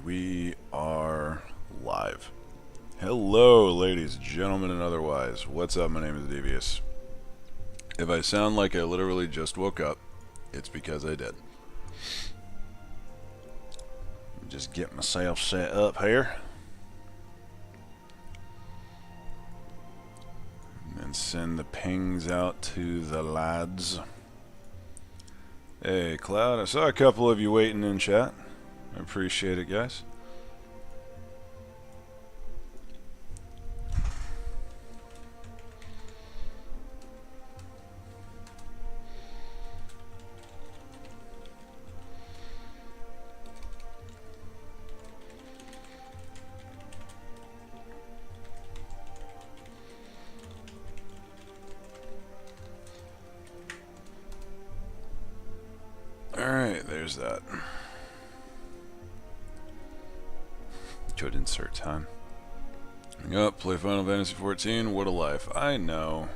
we are live. Hello, ladies, gentlemen, and otherwise. What's up? My name is Devious. If I sound like I literally just woke up, it's because I did. Just get myself set up here. And send the pings out to the lads. Hey, Cloud, I saw a couple of you waiting in chat. I appreciate it, guys. Alright, there's that. Could insert time. Yup, play Final Fantasy XIV, what a life. I know.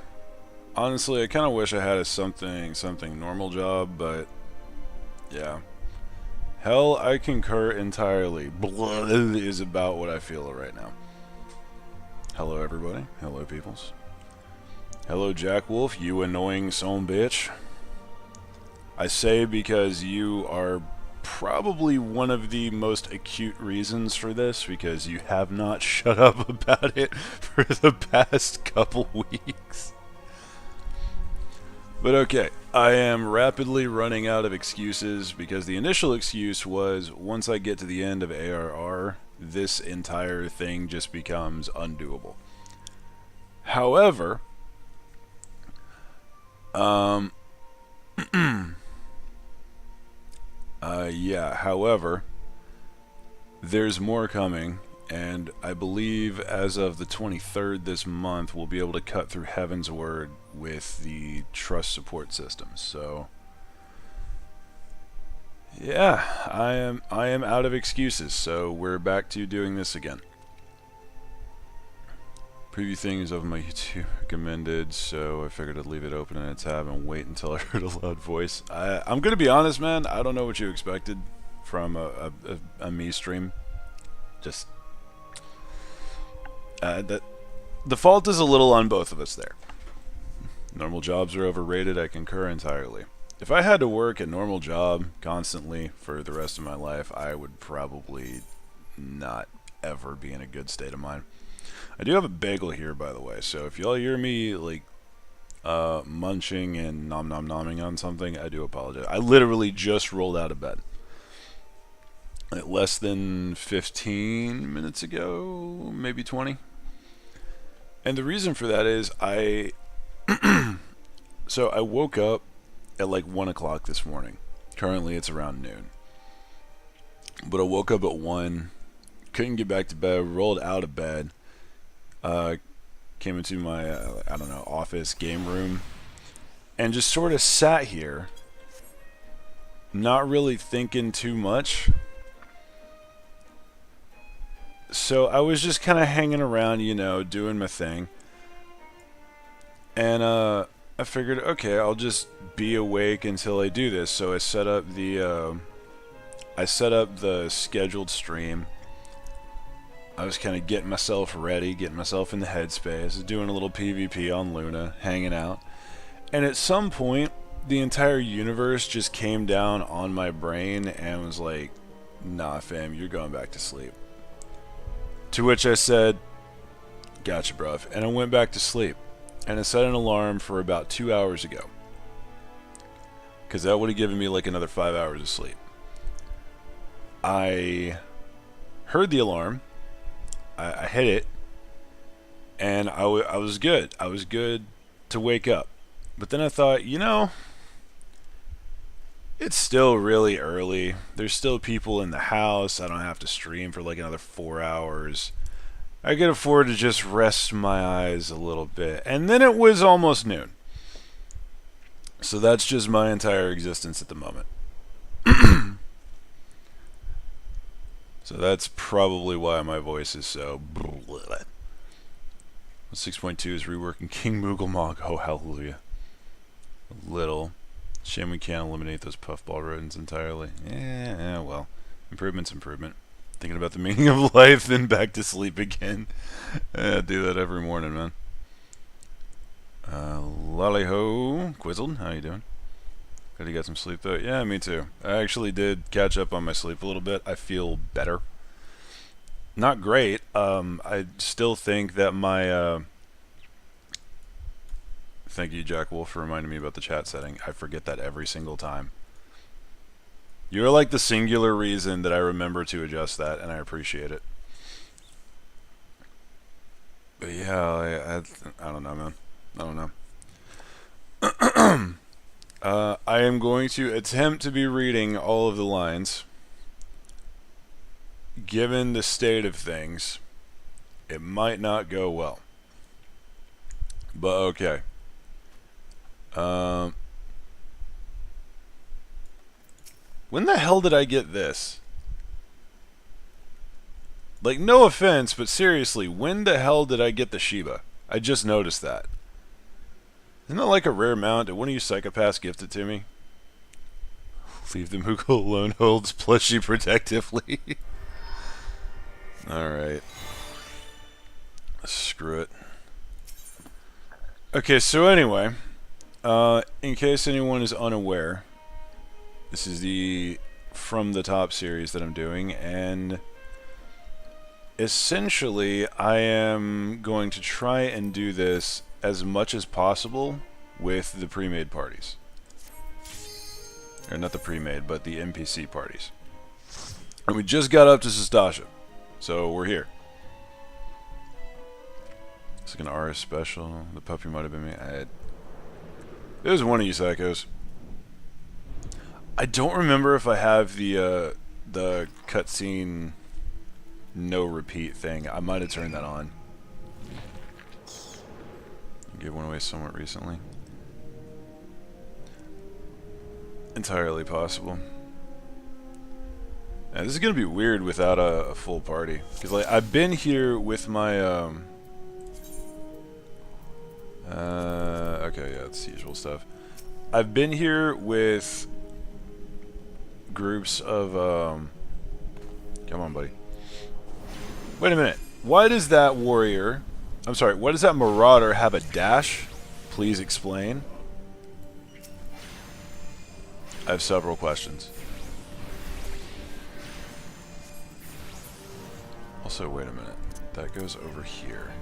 Honestly, I kind of wish I had a something normal job, but yeah. Hell, I concur entirely. Blah is about what I feel right now. Hello, everybody. Hello, peoples. Hello, Jack Wolf, you annoying son bitch. I say because you are probably one of the most acute reasons for this, because you have not shut up about it for the past couple weeks. But okay, I am rapidly running out of excuses, because the initial excuse was once I get to the end of ARR, this entire thing just becomes undoable. However, however, there's more coming, and I believe as of the 23rd this month, we'll be able to cut through Heaven's Word with the trust support system. So, yeah, I am out of excuses, so we're back to doing this again. Preview thing is over my YouTube recommended, so I figured I'd leave it open in a tab and wait until I heard a loud voice. I'm gonna be honest, man, I don't know what you expected from a me stream. Just the fault is a little on both of us there. Normal jobs are overrated, I concur entirely. If I had to work a normal job constantly for the rest of my life, I would probably not ever be in a good state of mind. I do have a bagel here, by the way, so if y'all hear me like munching and nom-nom-nomming on something, I do apologize. I literally just rolled out of bed less than 15 minutes ago, maybe 20. And the reason for that is so I woke up at like 1 o'clock this morning. Currently it's around noon. But I woke up at 1, couldn't get back to bed, rolled out of bed, came into my, I don't know, office, game room, and just sort of sat here, not really thinking too much. So I was just kind of hanging around, you know, doing my thing. And I figured, okay, I'll just be awake until I do this. So I set up the scheduled stream. I was kind of getting myself ready, getting myself in the headspace, doing a little PvP on Luna, hanging out. And at some point, the entire universe just came down on my brain and was like, nah, fam, you're going back to sleep. To which I said, gotcha, bruv. And I went back to sleep. And I set an alarm for about 2 hours ago, because that would have given me like another 5 hours of sleep. I heard the alarm. I hit it, and I was good. I was good to wake up. But then I thought, you know, it's still really early. There's still people in the house. I don't have to stream for like another 4 hours. I could afford to just rest my eyes a little bit. And then it was almost noon. So that's just my entire existence at the moment. So that's probably why my voice is so... 6.2 is reworking King Moogle. Oh, hallelujah. A little. Shame we can't eliminate those puffball rodents entirely. Yeah, well. Improvement's improvement. Thinking about the meaning of life, then back to sleep again. I do that every morning, man. Lolly-ho, Quizzled, how you doing? Glad you got some sleep, though. Yeah, me too. I actually did catch up on my sleep a little bit. I feel better. Not great. I still think that my... Thank you, Jack Wolf, for reminding me about the chat setting. I forget that every single time. You're like the singular reason that I remember to adjust that, and I appreciate it. But yeah, I don't know, man. I don't know. I am going to attempt to be reading all of the lines. Given the state of things, it might not go well. But okay. When the hell did I get this? Like, no offense, but seriously, when the hell did I get the Shiba? I just noticed that. Isn't that like a rare mount? Did one of you psychopaths gift it to me? Leave the Moogle alone, holds plushie protectively. Alright. Screw it. Okay, so anyway, in case anyone is unaware, this is the From the Top series that I'm doing, and essentially I am going to try and do this as much as possible with the pre-made parties. Or not the pre-made, but the NPC parties. And we just got up to Sastasha, so we're here. It's like an RS special. The puppy might have been me. It was one of you psychos. I don't remember if I have the cutscene no repeat thing. I might have turned that on. I gave one away somewhat recently. Entirely possible. Yeah, this is gonna be weird without a full party, because like I've been here with my okay, yeah, it's the usual stuff. I've been here with groups of come on, buddy. Wait a minute. Why does that warrior, I'm sorry, why does that marauder have a dash? Please explain. I have several questions. Also, wait a minute. That goes over here.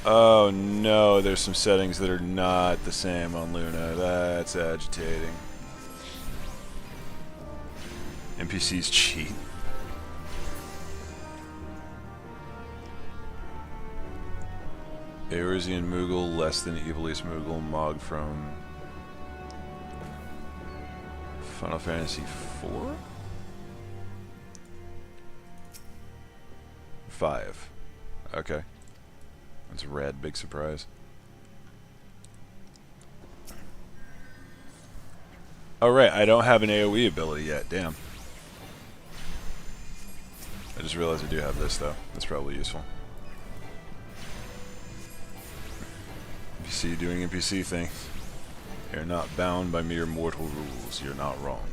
Oh no, there's some settings that are not the same on Luna. That's agitating. NPCs cheat. Eorzean Moogle less than Evilise Moogle Mog from Final Fantasy IV? 5. Okay. That's red, big surprise. Oh right, I don't have an AoE ability yet, damn. I just realized I do have this though. That's probably useful. NPC doing NPC things. You're not bound by mere mortal rules. You're not wrong.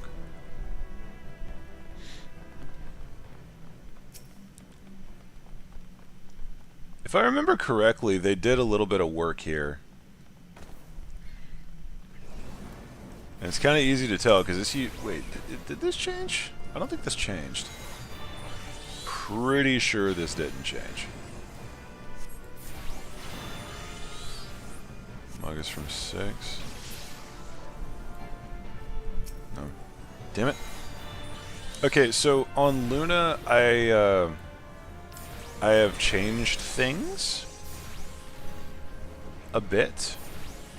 If I remember correctly, they did a little bit of work here. And it's kind of easy to tell because this... Wait, did this change? I don't think this changed. Pretty sure this didn't change. August from 6. No. Damn it. Okay, so on Luna, I have changed things a bit,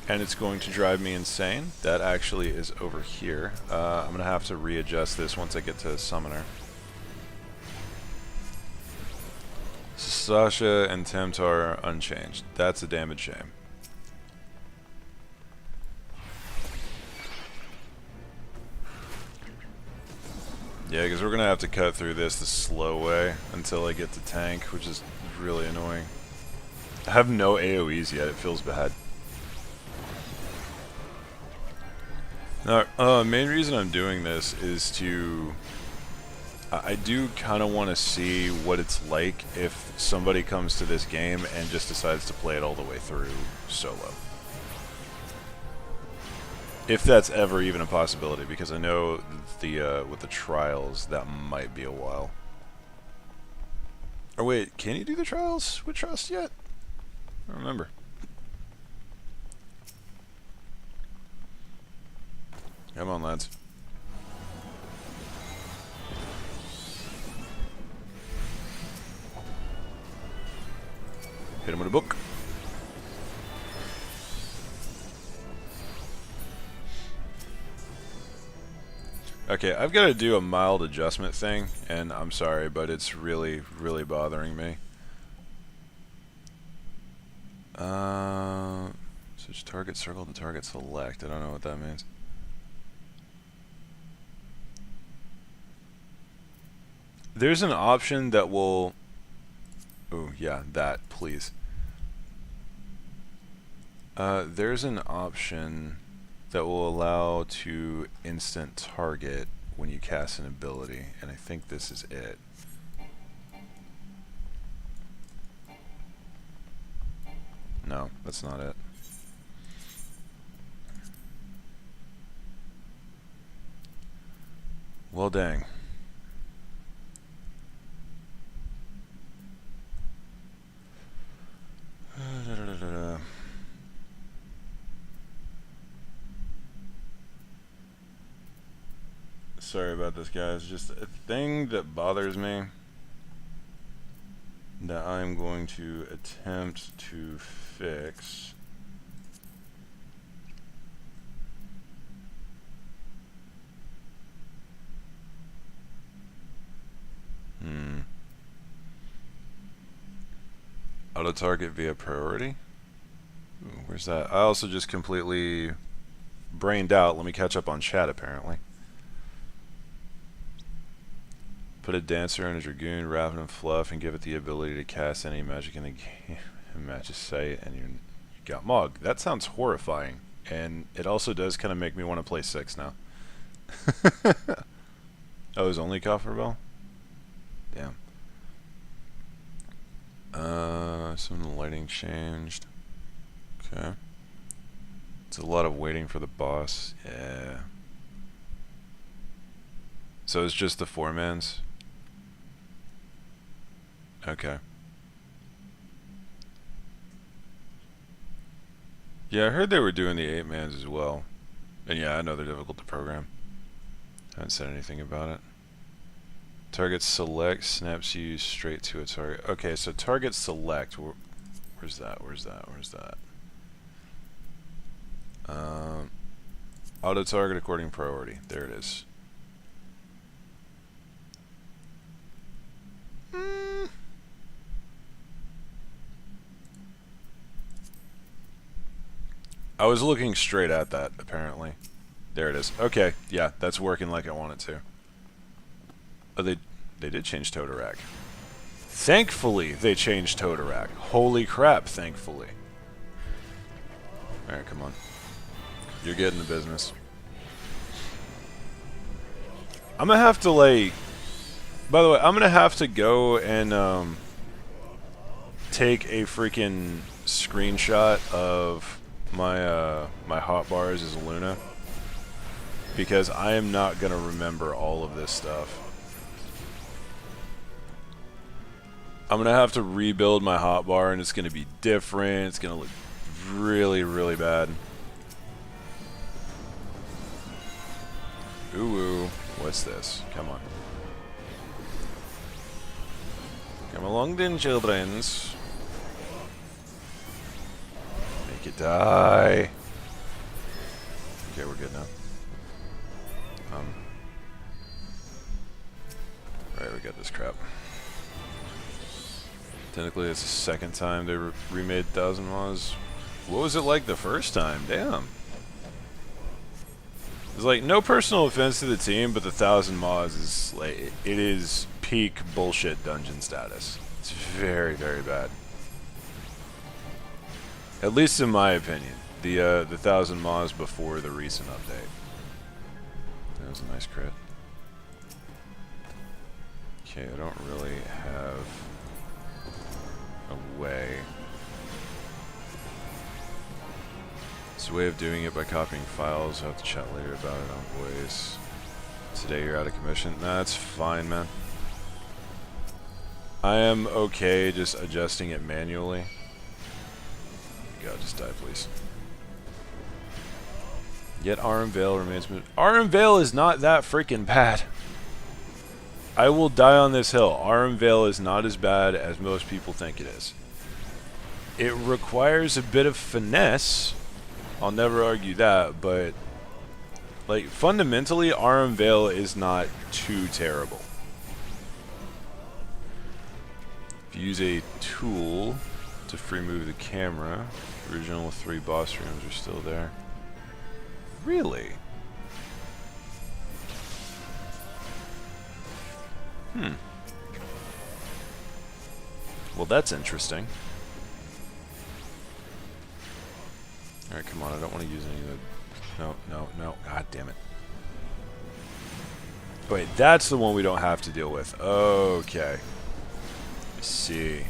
and it's going to drive me insane. That actually is over here. I'm going to have to readjust this once I get to Summoner. Sasha and Temtar are unchanged. That's a damage shame. Yeah, because we're going to have to cut through this the slow way until I get to tank, which is really annoying. I have no AoEs yet, it feels bad. Now, main reason I'm doing this is to... I do kind of want to see what it's like if somebody comes to this game and just decides to play it all the way through solo. If that's ever even a possibility, because I know the with the trials, that might be a while. Or wait, can you do the trials with Trust yet? I don't remember. Come on, lads. Hit him with a book. Okay, I've got to do a mild adjustment thing, and I'm sorry, but it's really, really bothering me. Switch target circle to target select. I don't know what that means. There's an option that will... Oh, yeah, that, please. There's an option that will allow to instant target when you cast an ability, and I think this is it. No, that's not it. Well, dang. Sorry about this, guys. Just a thing that bothers me that I'm going to attempt to fix. Auto target via priority? Ooh, where's that? I also just completely brained out. Let me catch up on chat, apparently. Put a dancer in a dragoon, wrap it in fluff, and give it the ability to cast any magic in the game and match its sight, and you got Mog. That sounds horrifying, and it also does kind of make me want to play 6 now. Oh, it was only Coffer Bell? Damn. Some of the lighting changed. Okay. It's a lot of waiting for the boss. Yeah. So it's just the 4-mans? Okay. Yeah, I heard they were doing the 8-mans as well. And yeah, I know they're difficult to program. I haven't said anything about it. Target select snaps you straight to a target. Okay, so target select. Where's that? Where's that? Where's that? Auto target according priority. There it is. I was looking straight at that, apparently. There it is. Okay, yeah, that's working like I want it to. Oh, they did change Totorak. Thankfully, they changed Totorak. Holy crap, thankfully. Alright, come on. You're getting the business. I'm gonna have to, like... By the way, I'm gonna have to go and, take a freaking screenshot of my, my hotbars as Luna. Because I am not gonna remember all of this stuff. I'm gonna have to rebuild my hotbar, and it's gonna be different. It's gonna look really, really bad. Ooh, what's this? Come on. Come along then, childrens. Make it die. Okay, we're good now. Right, we got this crap. Technically, it's the second time they remade 1000 Mods. What was it like the first time? Damn. It's like, no personal offense to the team, but the 1000 Mods is like, it is peak bullshit dungeon status. It's very, very bad. At least in my opinion. The 1000 Mods before the recent update. That was a nice crit. Okay, I don't really have a way. It's a way of doing it by copying files. I'll have to chat later about it on voice. Today you're out of commission. Nah, that's fine, man. I am okay just adjusting it manually. God, just die, please. Yet Arm Vale remains... Arm Vale is not that freaking bad. I will die on this hill. Arm Vale is not as bad as most people think it is. It requires a bit of finesse. I'll never argue that, but... like, fundamentally, Arm Vale is not too terrible. If you use a tool to free move the camera, the original 3 boss rooms are still there. Really? Well, that's interesting. Alright, come on, I don't want to use any of the... No, no, no. God damn it. Wait, that's the one we don't have to deal with. Okay. I see.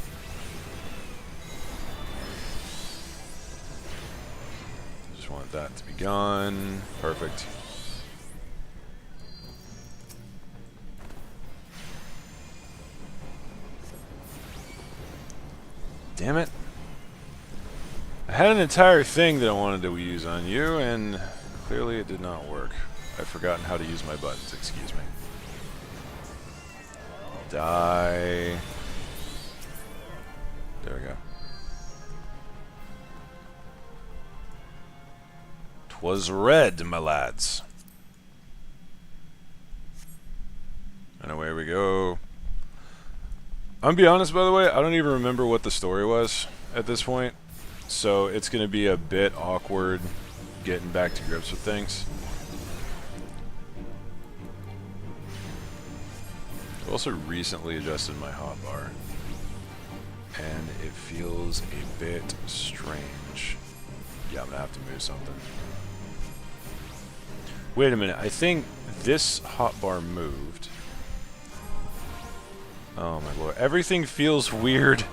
Just want that to be gone. Perfect. Damn it. I had an entire thing that I wanted to use on you, and clearly it did not work. I've forgotten how to use my buttons, excuse me. Die. There we go. 'Twas red, my lads. And away we go. I'm gonna be honest, by the way, I don't even remember what the story was at this point. So it's going to be a bit awkward getting back to grips with things. I've also recently adjusted my hotbar, and it feels a bit strange. Yeah, I'm going to have to move something. Wait a minute, I think this hotbar moved. Oh my lord, everything feels weird.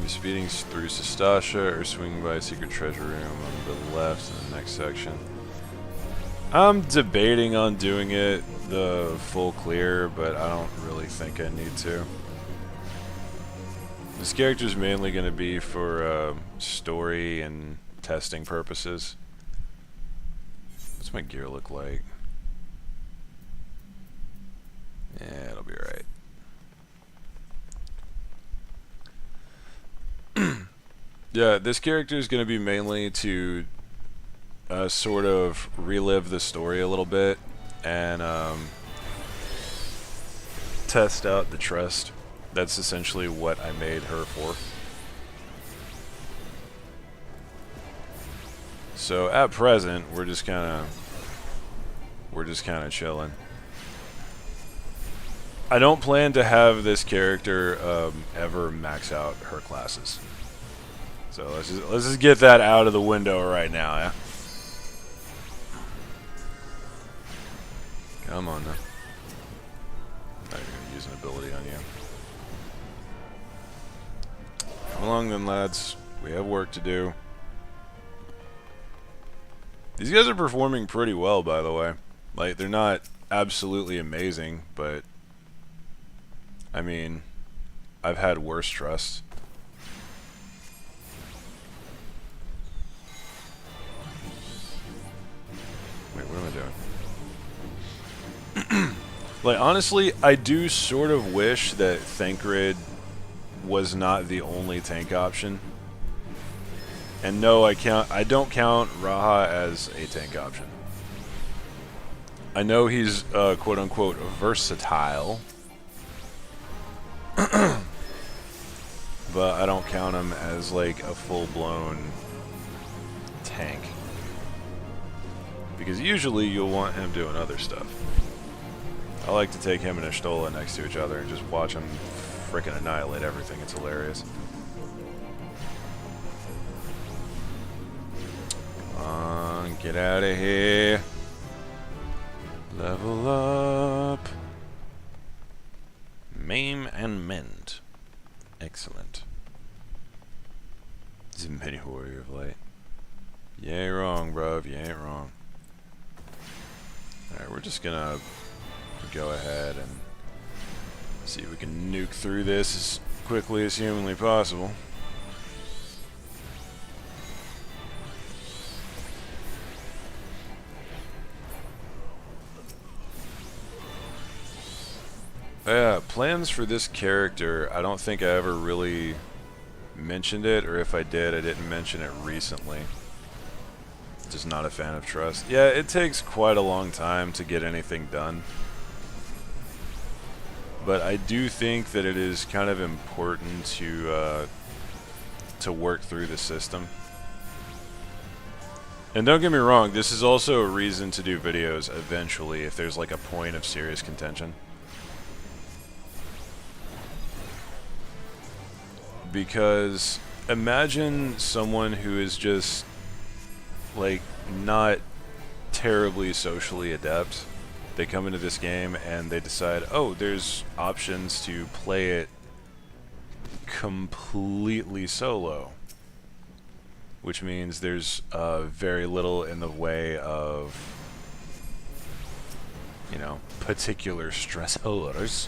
Speeding through Sestasha or swinging by a secret treasure room on the left in the next section. I'm debating on doing it the full clear, but I don't really think I need to. This character is mainly going to be for story and testing purposes. What's my gear look like? Yeah, it'll be alright. Yeah, this character is going to be mainly to sort of relive the story a little bit and test out the trust. That's essentially what I made her for. So at present, we're just kind of chilling. I don't plan to have this character ever max out her classes. So let's just get that out of the window right now, yeah? Come on now. Now you're gonna use an ability on you. Come along then, lads. We have work to do. These guys are performing pretty well, by the way. Like, they're not absolutely amazing, but I mean, I've had worse trust. Wait, what am I doing? Like, honestly, I do sort of wish that Thancred was not the only tank option. And no, I don't count Raha as a tank option. I know he's quote-unquote versatile. But I don't count him as like a full-blown tank. Because usually you'll want him doing other stuff. I like to take him and Ashtola next to each other and just watch him frickin' annihilate everything. It's hilarious. Come on, get out of here. Level up. Maim and mend. Excellent. This is a mini warrior of light. You ain't wrong, bruv. You ain't wrong. Alright, we're just gonna go ahead and see if we can nuke through this as quickly as humanly possible. Yeah, plans for this character, I don't think I ever really mentioned it, or if I did, I didn't mention it recently. Just not a fan of trust. Yeah, it takes quite a long time to get anything done. But I do think that it is kind of important to work through the system. And don't get me wrong, this is also a reason to do videos eventually if there's like a point of serious contention. Because imagine someone who is just like not terribly socially adept. They come into this game and they decide, oh, there's options to play it completely solo, which means there's very little in the way of, you know, particular stressors.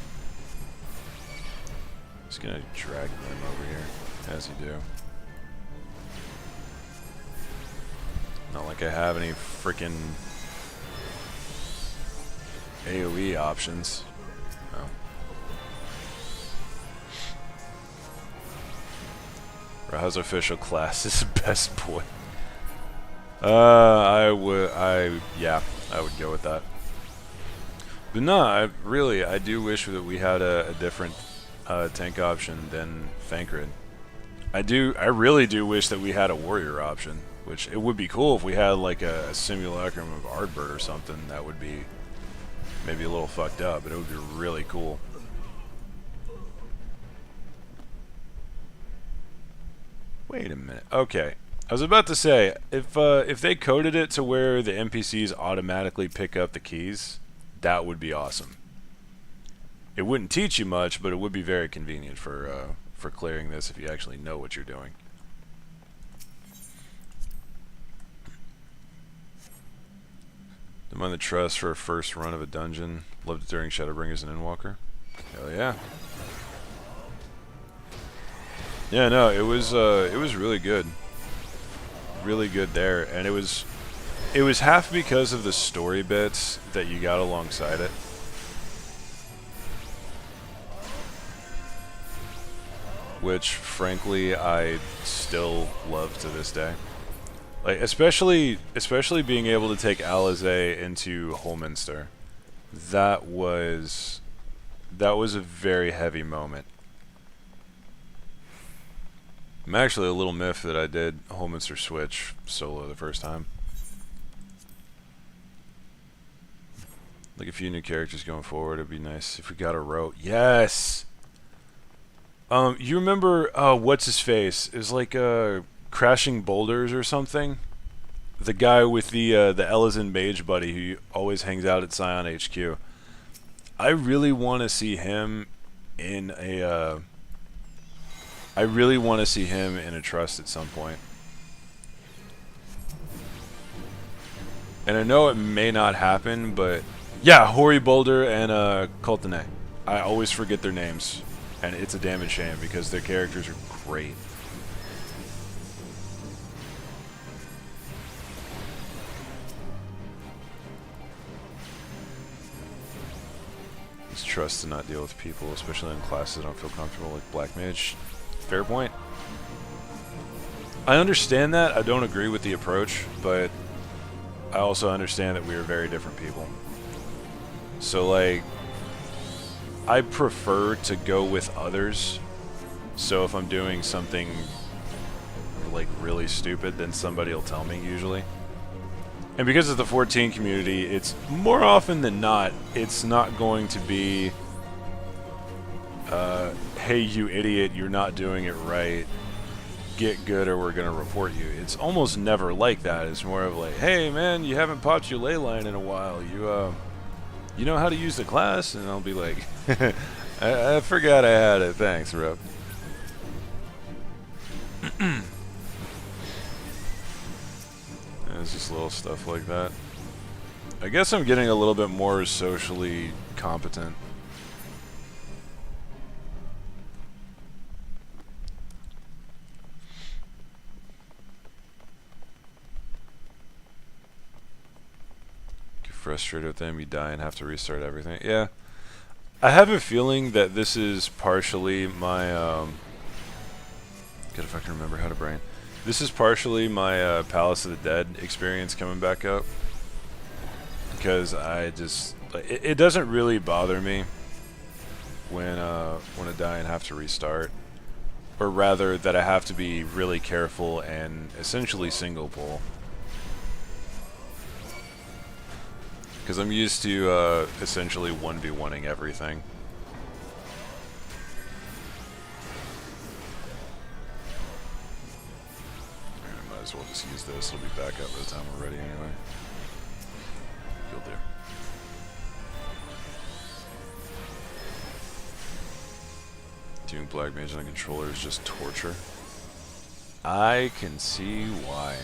Just gonna drag them over here, as you do. Not like I have any freaking AoE options. No. Ra's official class is best boy. I would go with that. But no, I do wish that we had a different tank option than Thancred. I really do wish that we had a warrior option, which it would be cool if we had like a simulacrum of Ardbert or something. That would be maybe a little fucked up, but it would be really cool. Wait a minute. Okay. I was about to say, if they coded it to where the NPCs automatically pick up the keys, that would be awesome. It wouldn't teach you much, but it would be very convenient for clearing this if you actually know what you're doing. Demand the trust for a first run of a dungeon. Loved it during Shadowbringers and Endwalker. Hell yeah. Yeah, no, it was really good. Really good there, and it was half because of the story bits that you got alongside it. Which, frankly, I still love to this day. Like, especially being able to take Alizé into Holminster. That was a very heavy moment. I'm actually a little miffed that I did Holminster Switch solo the first time. Like a few new characters going forward, it'd be nice if we got a row. Yes! You remember, what's his face? It was like, Crashing Boulders or something? The guy with the Ellison Mage buddy who always hangs out at Scion HQ. I really want to see him in a, Trust at some point. And I know it may not happen, but yeah, Hori Boulder and Coltene. I always forget their names. And it's a damn shame because their characters are great. It's trust to not deal with people, especially in classes that don't feel comfortable, like Black Mage. Fair point. I understand that. I don't agree with the approach, but I also understand that we are very different people. So, like, I prefer to go with others, so if I'm doing something like really stupid, then somebody will tell me usually. And because of the 14 community, it's more often than not, it's not going to be, hey you idiot, you're not doing it right, get good or we're gonna report you. It's almost never like that. It's more of like, hey man, you haven't popped your ley line in a while, you know how to use the class? And I'll be like, I forgot I had it. Thanks, bro. It's just little stuff like that. I guess I'm getting a little bit more socially competent. Get frustrated with them, you die and have to restart everything. Yeah. I have a feeling that this is partially my, good if I can remember how to brain. This is partially my Palace of the Dead experience coming back up. Because I just, like, it doesn't really bother me when I die and have to restart. Or rather, that I have to be really careful and essentially single pull. Because I'm used to essentially 1v1ing everything. I might as well just use this. It'll be back up by the time we're ready anyway. You'll do. Doing Black Mage on a controller is just torture. I can see why.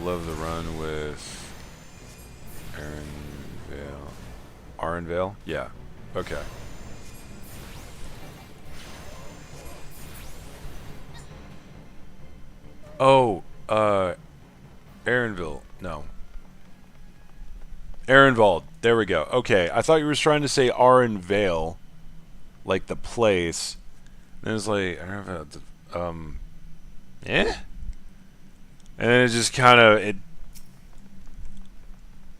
Love the run with Arenvale? Yeah. Okay. Oh, Arenville. No. Arenvald. There we go. Okay, I thought you were trying to say Arenvale, like the place. And it was like, I don't know, eh? And then it just kind of,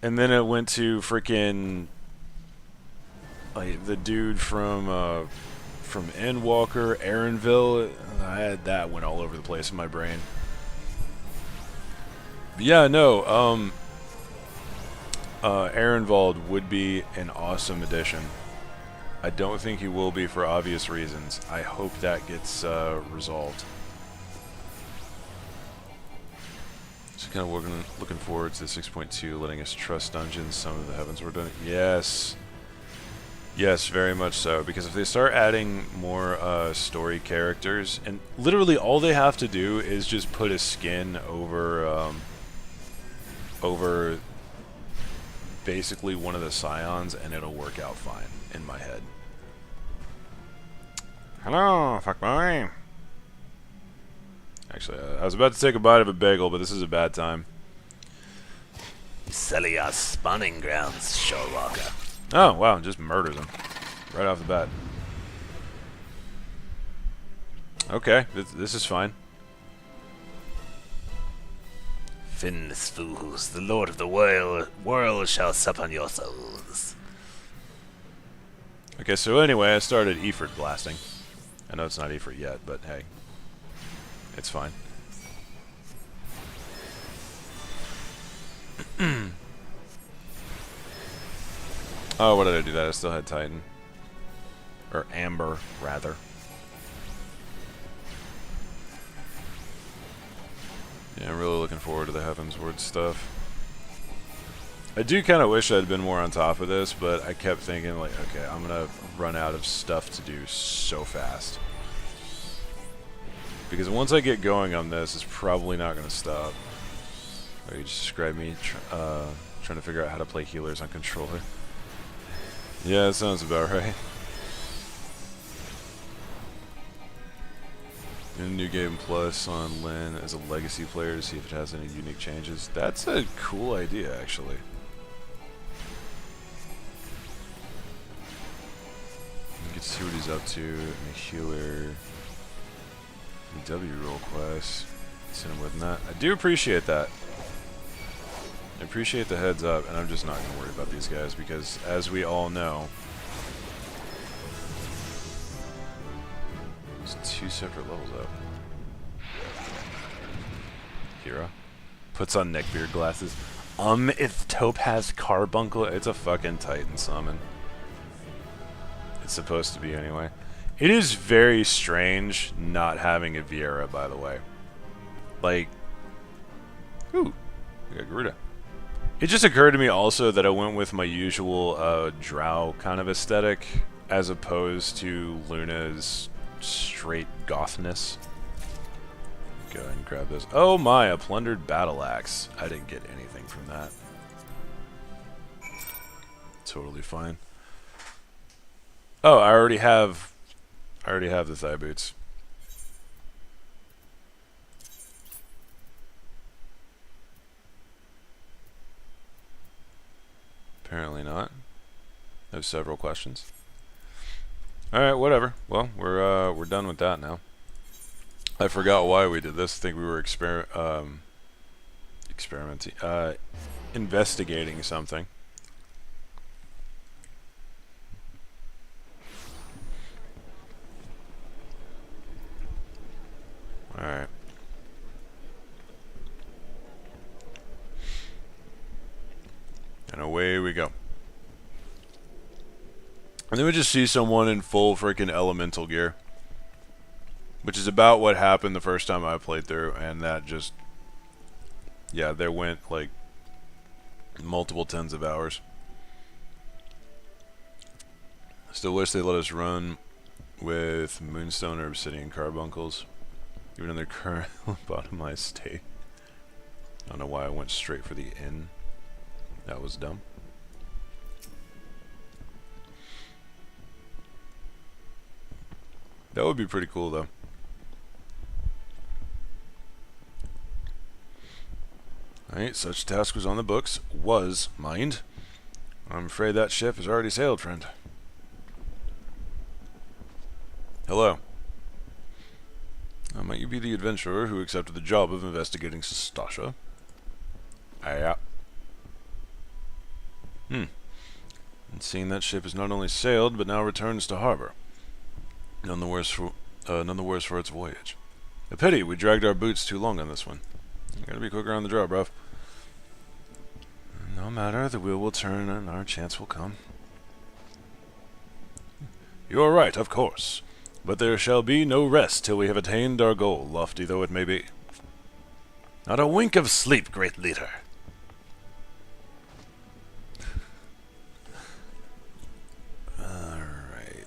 and then it went to freaking, like, the dude from Endwalker, Arenville. That went all over the place in my brain. But yeah, no, Arenvald would be an awesome addition. I don't think he will be for obvious reasons. I hope that gets resolved. Just kind of looking forward to 6.2, letting us trust dungeons. Some of the heavens were done. Yes. Yes, very much so. Because if they start adding more story characters, and literally all they have to do is just put a skin over over basically one of the scions, and it'll work out fine in my head. Hello, fuck boy. Actually, I was about to take a bite of a bagel, but this is a bad time. Celia's spawning grounds, Showwalker. Oh, wow, just murders him. Right off the bat. Okay, this is fine. Finn's the Lord of the world shall sup on your souls. Okay, so anyway, I started Ifrit blasting. I know it's not Ifrit yet, but hey. It's fine. Oh, what did I do that? I still had Titan. Or Amber, rather. Yeah, I'm really looking forward to the Heavensward stuff. I do kind of wish I'd been more on top of this, but I kept thinking, like, okay, I'm going to run out of stuff to do so fast. Because once I get going on this, it's probably not going to stop. Or you just described me trying to figure out how to play healers on controller. Yeah, that sounds about right. In New Game Plus on Lynn as a legacy player to see if it has any unique changes. That's a cool idea, actually. You get to see what he's up to in the healer. The W roll quest. Send him with that. I do appreciate that. I appreciate the heads up, and I'm just not going to worry about these guys because, as we all know, there's 2 separate levels up. Hero puts on neckbeard glasses. If Topaz Carbuncle, it's a fucking Titan summon. It's supposed to be anyway. It is very strange not having a Viera, by the way. Like, ooh, we got Garuda. It just occurred to me also that I went with my usual drow kind of aesthetic as opposed to Luna's straight gothness. Go ahead and grab this. Oh my, a plundered battle axe. I didn't get anything from that. Totally fine. Oh, I already have the thigh boots. Apparently not. I have several questions. Alright, whatever. Well, we're done with that now. I forgot why we did this. I think we were experimenting, investigating something. Alright. And away we go. And then we just see someone in full freaking elemental gear. Which is about what happened the first time I played through, and that just... yeah, there went, like, multiple tens of hours. Still wish they let us run with Moonstone or Obsidian Carbuncles, even in their current bottomized state. I don't know why I went straight for the inn. That was dumb. That would be pretty cool, though. Alright, such a task was on the books. Was, mind. I'm afraid that ship has already sailed, friend. Hello. Might you be the adventurer who accepted the job of investigating Sastasha? Yeah. And seeing that ship has not only sailed, but now returns to harbor. None the worse for its voyage. A pity, we dragged our boots too long on this one. You gotta be quicker on the draw, bruv. No matter, the wheel will turn and our chance will come. You are right, of course. But there shall be no rest till we have attained our goal, lofty though it may be. Not a wink of sleep, great leader. Alright.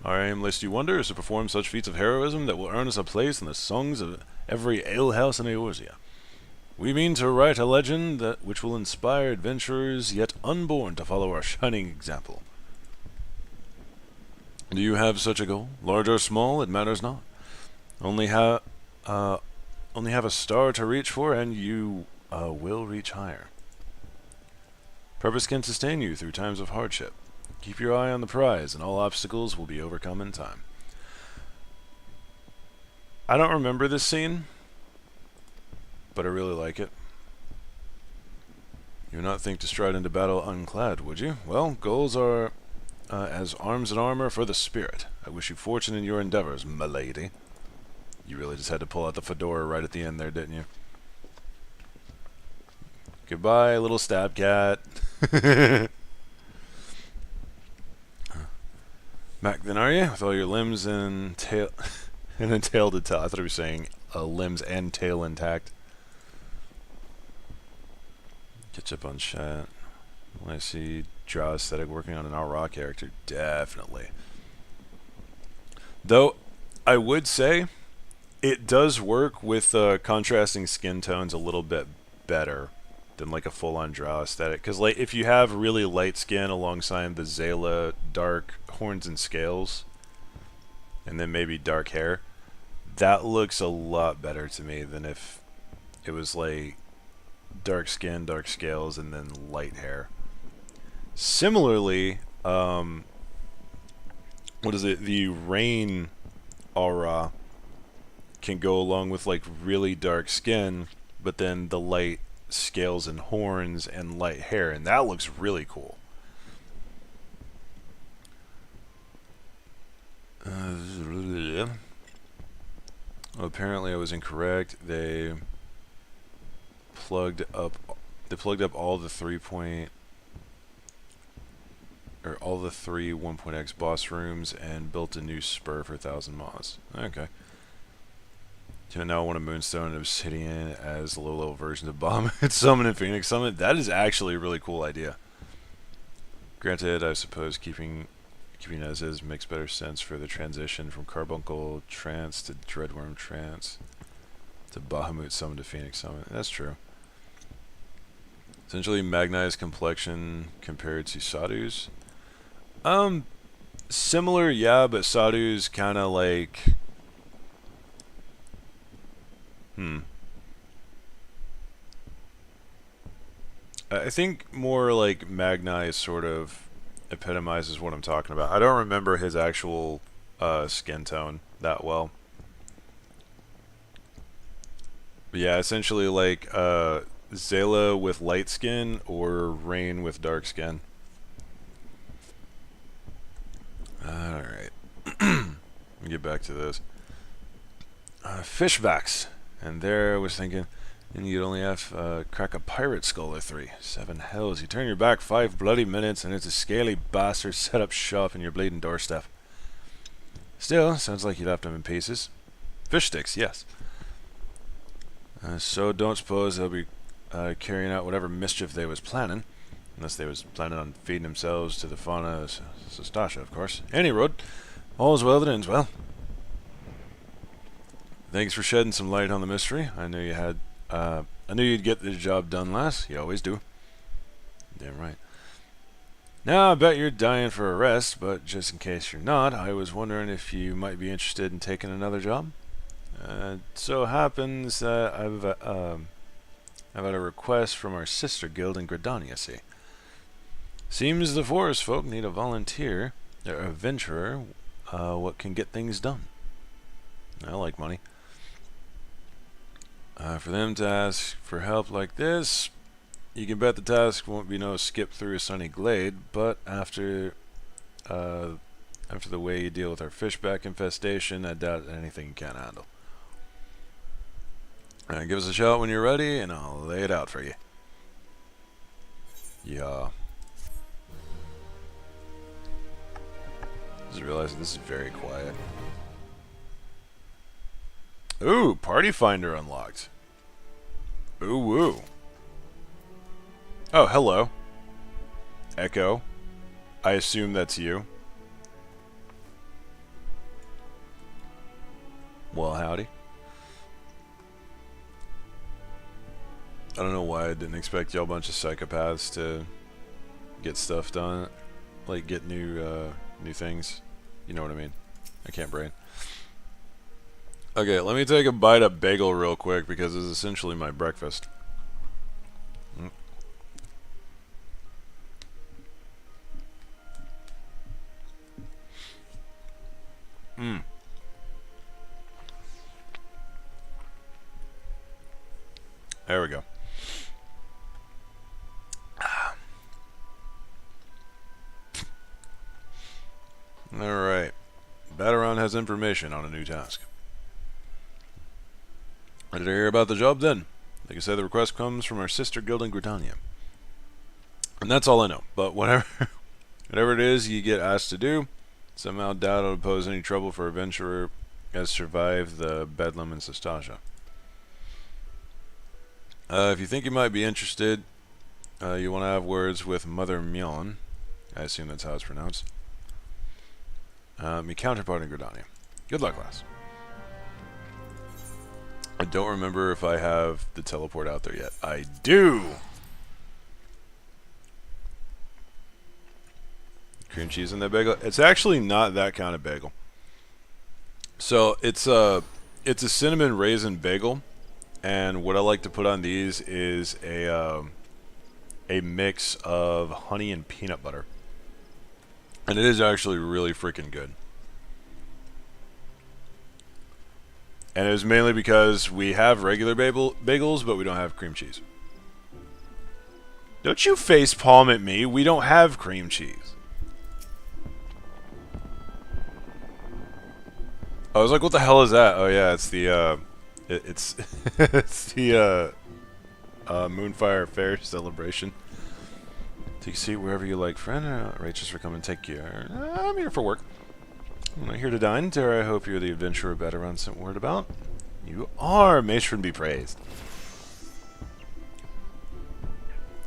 Our aim, lest you wonder, is to perform such feats of heroism that will earn us a place in the songs of every alehouse in Eorzea. We mean to write a legend which will inspire adventurers yet unborn to follow our shining example. Do you have such a goal? Large or small, it matters not. Only have a star to reach for, and you will reach higher. Purpose can sustain you through times of hardship. Keep your eye on the prize, and all obstacles will be overcome in time. I don't remember this scene, but I really like it. You would not think to stride into battle unclad, would you? Well, goals are as arms and armor for the spirit. I wish you fortune in your endeavors, m'lady. You really just had to pull out the fedora right at the end there, didn't you? Goodbye, little stab cat. Back then, are you? With all your limbs and tail and a tail to tell. I thought he was saying limbs and tail intact. Catch up on chat. When I see Drow aesthetic working on an all-raw character, definitely. Though, I would say, it does work with contrasting skin tones a little bit better than like a full-on Drow aesthetic. Because like, if you have really light skin alongside the Zayla dark horns and scales, and then maybe dark hair, that looks a lot better to me than if it was like dark skin, dark scales, and then light hair. Similarly, what is it? The rain aura can go along with like really dark skin, but then the light scales and horns and light hair, and that looks really cool. Apparently I was incorrect. They plugged up all the 3-point or all the 3 1.x boss rooms and built a new spur for 1,000 moss. Okay. So now I want a Moonstone and Obsidian as low-level versions of Bahamut Summon and Phoenix Summon. That is actually a really cool idea. Granted, I suppose keeping as is makes better sense for the transition from Carbuncle Trance to Dreadworm Trance to Bahamut Summon to Phoenix Summon. That's true. Essentially, Magnai's complexion compared to Sadu's. Similar, yeah, but Sadu's kind of like... I think more like Magnai sort of epitomizes what I'm talking about. I don't remember his actual skin tone that well. But yeah, essentially like Zayla with light skin or Rain with dark skin. Alright. Let me get back to this. Fishbacks. And there I was thinking, and you'd only have crack a pirate skull or 3. 7 hells. You turn your back 5 bloody minutes and it's a scaly bastard set up shop in your bleeding doorstep. Still, sounds like you left them in pieces. Fish sticks, yes. So don't suppose they'll be carrying out whatever mischief they was planning. Unless they was planning on feeding themselves to the fauna of Sastasha, of course. Any road, all's well that ends well. Thanks for shedding some light on the mystery. I knew you had. I knew you'd get the job done, lass. You always do. Damn right. Now I bet you're dying for a rest, but just in case you're not, I was wondering if you might be interested in taking another job. So happens that I've had a request from our sister guild in Gridania. See, seems the forest folk need a volunteer, or a venturer, what can get things done. I like money. For them to ask for help like this, you can bet the task won't be no skip through a sunny glade, but after the way you deal with our fishback infestation, I doubt anything you can't handle. Give us a shout when you're ready, and I'll lay it out for you. Yeah. Just realized this is very quiet. Ooh, Party Finder unlocked. Ooh, woo. Oh, hello. Echo. I assume that's you. Well, howdy. I don't know why I didn't expect y'all bunch of psychopaths to get stuff done. Like, get new things. You know what I mean. I can't brain. Okay, let me take a bite of bagel real quick because it's essentially my breakfast. There we go. Alright. Bataran has information on a new task. Ready to hear about the job then? Like I said, the request comes from our sister guild in Gridania. And that's all I know. But whatever it is you get asked to do, somehow doubt it'll pose any trouble for a venturer as survived the Bedlam in Sastasha. If you think you might be interested, you want to have words with Mother Myon. I assume that's how it's pronounced. My counterpart in Gridania. Good luck, lass. I don't remember if I have the teleport out there yet. I do! Cream cheese in that bagel. It's actually not that kind of bagel. So it's a cinnamon raisin bagel, and what I like to put on these is a mix of honey and peanut butter, and it is actually really freaking good. And it was mainly because we have regular bagels, but we don't have cream cheese. Don't you face palm at me? We don't have cream cheese. I was like, what the hell is that? Oh yeah, it's the it's it's the Moonfire Fair celebration. Take a seat wherever you like, friend. Rachel's for coming. Take care. I'm here for work. I'm not here to dine. Tara, I hope you're the adventurer Betteron sent word about. You are. Matron be praised.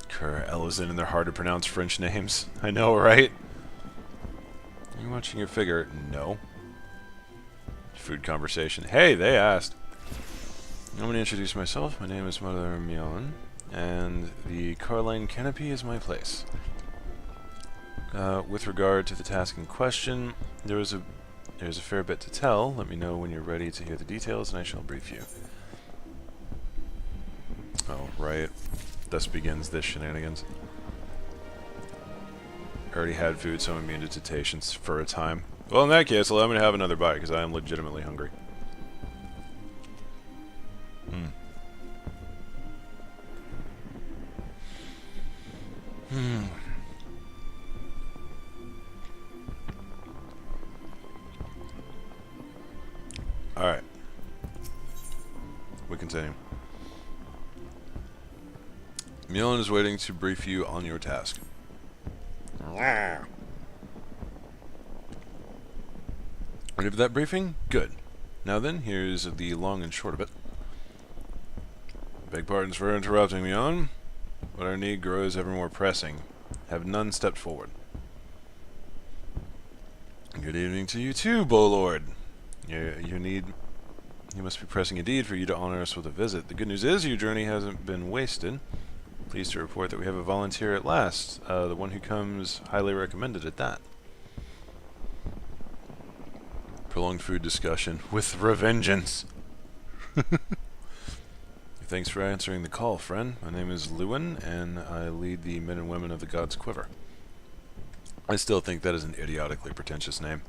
Kerr, Ellison, and their hard-to-pronounce French names. I know, right? Are you watching your figure? No. Food conversation. Hey, they asked. I'm going to introduce myself. My name is Mother Mion, and the Carline Canopy is my place. With regard to the task in question, there's a fair bit to tell. Let me know when you're ready to hear the details, and I shall brief you. Oh, right. Thus begins this shenanigans. Already had food, so I'm immune to temptations for a time. Well, in that case, allow me to have another bite, because I am legitimately hungry. Alright. We continue. Milan is waiting to brief you on your task. Ready for that briefing? Good. Now then, here's the long and short of it. Beg pardons for interrupting, Milan, but our need grows ever more pressing. Have none stepped forward. Good evening to you too, Bowlord. Your need... You must be pressing indeed for you to honor us with a visit. The good news is your journey hasn't been wasted. Pleased to report that we have a volunteer at last. The one who comes highly recommended at that. Prolonged food discussion with revengeance. Thanks for answering the call, friend. My name is Lewin, and I lead the men and women of the God's Quiver. I still think that is an idiotically pretentious name.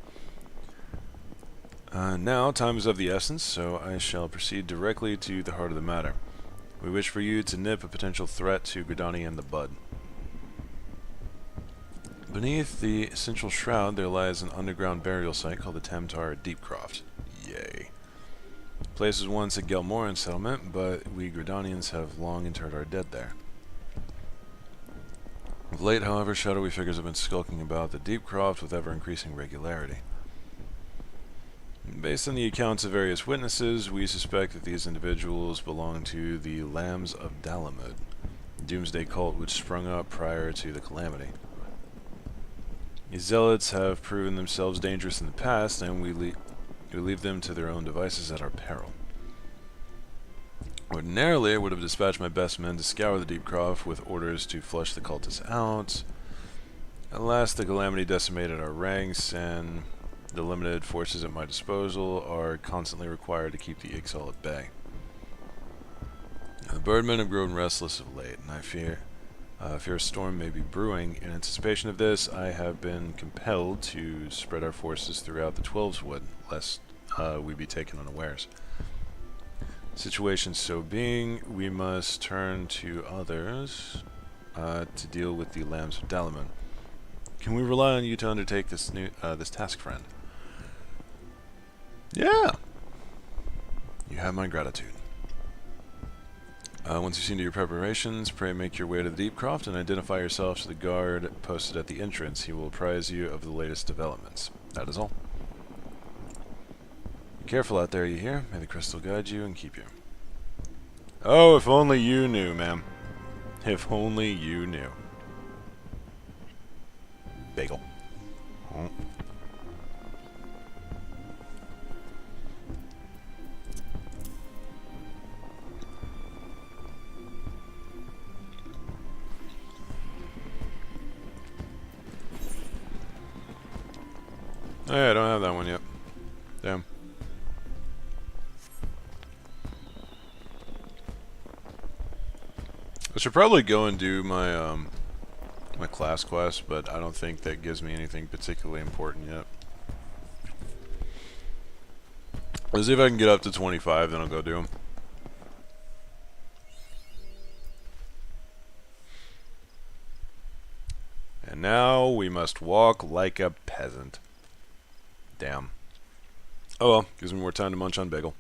Now, time is of the essence, so I shall proceed directly to the heart of the matter. We wish for you to nip a potential threat to Gridani in the bud. Beneath the central shroud, there lies an underground burial site called the Tamtar Deepcroft. Yay. The place was once a Gelmoran settlement, but we Gridanians have long interred our dead there. Of late, however, shadowy figures have been skulking about the Deepcroft with ever-increasing regularity. Based on the accounts of various witnesses, we suspect that these individuals belong to the Lambs of Dalamud, a doomsday cult which sprung up prior to the Calamity. These zealots have proven themselves dangerous in the past, and we leave them to their own devices at our peril. Ordinarily, I would have dispatched my best men to scour the Deepcroft with orders to flush the cultists out. Alas, the Calamity decimated our ranks, and the limited forces at my disposal are constantly required to keep the Ixal at bay. The birdmen have grown restless of late, and I fear a storm may be brewing. In anticipation of this, I have been compelled to spread our forces throughout the Twelves Wood, lest we be taken unawares. Situation so being, we must turn to others to deal with the Lambs of Dalamud. Can we rely on you to undertake this task, friend? Yeah. You have my gratitude. Once you've seen to your preparations, pray make your way to the Deepcroft and identify yourself to the guard posted at the entrance. He will apprise you of the latest developments. That is all. Be careful out there, you hear? May the crystal guide you and keep you. Oh, if only you knew, ma'am. If only you knew. Bagel. Oh. Oh yeah, I don't have that one yet. Damn. I should probably go and do my my class quest, but I don't think that gives me anything particularly important yet. Let's see if I can get up to 25, then I'll go do them. And now we must walk like a peasant. Damn. Oh well, gives me more time to munch on bagel.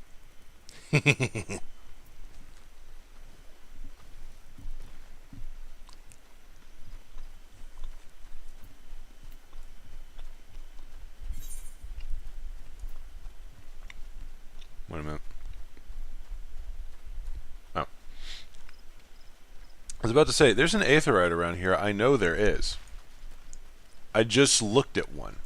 was about to say, there's an aetheryte around here. I know there is. I just looked at one.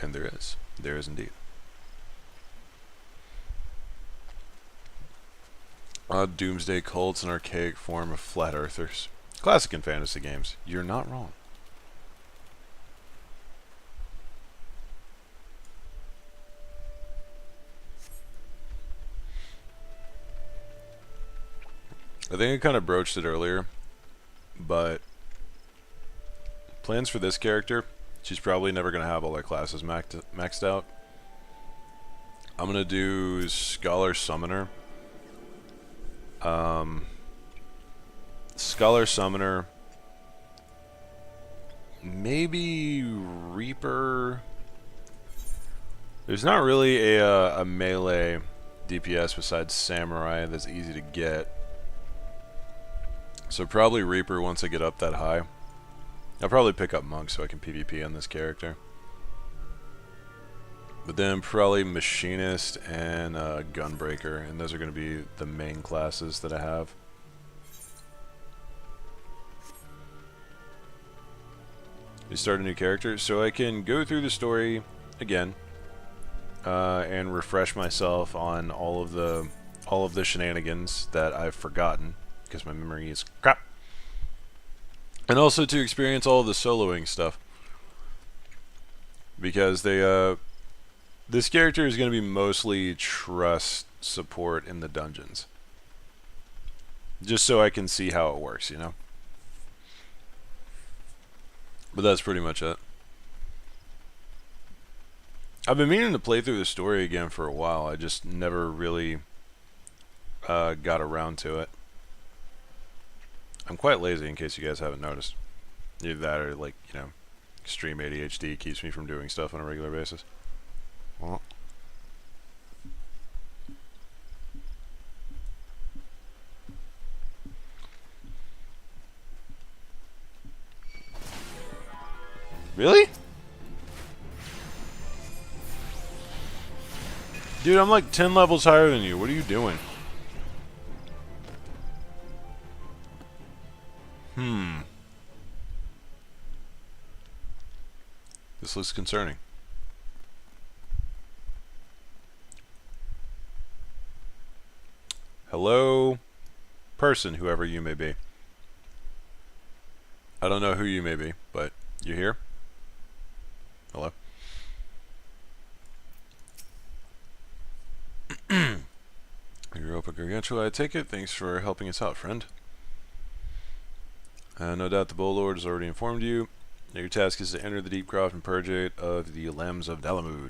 And there is. There is indeed. Odd doomsday cults, an archaic form of flat earthers. Classic in fantasy games. You're not wrong. I think I kind of broached it earlier, but plans for this character, she's probably never going to have all her classes maxed out. I'm going to do Scholar Summoner. Scholar Summoner. Maybe Reaper. There's not really a melee DPS besides Samurai that's easy to get. So probably Reaper once I get up that high. I'll probably pick up Monk so I can PvP on this character. But then probably Machinist and Gunbreaker, and those are going to be the main classes that I have. You start a new character, so I can go through the story again and refresh myself on all of the shenanigans that I've forgotten because my memory is crap, and also to experience all of the soloing stuff because this character is going to be mostly trust support in the dungeons, just so I can see how it works, you know. But that's pretty much it. I've been meaning to play through the story again for a while. I just never really got around to it. I'm quite lazy, in case you guys haven't noticed. Either that or, like, you know, extreme ADHD keeps me from doing stuff on a regular basis. Well. Really? Dude, I'm like 10 levels higher than you. What are you doing? This looks concerning. Hello, person, whoever you may be. I don't know who you may be, but you here? Hello? Europa Gargantua, I take it. Thanks for helping us out, friend. No doubt the Bow Lord has already informed you. Your task is to enter the deep croft and purgate of the Lambs of Dalamud.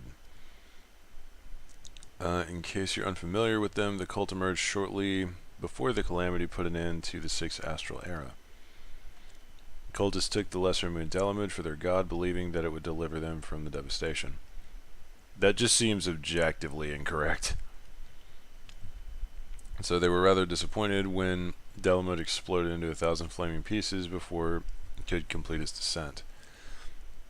In case you're unfamiliar with them, the cult emerged shortly before the calamity put an end to the 6th astral era. Cultists took the lesser moon Dalamud for their god, believing that it would deliver them from the devastation. That just seems objectively incorrect. So they were rather disappointed when Dalamud exploded into 1,000 flaming pieces before it could complete its descent.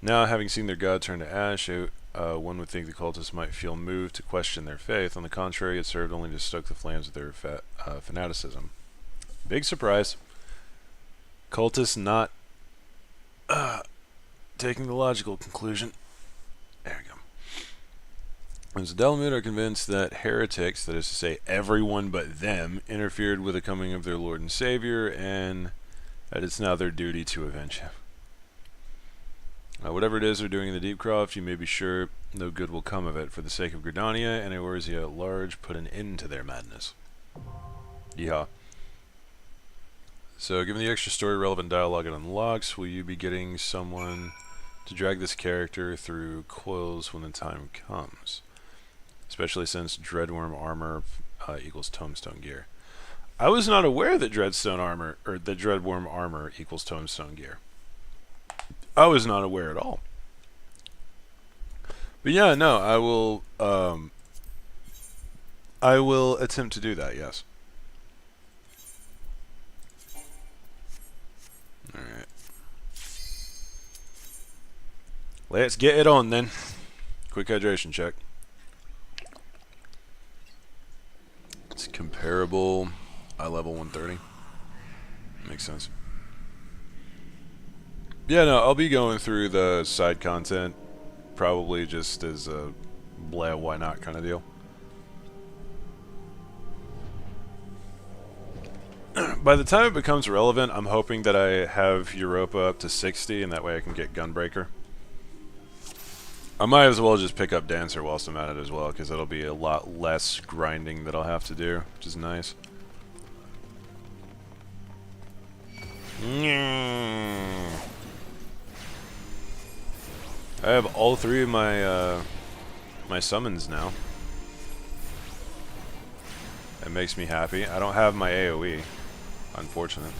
Now, having seen their god turn to ash, one would think the cultists might feel moved to question their faith. On the contrary, it served only to stoke the flames of their fanaticism. Big surprise. Cultists not taking the logical conclusion. There we go. As the Dalamud are convinced that heretics, that is to say everyone but them, interfered with the coming of their Lord and Savior, and that it's now their duty to avenge him. Whatever it is they're doing in the Deep Croft, you may be sure no good will come of it. For the sake of Gridania and Eorzea at large, put an end to their madness. Yeehaw. So, given the extra story-relevant dialogue it unlocks, will you be getting someone to drag this character through coils when the time comes? Especially since Dreadworm armor equals Tombstone gear. I was not aware that Dreadworm armor equals Tombstone gear. I was not aware at all. But yeah, no, I will attempt to do that, yes. Alright. Let's get it on then. Quick hydration check. Repairable, eye level 130. Makes sense. Yeah, no, I'll be going through the side content, probably just as a blah, why not kind of deal. By the time it becomes relevant, I'm hoping that I have Europa up to 60, and that way I can get Gunbreaker. I might as well just pick up Dancer whilst I'm at it as well, because it'll be a lot less grinding that I'll have to do, which is nice. I have all three of my my summons now. It makes me happy. I don't have my AoE. Unfortunate.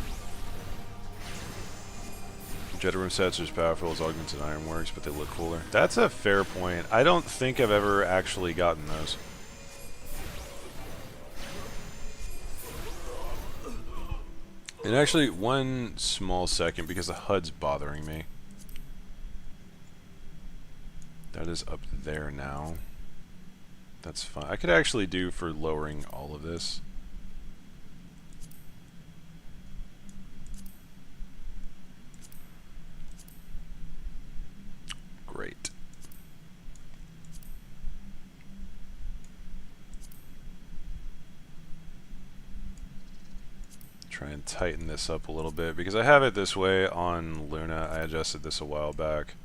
Jet room sets are as powerful as augmented ironworks, but they look cooler. That's a fair point. I don't think I've ever actually gotten those. And actually, one small second, because the HUD's bothering me. That is up there now. That's fine. I could actually do for lowering all of this. Great. Try and tighten this up a little bit, because I have it this way on Luna. I adjusted this a while back.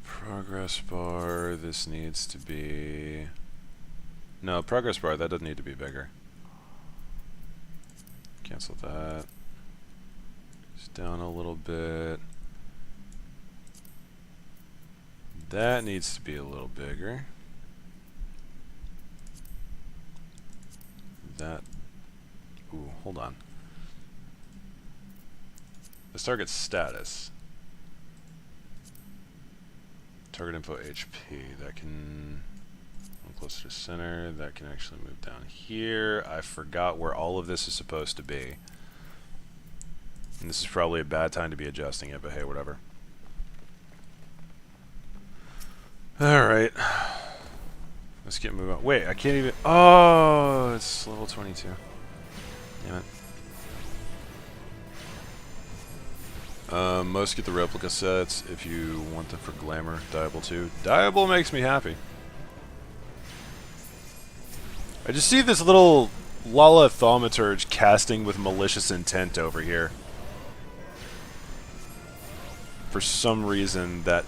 Progress bar, this needs to be... No, progress bar, that doesn't need to be bigger. Cancel that. Just down a little bit. That needs to be a little bigger. That... Ooh, hold on. This target's status. Target info HP. That can move closer to center. That can actually move down here. I forgot where all of this is supposed to be. And this is probably a bad time to be adjusting it, but hey, whatever. Alright. Let's get moving on. Wait, I can't even... Oh, it's level 22. Damn it. Most get the replica sets if you want them for glamour. Diable too. Diable makes me happy. I just see this little Lala Thaumaturge casting with malicious intent over here. For some reason, that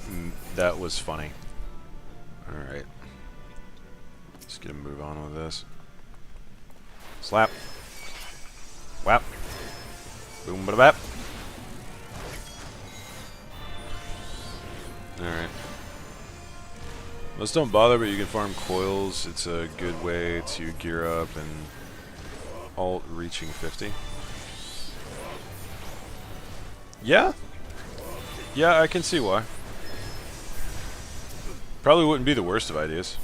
was funny. Alright. Let's get a move on with this. Slap. Whap. Boom bada bap. Alright. Most don't bother, but you can farm coils. It's a good way to gear up and alt reaching 50. Yeah? Yeah, I can see why. Probably wouldn't be the worst of ideas.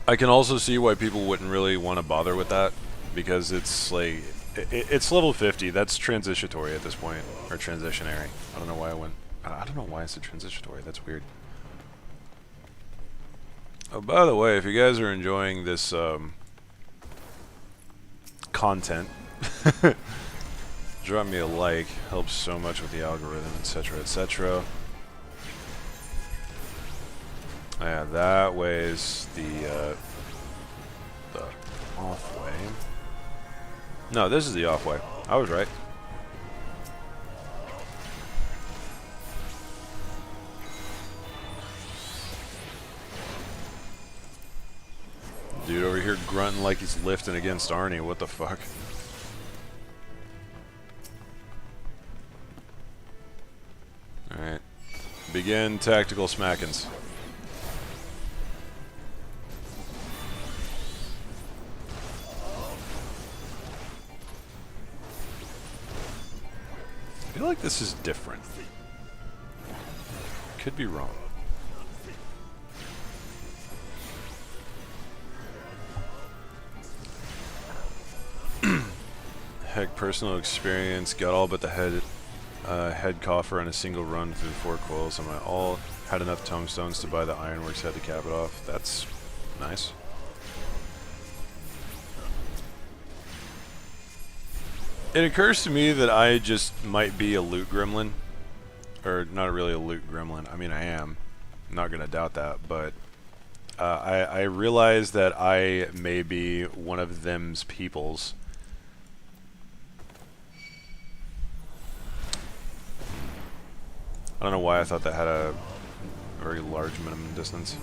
I can also see why people wouldn't really want to bother with that, because it's like... It's level 50. That's transitory at this point, or transitionary. I don't know why I went. I don't know why I said transitory. That's weird. Oh, by the way, if you guys are enjoying this content, drop me a like. Helps so much with the algorithm, etc., etc. Yeah, that way is the off way. No, this is the off way. I was right. Dude over here grunting like he's lifting against Arnie. What the fuck? Alright. Begin tactical smackins. I feel like this is different. Could be wrong. Heck, personal experience, got all but the head head coffer on a single run through the 4 coils. And I all had enough tombstones to buy the ironworks head to cap it off. That's nice. It occurs to me that I just might be a loot gremlin. Or not really a loot gremlin. I mean, I am. I'm not going to doubt that. But I realize that I may be one of them's peoples. I don't know why I thought that had a very large minimum distance.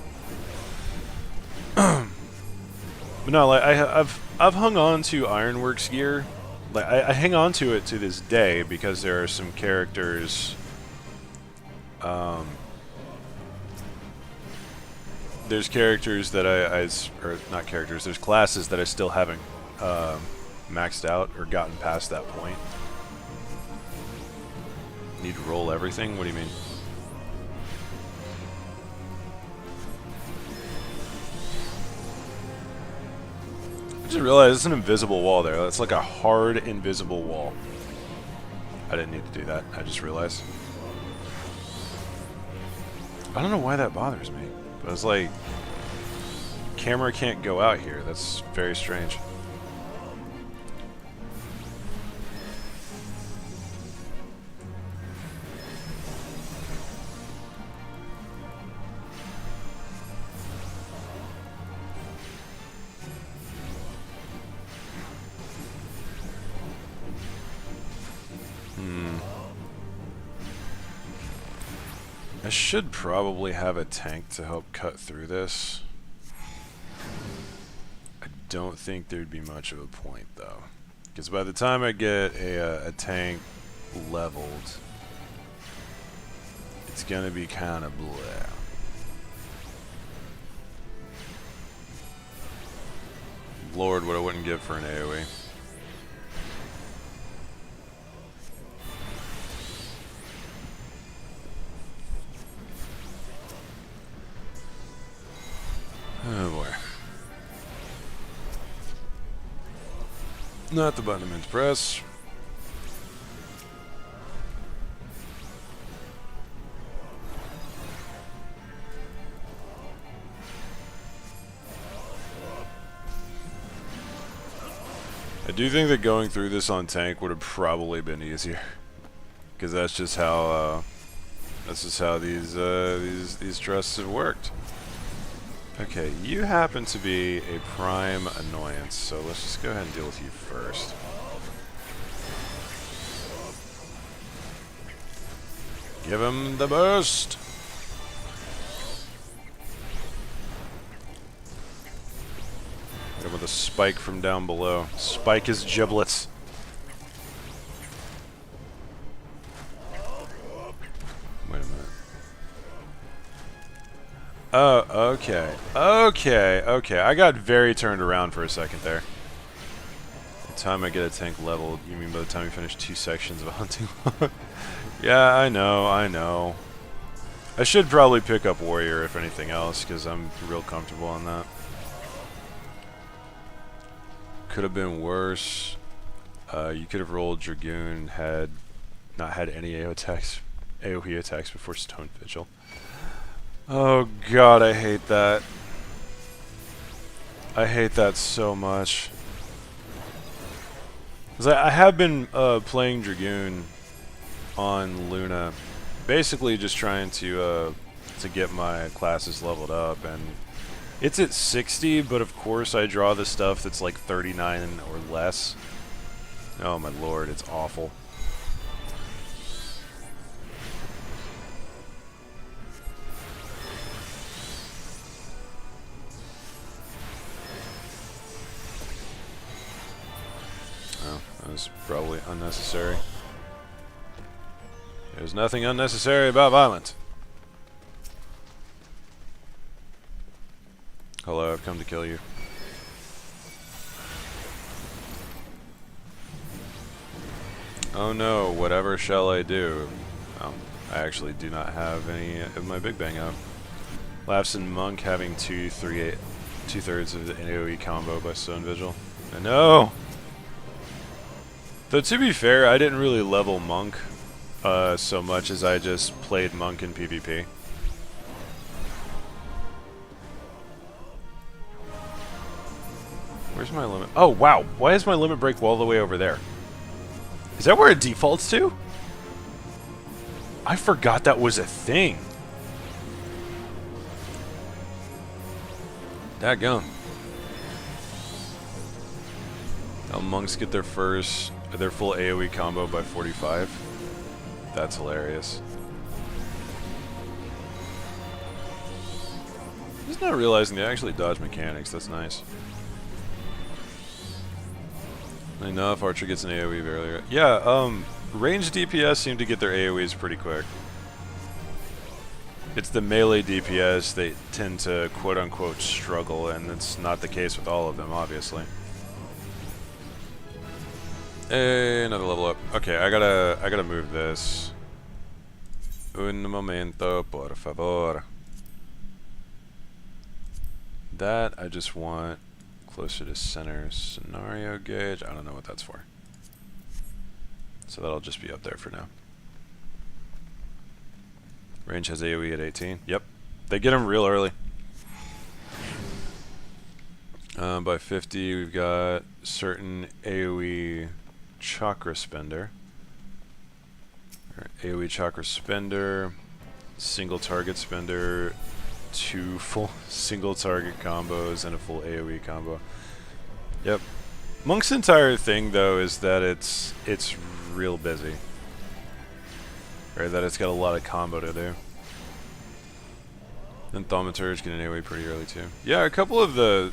But no, like I've hung on to Ironworks gear. Like I hang on to it to this day because there are some characters. There's characters that or not characters. There's classes that I still haven't maxed out or gotten past that point. Need to roll everything? What do you mean? I just realized it's an invisible wall there. That's like a hard invisible wall. I didn't need to do that. I just realized. I don't know why that bothers me. But it's like, camera can't go out here. That's very strange. I should probably have a tank to help cut through this. I don't think there'd be much of a point though, because by the time I get a tank leveled, it's gonna be kind of blah. Lord, what I wouldn't give for an AoE. Oh boy. Not the button I meant to press. I do think that going through this on tank would have probably been easier, because that's just how these trusts have worked. Okay, you happen to be a prime annoyance, so let's just go ahead and deal with you first. Give him the burst! Hit him with a spike from down below. Spike his giblets. Wait a minute. Oh, okay. Okay. I got very turned around for a second there. By the time I get a tank leveled, you mean by the time we finish 2 sections of a hunting log? Yeah, I know. I should probably pick up Warrior if anything else, because I'm real comfortable on that. Could have been worse. You could have rolled Dragoon, not had any AoE attacks before Stone Vigil. Oh god, I hate that. I hate that so much. 'Cause I have been playing Dragoon on Luna, basically just trying to get my classes leveled up, and it's at 60, but of course I draw the stuff that's like 39 or less. Oh my lord, it's awful. That was probably unnecessary. There's nothing unnecessary about violence. Hello, I've come to kill you. Oh no, whatever shall I do? Oh, I actually do not have any of my Big Bang up. Laughs and Monk having 2/3 of the AoE combo by Stone Vigil. I know! Though to be fair, I didn't really level Monk so much as I just played Monk in PvP. Where's my limit? Oh, wow. Why is my limit break all the way over there? Is that where it defaults to? I forgot that was a thing. Dadgum. Now monks get their full AoE combo by 45. That's hilarious. Just not realizing they actually dodge mechanics. That's nice. Enough. Archer gets an AoE earlier. Yeah, ranged DPS seem to get their AoEs pretty quick. It's the melee DPS they tend to quote-unquote struggle, and it's not the case with all of them, obviously. Hey, another level up. Okay, I gotta move this. Un momento, por favor. That I just want closer to center scenario gauge. I don't know what that's for. So that'll just be up there for now. Range has AoE at 18. Yep. They get them real early. By 50, we've got certain AoE chakra spender. AoE chakra spender, single target spender, 2 full single target combos, and a full AoE combo. Yep. Monk's entire thing, though, is that it's real busy. Or that it's got a lot of combo to do. Then Thaumaturge get an AoE pretty early too. Yeah, a couple of the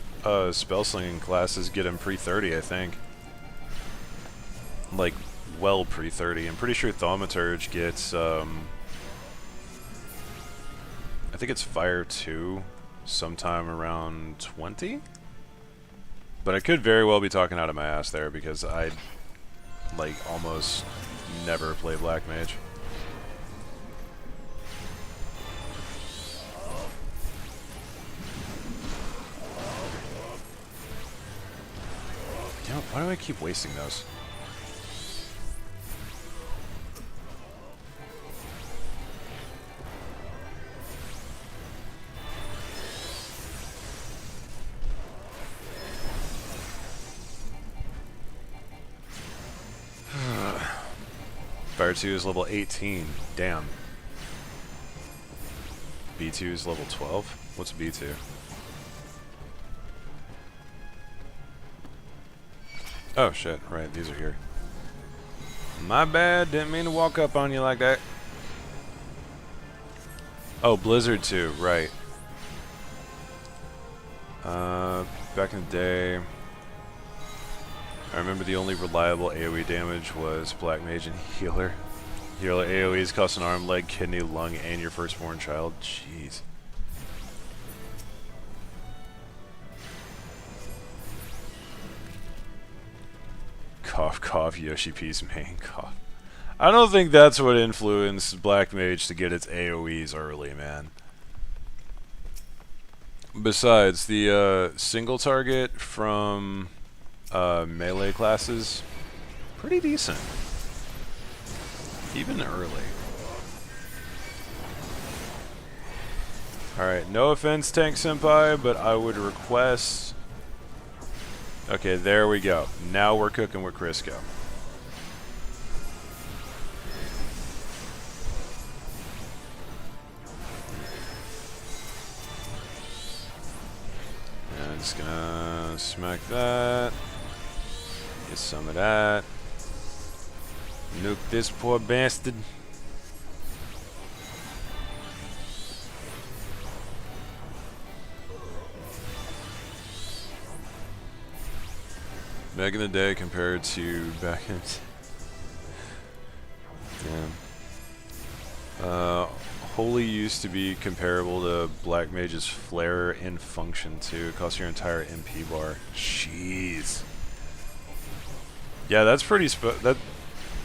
spell-slinging classes get him pre-30, I think. Like, well pre-30. I'm pretty sure Thaumaturge gets, I think it's Fire 2 sometime around 20? But I could very well be talking out of my ass there because I, like, almost never play Black Mage. Damn, why do I keep wasting those? Fire 2 is level 18. Damn. B2 is level 12? What's B2? Oh shit, right, these are here. My bad, didn't mean to walk up on you like that. Oh, Blizzard 2, right. Back in the day, I remember the only reliable AoE damage was Black Mage and Healer. Healer AoEs cost an arm, leg, kidney, lung, and your firstborn child. Jeez. Cough, cough, Yoshi P's main cough. I don't think that's what influenced Black Mage to get its AoEs early, man. Besides, the single target from melee classes, pretty decent. Even early. Alright, no offense, Tank Senpai, but I would request... Okay, there we go. Now we're cooking with Crisco. And I'm just gonna smack that. Get some of that. Nuke this poor bastard. Back in the day compared to back in... Damn. Holy used to be comparable to Black Mage's Flare in function too. It costs your entire MP bar. Jeez. Yeah, that's pretty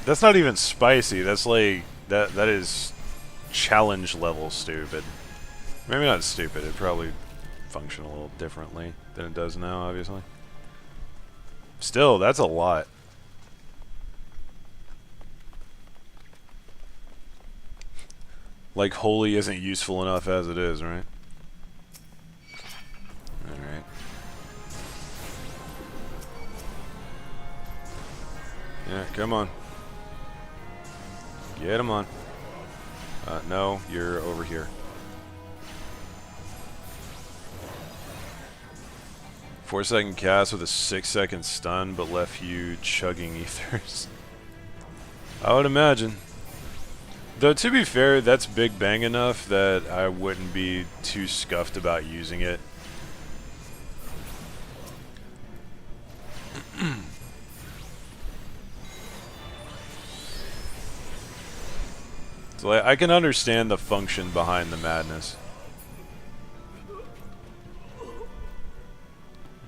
that's not even spicy. That's like that is challenge level stupid. Maybe not stupid. It probably function a little differently than it does now, obviously. Still, that's a lot. Like, holy isn't useful enough as it is, right? Alright. Yeah, come on. Get him on. No, you're over here. 4-second cast with a 6-second stun, but left you chugging ethers. I would imagine. Though, to be fair, that's big bang enough that I wouldn't be too scuffed about using it. So, like, I can understand the function behind the madness.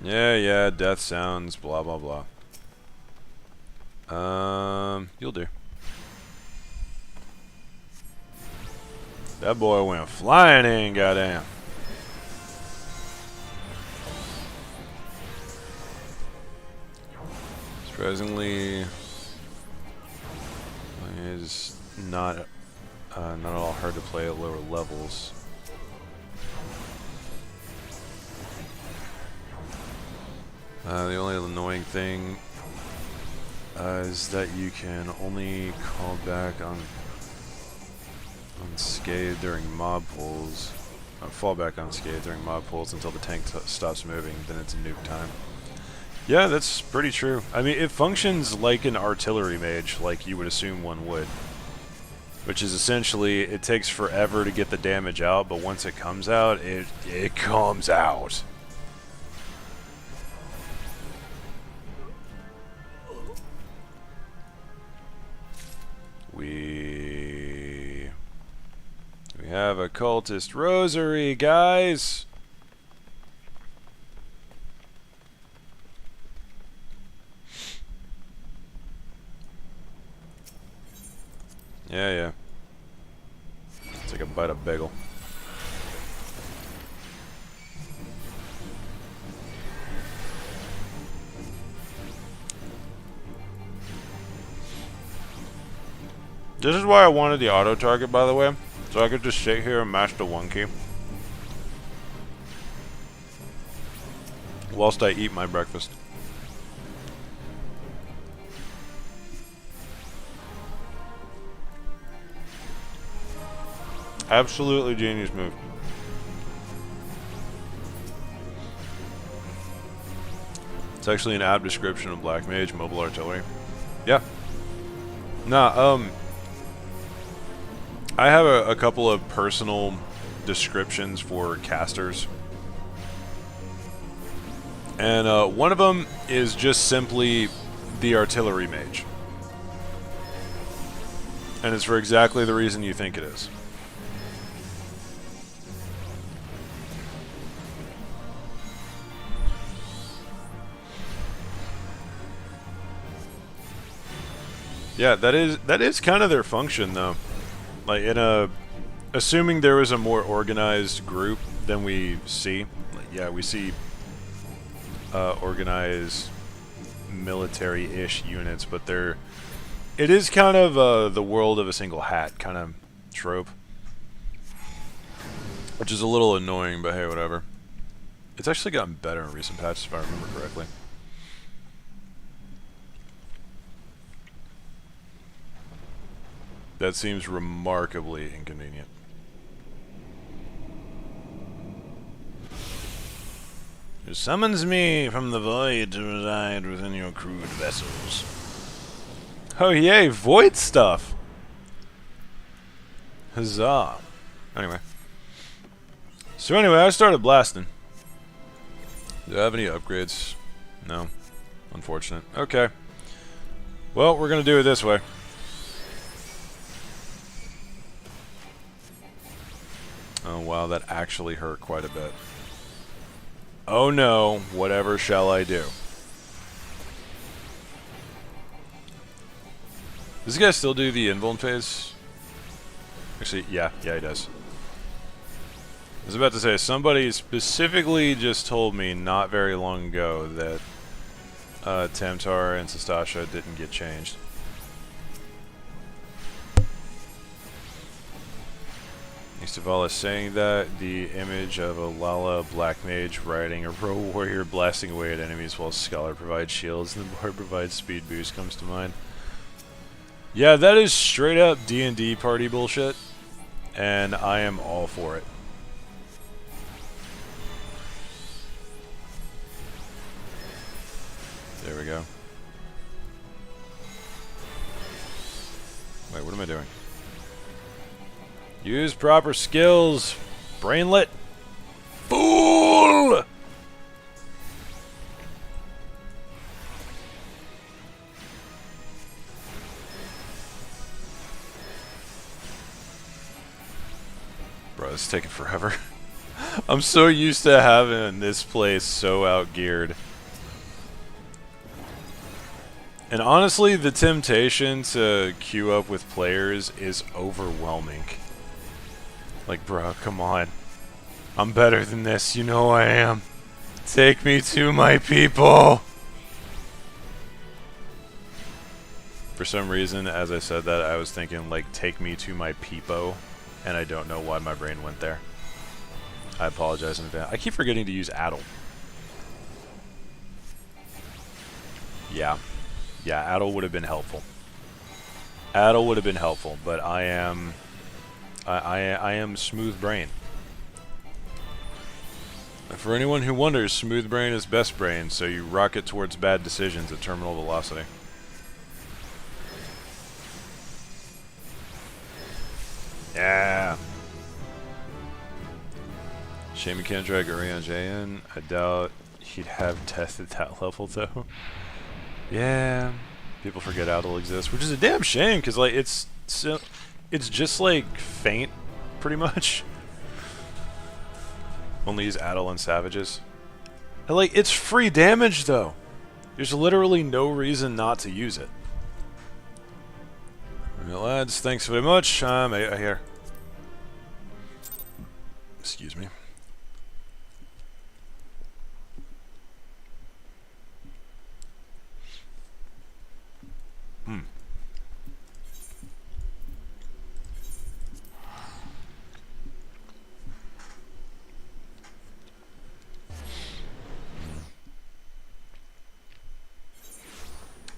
Yeah, death sounds, blah, blah, blah. You'll do. That boy went flying in, goddamn. Surprisingly, is not at all hard to play at lower levels. The only annoying thing is that you can only call back on unscathed during mob pulls. Fall back unscathed during mob pulls until the tank stops moving, then it's nuke time. Yeah, that's pretty true. I mean, it functions like an artillery mage, like you would assume one would. Which is essentially, it takes forever to get the damage out, but once it comes out, it comes out. We have a cultist rosary, guys. Yeah. It's like a bite of bagel. This is why I wanted the auto target, by the way, so I could just sit here and mash the 1 key whilst I eat my breakfast. Absolutely genius move. It's actually an app description of Black Mage Mobile Artillery. Yeah. Nah, I have a couple of personal descriptions for casters. And one of them is just simply the artillery mage. And it's for exactly the reason you think it is. Yeah, that is kind of their function, though. Like, assuming there was a more organized group than we see. Like, yeah, we see organized military-ish units, but it is kind of the world of a single hat kind of trope, which is a little annoying, but hey, whatever. It's actually gotten better in recent patches, if I remember correctly. That seems remarkably inconvenient. It summons me from the void to reside within your crude vessels. Oh yay, void stuff! Huzzah. Anyway. So anyway, I started blasting. Do I have any upgrades? No. Unfortunate. Okay. Well, we're gonna do it this way. Oh wow, that actually hurt quite a bit. Oh no, whatever shall I do? Does this guy still do the invuln phase? Actually, yeah, he does. I was about to say, somebody specifically just told me not very long ago that Tamtar and Sastasha didn't get changed. Istavala is saying that the image of a Lala black mage riding a row warrior blasting away at enemies while Scholar provides shields and the board provides speed boost comes to mind. Yeah, that is straight up D&D party bullshit, and I am all for it. There we go. Wait, what am I doing? Use proper skills, brainlet. Fool! Bro, it's taking forever. I'm so used to having this place so outgeared. And honestly, the temptation to queue up with players is overwhelming. Like, bro, come on. I'm better than this, you know I am. Take me to my people! For some reason, as I said that, I was thinking, like, take me to my peepo, and I don't know why my brain went there. I apologize in advance. I keep forgetting to use Addle. Yeah. Yeah, Addle would have been helpful. Addle would have been helpful, but I am smooth brain. And for anyone who wonders, smooth brain is best brain, so you rocket towards bad decisions at terminal velocity. Yeah. Shane McKenna drag Orion JN. I doubt he'd have tested that level though. Yeah. People forget Addle exists, which is a damn shame, because like it's just like Feint, pretty much. Only use Addle on savages. And like it's free damage though. There's literally no reason not to use it. Alright, lads, thanks very much. I'm out of here. Excuse me.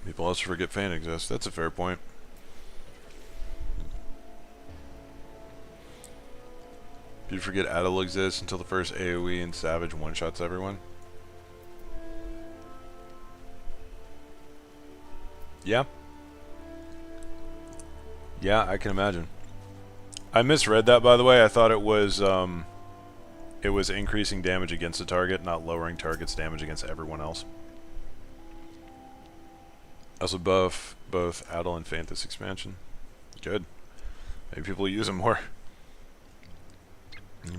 People also forget Feint exists. That's a fair point. You forget Addle exists until the first AoE and Savage one-shots everyone. Yeah. Yeah, I can imagine. I misread that, by the way. I thought it was increasing damage against the target, not lowering target's damage against everyone else. Also buff both Addle and Feint this expansion. Good. Maybe people use them more.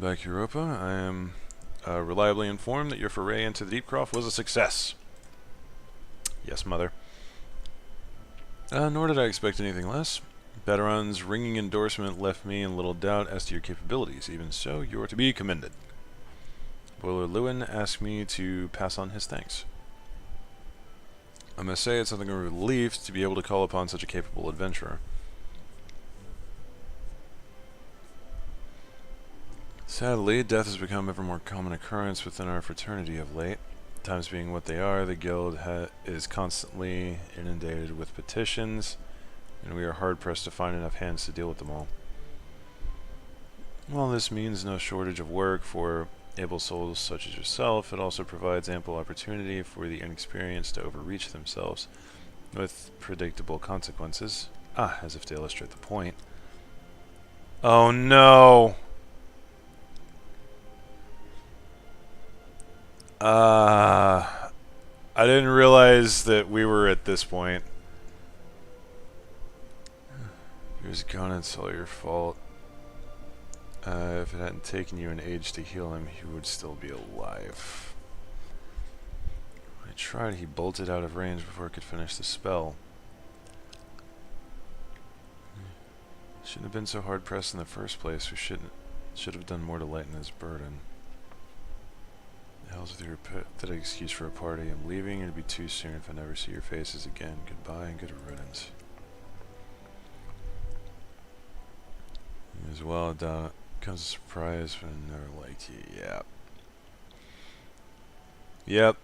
Back to Europa, I am reliably informed that your foray into the Deepcroft was a success. Yes, mother. Nor did I expect anything less. Baderon's ringing endorsement left me in little doubt as to your capabilities. Even so, you are to be commended. Boiler Lewin asked me to pass on his thanks. I must say it's something of a relief to be able to call upon such a capable adventurer. Sadly, death has become ever more common occurrence within our fraternity of late. Times being what they are, the guild is constantly inundated with petitions, and we are hard-pressed to find enough hands to deal with them all. While this means no shortage of work for able souls such as yourself, it also provides ample opportunity for the inexperienced to overreach themselves, with predictable consequences. Ah, as if to illustrate the point. Oh no! I didn't realize that we were at this point. He was gone, it's all your fault. If it hadn't taken you an age to heal him, he would still be alive. When I tried, he bolted out of range before I could finish the spell. Shouldn't have been so hard pressed in the first place. We should have done more to lighten his burden. The hell's with your pathetic excuse for a party? I'm leaving, and it'll be too soon if I never see your faces again. Goodbye and good riddance. As well, Comes a surprise when I never liked you. Yeah. Yep.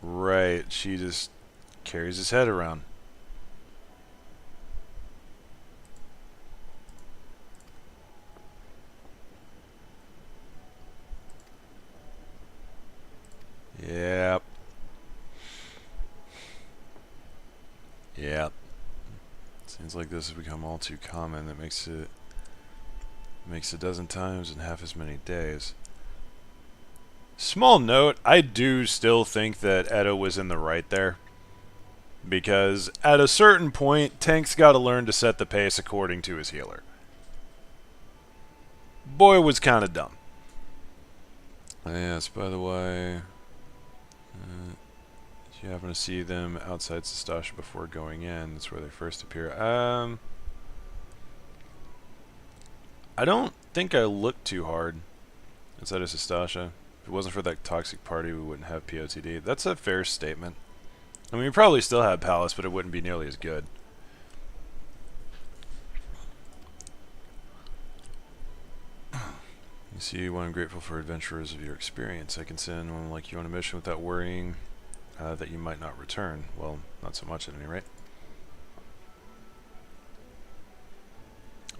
Right. She just carries his head around. Yep. Yep. Seems like this has become all too common. That makes it a dozen times in half as many days. Small note, I do still think that Edo was in the right there. Because at a certain point, Tank's got to learn to set the pace according to his healer. Boy was kind of dumb. Yes, by the way, if you happen to see them outside Sastasha before going in, that's where they first appear. I don't think I looked too hard outside of Sastasha. If it wasn't for that toxic party, we wouldn't have POTD. That's a fair statement. I mean, we probably still have Palace, but it wouldn't be nearly as good. You see why I'm grateful for adventurers of your experience. I can send one like you on a mission without worrying that you might not return. Well, not so much at any rate.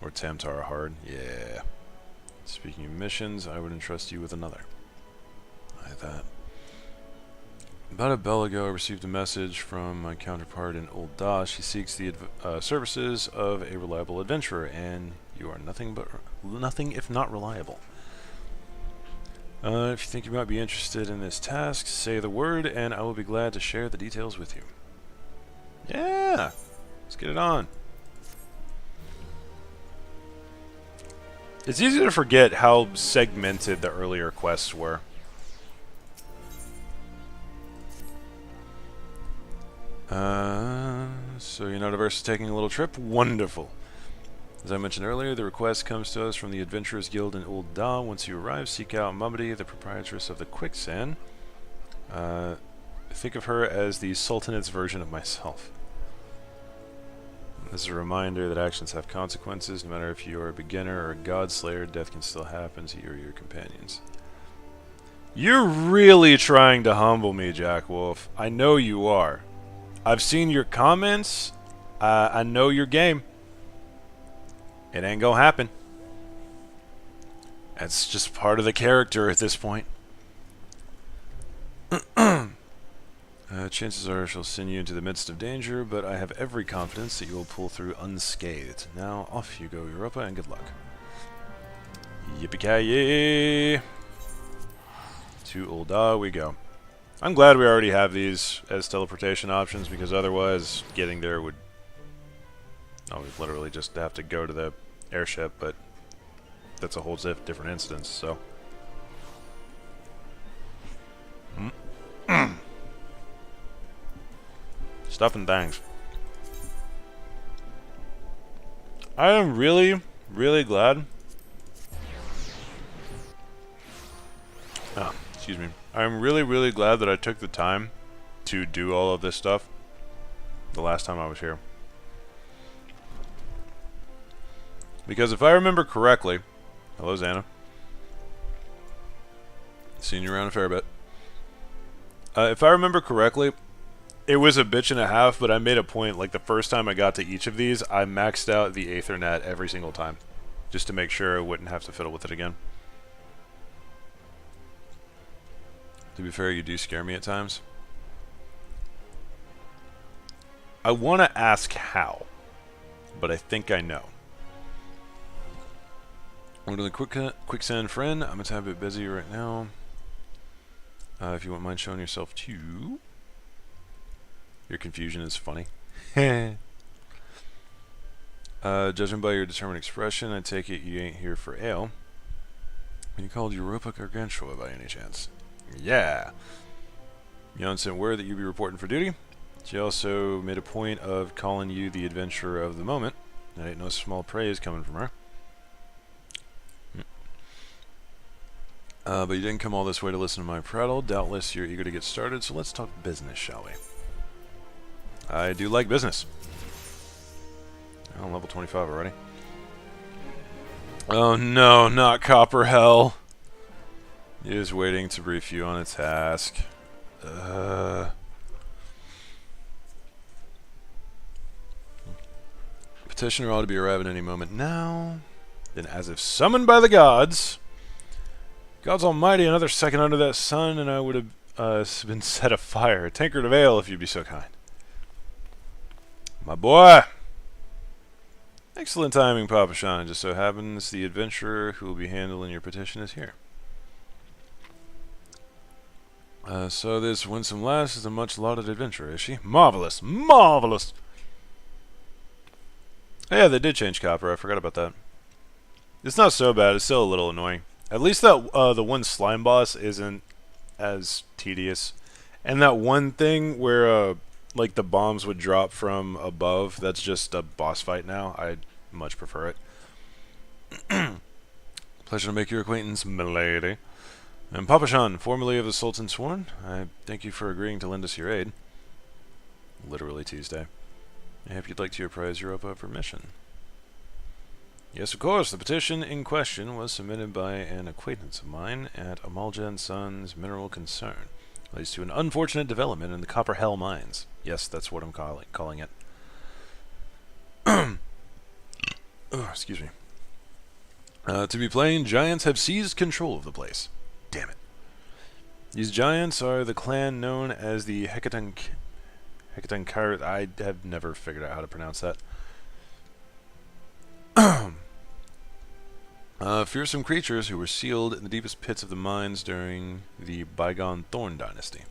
Or Tamtara hard. Yeah. Speaking of missions, I would entrust you with another. Like that. About a bell ago, I received a message from my counterpart in Old Da. She seeks the services of a reliable adventurer, and you are nothing if not reliable. If you think you might be interested in this task, say the word, and I will be glad to share the details with you. Yeah! Let's get it on. It's easy to forget how segmented the earlier quests were. So you're not averse to taking a little trip? Wonderful. As I mentioned earlier, the request comes to us from the Adventurers Guild in Old Da. Once you arrive, seek out Mumity, the proprietress of the Quicksand. Think of her as the Sultanate's version of myself. This is a reminder that actions have consequences. No matter if you are a beginner or a godslayer, death can still happen to you or your companions. You're really trying to humble me, Jack Wolf. I know you are. I've seen your comments. I know your game. It ain't gonna happen. That's just part of the character at this point. Chances are she'll send you into the midst of danger, but I have every confidence that you will pull through unscathed. Now, off you go, Europa, and good luck. Yippee-ki-yay! To Old Da we go. I'm glad we already have these as teleportation options, because otherwise getting there would... I would literally just have to go to the airship, but that's a whole different instance, so... Stuff and things. I am really, really glad... excuse me. I'm really, really glad that I took the time to do all of this stuff the last time I was here. Because if I remember correctly... Hello, Xana. Seen you around a fair bit. If I remember correctly, it was a bitch and a half, but I made a point, like the first time I got to each of these, I maxed out the Aethernet every single time. Just to make sure I wouldn't have to fiddle with it again. To be fair, you do scare me at times. I want to ask how, but I think I know. Order the Quicksand friend. I'm a tad bit busy right now. If you wouldn't mind showing yourself too. Your confusion is funny. Judging by your determined expression, I take it you ain't here for ale. Are you called Europa Gargantua by any chance? Yeah. Yon sent word that you'd be reporting for duty. She also made a point of calling you the adventurer of the moment. That ain't no small praise coming from her. But you didn't come all this way to listen to my prattle. Doubtless you're eager to get started, so let's talk business, shall we? I do like business. Oh, level 25 already. Oh no, not Copper Hell. It is waiting to brief you on a task. Petitioner ought to be arriving any moment now. Then, as if summoned by the gods, God's almighty, another second under that sun, and I would have been set afire. A tankard of ale, if you'd be so kind. My boy! Excellent timing, Papa Sean. It just so happens the adventurer who will be handling your petition is here. So this winsome lass is a much-lauded adventurer, is she? Marvelous! Marvelous! Oh, yeah, they did change Copper. I forgot about that. It's not so bad. It's still a little annoying. At least that the one slime boss isn't as tedious. And that one thing where like the bombs would drop from above, that's just a boss fight now. I much prefer it. Pleasure to make your acquaintance, milady. And Papa Shan, formerly of the Sultan Sworn, I thank you for agreeing to lend us your aid. Literally Tuesday. I hope you'd like to apprise Europa of permission. Yes, of course. The petition in question was submitted by an acquaintance of mine at Amalja & Sons Mineral Concern. Leads to an unfortunate development in the Copper Hell mines. Yes, that's what I'm calling it. Oh, excuse me. To be plain, giants have seized control of the place. Damn it. These giants are the clan known as the Hecatankar. I have never figured out how to pronounce that. Fearsome creatures who were sealed in the deepest pits of the mines during the bygone Thorn Dynasty.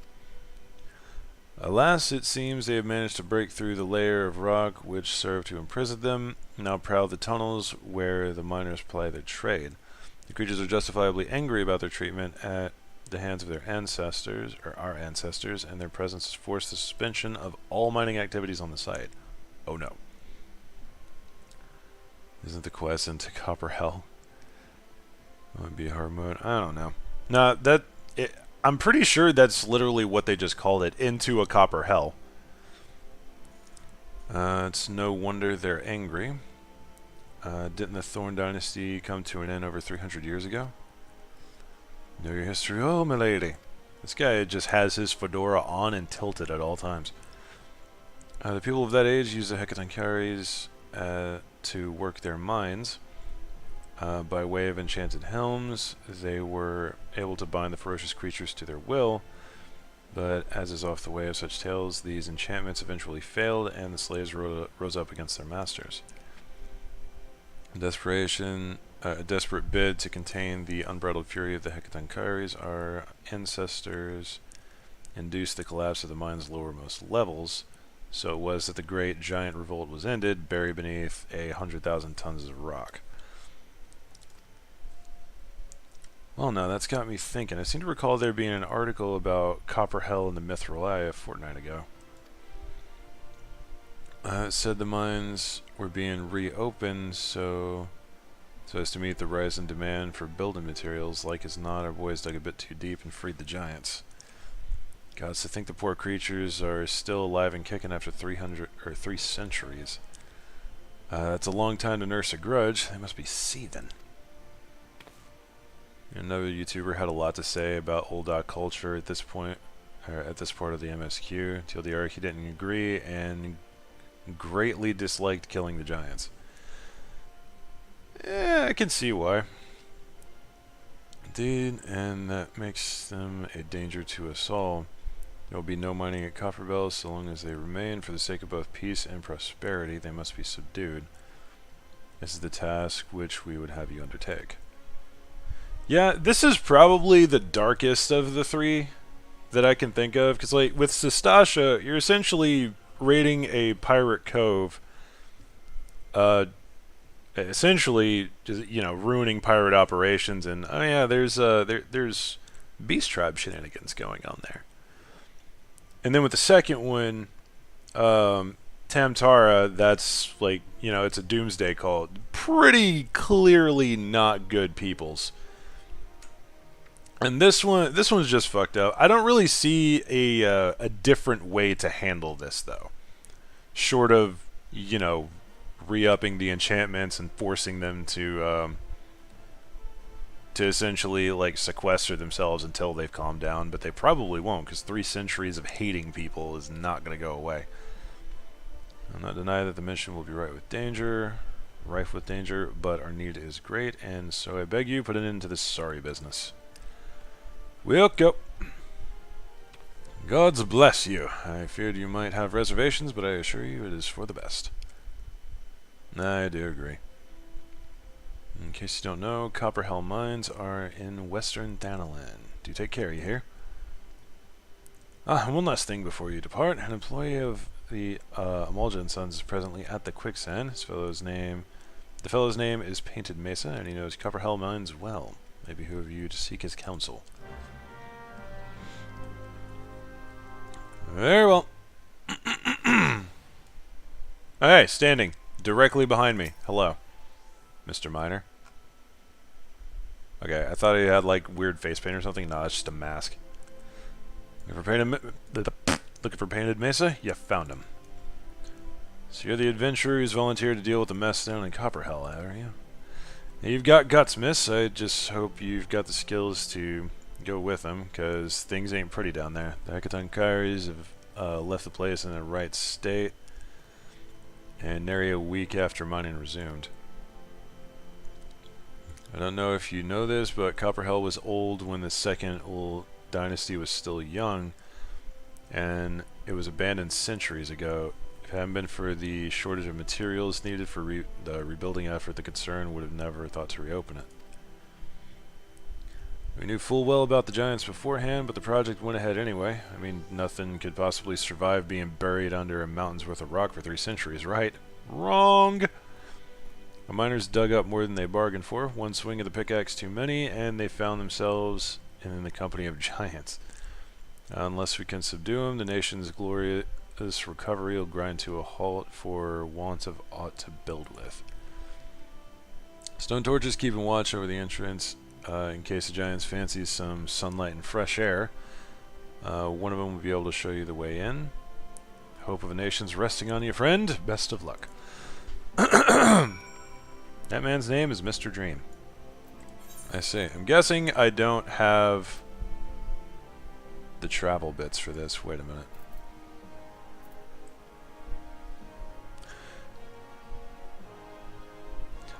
Alas, it seems they have managed to break through the layer of rock which served to imprison them, now prowl the tunnels where the miners ply their trade. The creatures are justifiably angry about their treatment at the hands of their ancestors, or our ancestors, and their presence has forced the suspension of all mining activities on the site. Oh no. Isn't the quest into Copper Hell? Would be hard mode. I don't know. No, I'm pretty sure that's literally what they just called it, into a Copper Hell. It's no wonder they're angry. Didn't the Thorn Dynasty come to an end over 300 years ago? Know your history, oh milady. This guy just has his fedora on and tilted at all times. The people of that age used the Hecatoncaries to work their mines. By way of enchanted helms, they were able to bind the ferocious creatures to their will, but as is off the way of such tales, these enchantments eventually failed and the slaves rose up against their masters. In desperation, a desperate bid to contain the unbridled fury of the Hecatoncaries, our ancestors induced the collapse of the mine's lowermost levels, so it was that the great giant revolt was ended, buried beneath 100,000 tons of rock. Well, now that's got me thinking. I seem to recall there being an article about Copper Hell in the Mithril Eye a fortnight ago. It said the mines were being reopened so as to meet the rise in demand for building materials. Like as not, our boys dug a bit too deep and freed the giants. Gods, to think the poor creatures are still alive and kicking after 3 centuries. That's a long time to nurse a grudge. They must be seething. Another YouTuber had a lot to say about old culture at this point, or at this part of the MSQ. TLDR, he didn't agree and greatly disliked killing the giants. I can see why. Indeed, and that makes them a danger to us all. There will be no mining at Copper Bells so long as they remain. For the sake of both peace and prosperity, they must be subdued. This is the task which we would have you undertake. Yeah, this is probably the darkest of the 3 that I can think of, because like with Sestasha, you're essentially raiding a pirate cove, essentially just, you know, ruining pirate operations, and oh yeah, there's Beast Tribe shenanigans going on there. And then with the second one, Tamtara, that's like, you know, it's a doomsday cult. Pretty clearly not good peoples. And this one's just fucked up. I don't really see a different way to handle this though, short of, you know, re-upping the enchantments and forcing them to essentially like sequester themselves until they've calmed down, but they probably won't, because 3 centuries of hating people is not going to go away. I'll not deny that the mission will be rife with danger, but our need is great, and so I beg you, put an end to this sorry business. We'll go. Gods bless you. I feared you might have reservations, but I assure you it is for the best. I do agree. In case you don't know, Copperhell Mines are in western Thanalan. Do take care, you hear? One last thing before you depart. An employee of the Emulsion Sons is presently at the quicksand. The fellow's name is Painted Mesa, and he knows Copperhell Mines well. Maybe who of you to seek his counsel. Very well. Hey, standing directly behind me. Hello, Mr. Miner. Okay, I thought he had like weird face paint or something. No, it's just a mask. Looking for Painted Mesa? You found him. So you're the adventurer who's volunteered to deal with the mess down in Copperhell, are you? Now, you've got guts, miss. I just hope you've got the skills to go with them, because things ain't pretty down there. The Hekatonkaris have left the place in a right state, and nary a week after mining resumed. I don't know if you know this, but Copperhell was old when the second old dynasty was still young, and it was abandoned centuries ago. If it hadn't been for the shortage of materials needed for the rebuilding effort, the concern would have never thought to reopen it. We knew full well about the giants beforehand, but the project went ahead anyway. I mean, nothing could possibly survive being buried under a mountain's worth of rock for 3 centuries, right? Wrong! The miners dug up more than they bargained for. One swing of the pickaxe too many, and they found themselves in the company of giants. Unless we can subdue them, the nation's glorious recovery will grind to a halt for want of aught to build with. Stone torches keeping watch over the entrance. In case the giants fancy some sunlight and fresh air. One of them will be able to show you the way in. Hope of a nation's resting on you, friend. Best of luck. That man's name is Mr. Dream. I see. I'm guessing I don't have the travel bits for this. Wait a minute.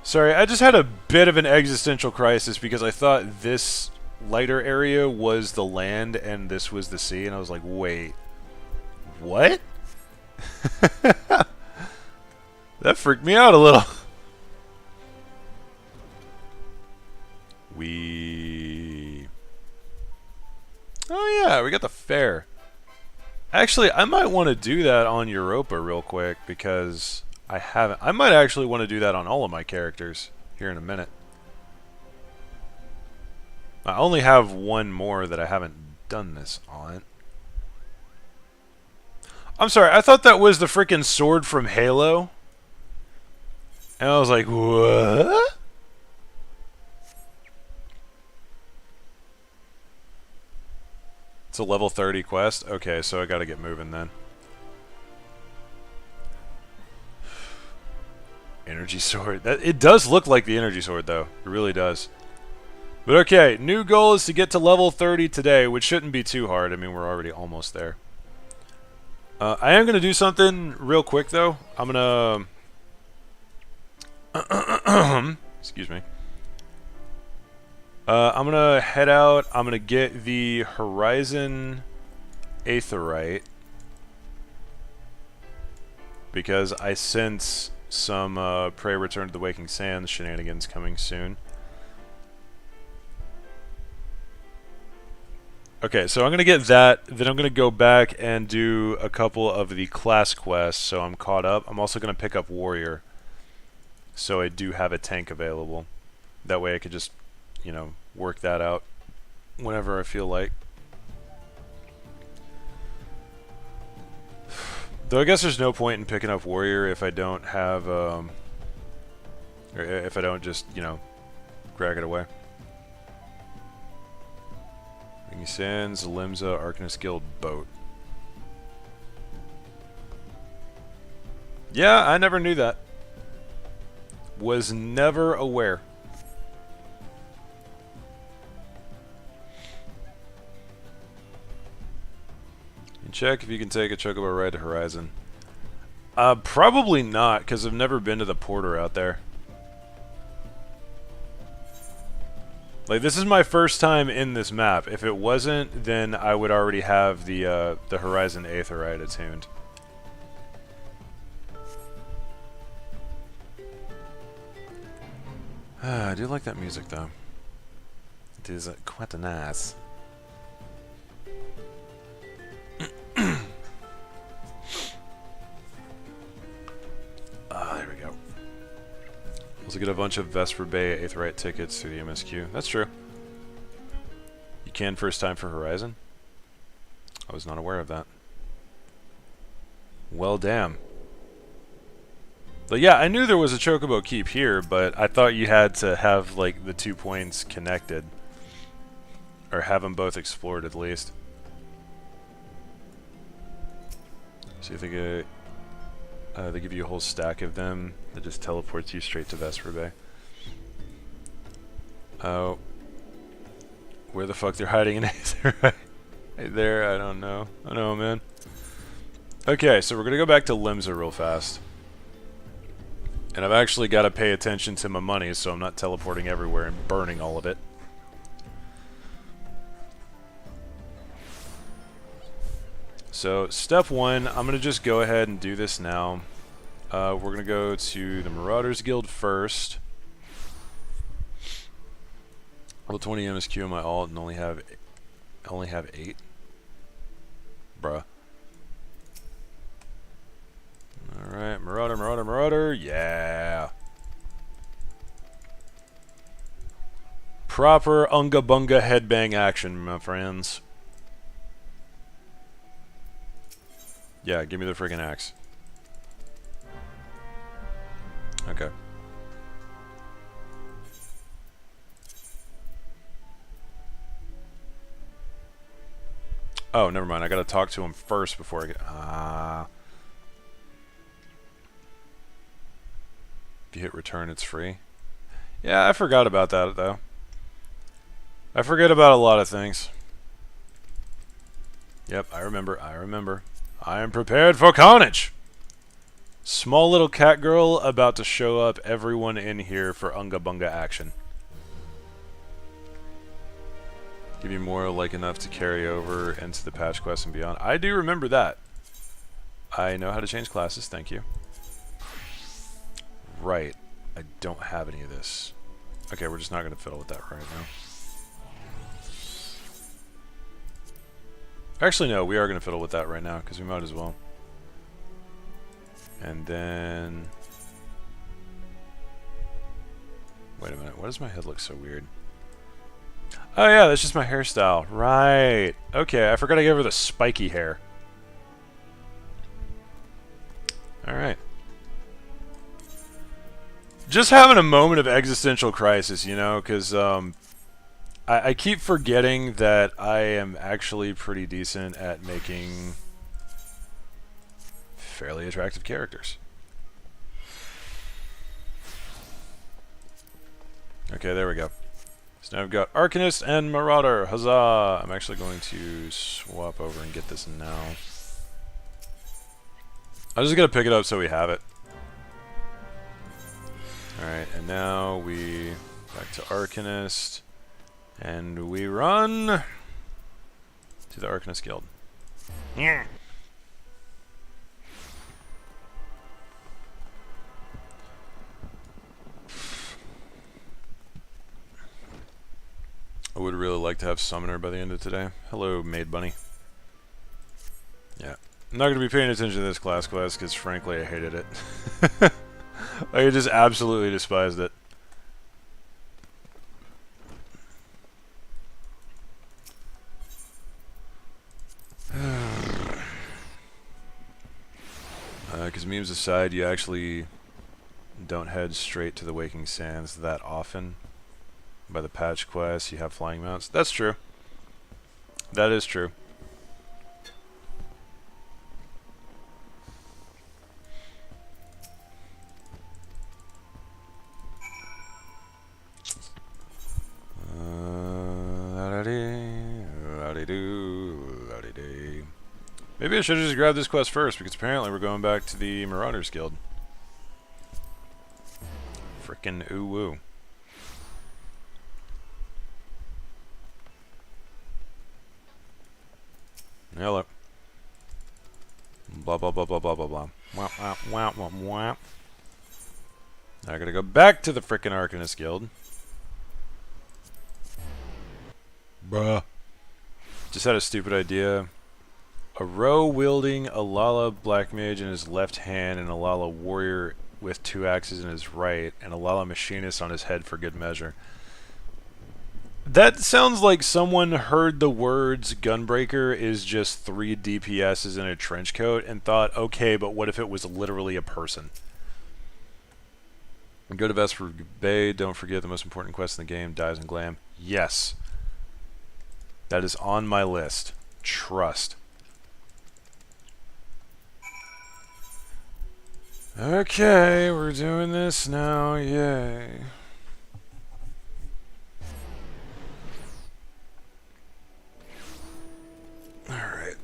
Sorry, I just had a bit of an existential crisis because I thought this lighter area was the land and this was the sea, and I was like, wait, what? That freaked me out a little. Oh yeah, we got the fair. Actually, I might want to do that on Europa real quick because I haven't. I might actually want to do that on all of my characters here in a minute. I only have one more that I haven't done this on. I'm sorry, I thought that was the freaking sword from Halo. And I was like, what? It's a level 30 quest? Okay, so I gotta get moving then. Energy sword. It does look like the energy sword, though. It really does. But okay, new goal is to get to level 30 today, which shouldn't be too hard. I mean, we're already almost there. I am going to do something real quick, though. I'm going to... Excuse me. I'm going to head out. I'm going to get the Horizon Aetherite. Because I sense some Prey Return to the Waking Sands shenanigans coming soon. Okay, so I'm going to get that, then I'm going to go back and do a couple of the class quests so I'm caught up. I'm also going to pick up Warrior, so I do have a tank available. That way I could just, you know, work that out whenever I feel like. Though I guess there's no point in picking up Warrior if I don't have, or if I don't just, you know, crack it away. Waking Sands, Limsa, Arcanist Guild, Boat. Yeah, I never knew that. Was never aware. And check if you can take a chocobo ride to Horizon. Probably not, because I've never been to the Porter out there. Like, this is my first time in this map. If it wasn't, then I would already have the Horizon Aetherite attuned. I do like that music, though. It is quite nice. There we go. Also get a bunch of Vesper Bay Aetherite tickets through the MSQ. That's true. You can first time for Horizon? I was not aware of that. Well, damn. But yeah, I knew there was a Chocobo Keep here, but I thought you had to have, like, the 2 points connected. Or have them both explored, at least. See if they get... they give you a whole stack of them that just teleports you straight to Vesper Bay. Oh. Where the fuck they're hiding in Aether? Right there, I don't know. I know, man. Okay, so we're gonna go back to Limsa real fast. And I've actually got to pay attention to my money, so I'm not teleporting everywhere and burning all of it. So, step 1, I'm going to just go ahead and do this now. We're going to go to the Marauders Guild first. Level 20 MSQ on my alt and only have 8. Bruh. Alright, Marauder, Marauder, Marauder, yeah! Proper Unga Bunga headbang action, my friends. Yeah, give me the friggin' axe. Okay. Oh, never mind, I gotta talk to him first before I get... If you hit return, it's free. Yeah, I forgot about that, though. I forget about a lot of things. Yep, I remember, I remember. I am prepared for carnage! Small little cat girl about to show up everyone in here for Unga Bunga action. Give you more, like enough to carry over into the patch quest and beyond. I do remember that. I know how to change classes, thank you. Right. I don't have any of this. Okay, we're just not going to fiddle with that right now. Actually, no, we are going to fiddle with that right now, because we might as well. And then... Wait a minute, why does my head look so weird? Oh yeah, that's just my hairstyle. Right. Okay, I forgot I gave her the spiky hair. Alright. Just having a moment of existential crisis, you know, because I keep forgetting that I am actually pretty decent at making fairly attractive characters. Okay, there we go. So now we've got Arcanist and Marauder. Huzzah! I'm actually going to swap over and get this now. I'm just going to pick it up so we have it. Alright, and now we back to Arcanist. And we run to the Arcanist Guild. Yeah. I would really like to have Summoner by the end of today. Hello, Maid Bunny. Yeah. I'm not going to be paying attention to this class quest because, frankly, I hated it. I just absolutely despised it. Because memes aside, you actually don't head straight to the Waking Sands that often. By the patch quest, you have flying mounts. That's true. That is true. Maybe I should have just grabbed this quest first, because apparently we're going back to the Marauders Guild. Frickin' ooh-woo. Hello. Blah, blah, blah, blah, blah, blah, blah. Wah, wah, wah, wah, wah. Now I gotta go back to the frickin' Arcanist Guild. Bruh. Just had a stupid idea. A row wielding a Lala Black Mage in his left hand and a Lala Warrior with 2 axes in his right and a Lala Machinist on his head for good measure. That sounds like someone heard the words Gunbreaker is just 3 DPSs in a trench coat and thought, okay, but what if it was literally a person? Go to Vesper Bay, don't forget the most important quest in the game, Dives and Glam. Yes. That is on my list. Trust. Okay, we're doing this now, yay. Alright.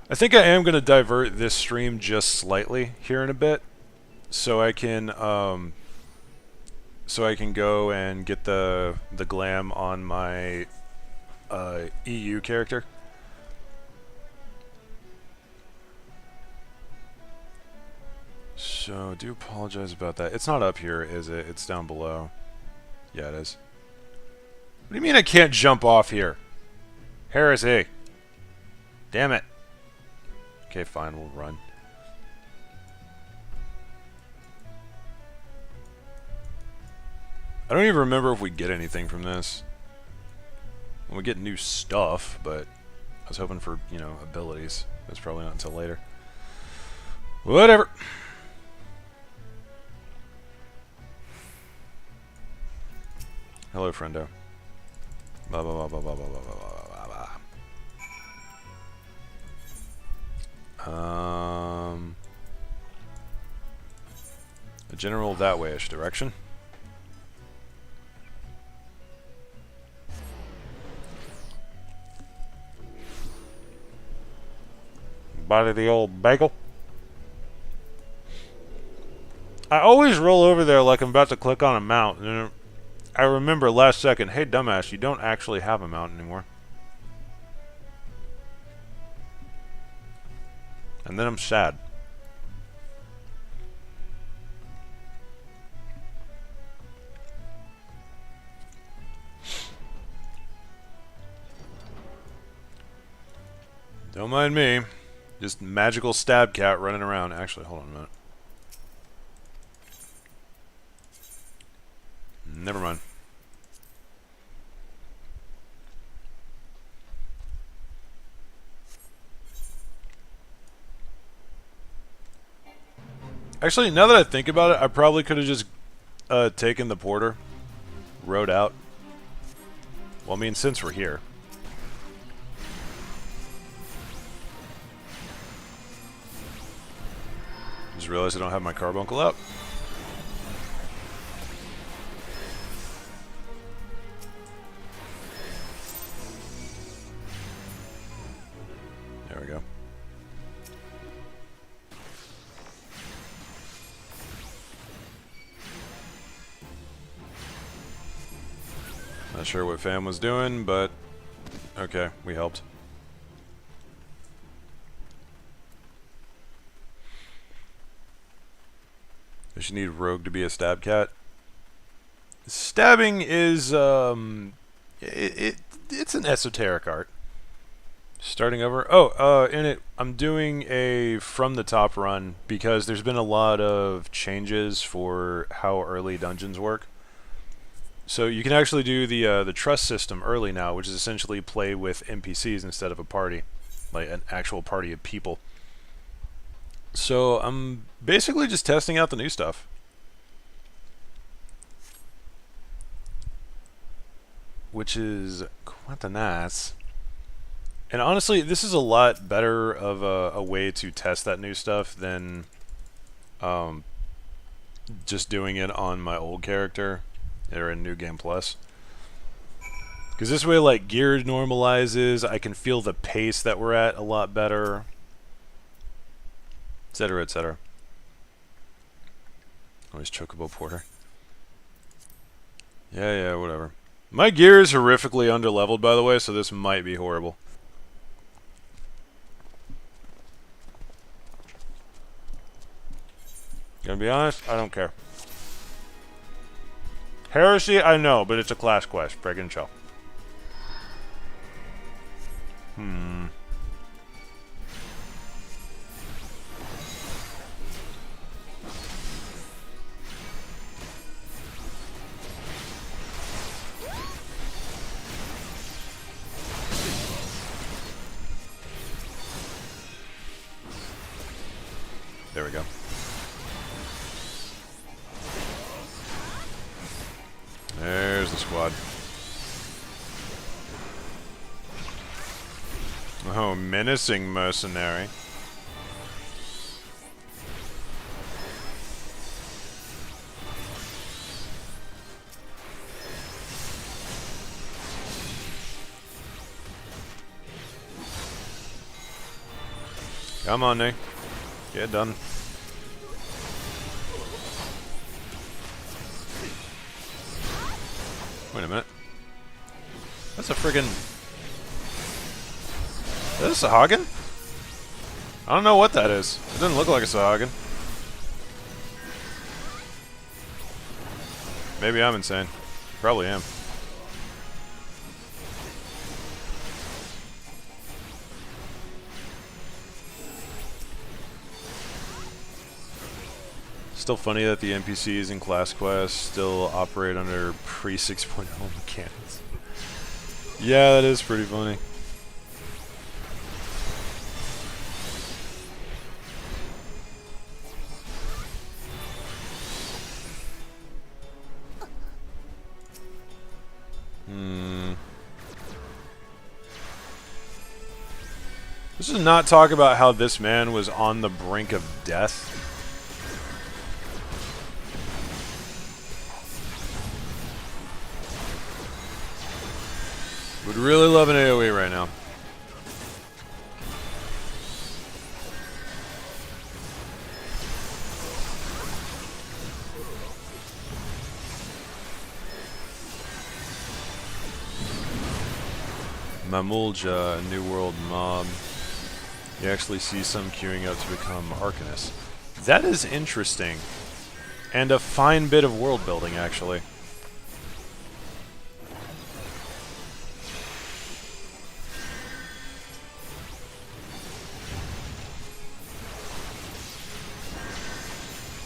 I think I am going to divert this stream just slightly here in a bit, so I can go and get the glam on my EU character. So, I do apologize about that. It's not up here, is it? It's down below. Yeah, it is. What do you mean I can't jump off here? Heresy. Damn it. Okay, fine, we'll run. I don't even remember if we get anything from this. Well, we get new stuff, but I was hoping for, you know, abilities. That's probably not until later. Whatever. Hello, friendo. Blah, blah, blah, blah, blah, blah, blah, blah, blah, blah. A general that way-ish direction. Body the old bagel. I always roll over there like I'm about to click on a mount, and I remember last second, hey dumbass, you don't actually have a mount anymore. And then I'm sad. Don't mind me. Just magical stab cat running around. Actually, hold on a minute. Never mind. Actually, now that I think about it, I probably could have just taken the porter, rode out. Well, I mean, since we're here. Just realized I don't have my carbuncle out. There we go. Not sure what Fam was doing, but okay, we helped. Does she need Rogue to be a stab cat? Stabbing is it's an esoteric art. Starting over. Oh, in it, I'm doing a from the top run because there's been a lot of changes for how early dungeons work. So you can actually do the trust system early now, which is essentially play with NPCs instead of a party, like an actual party of people. So I'm basically just testing out the new stuff. Which is quite nice. And honestly, this is a lot better of a way to test that new stuff than just doing it on my old character or in New Game Plus. Because this way, like, gear normalizes, I can feel the pace that we're at a lot better, etc., etc. Always Chocobo Porter. Yeah, whatever. My gear is horrifically underleveled, by the way, so this might be horrible. Gonna be honest, I don't care. Heresy, I know, but it's a class quest. Friggin' chill. There we go. There's the squad. Oh, menacing mercenary. Come on, Nick. Get it done. Wait a minute. That's a friggin'... Is that a Sahagin? I don't know what that is. It doesn't look like a Sahagin. Maybe I'm insane. Probably am. Still funny that the NPCs in Class Quest still operate under pre-6.0 mechanics. Yeah, that is pretty funny. This does not talk about how this man was on the brink of death. Would really love an AoE right now. Mamulja, a New World mob. You actually see some queuing up to become Arcanist. That is interesting. And a fine bit of world building, actually.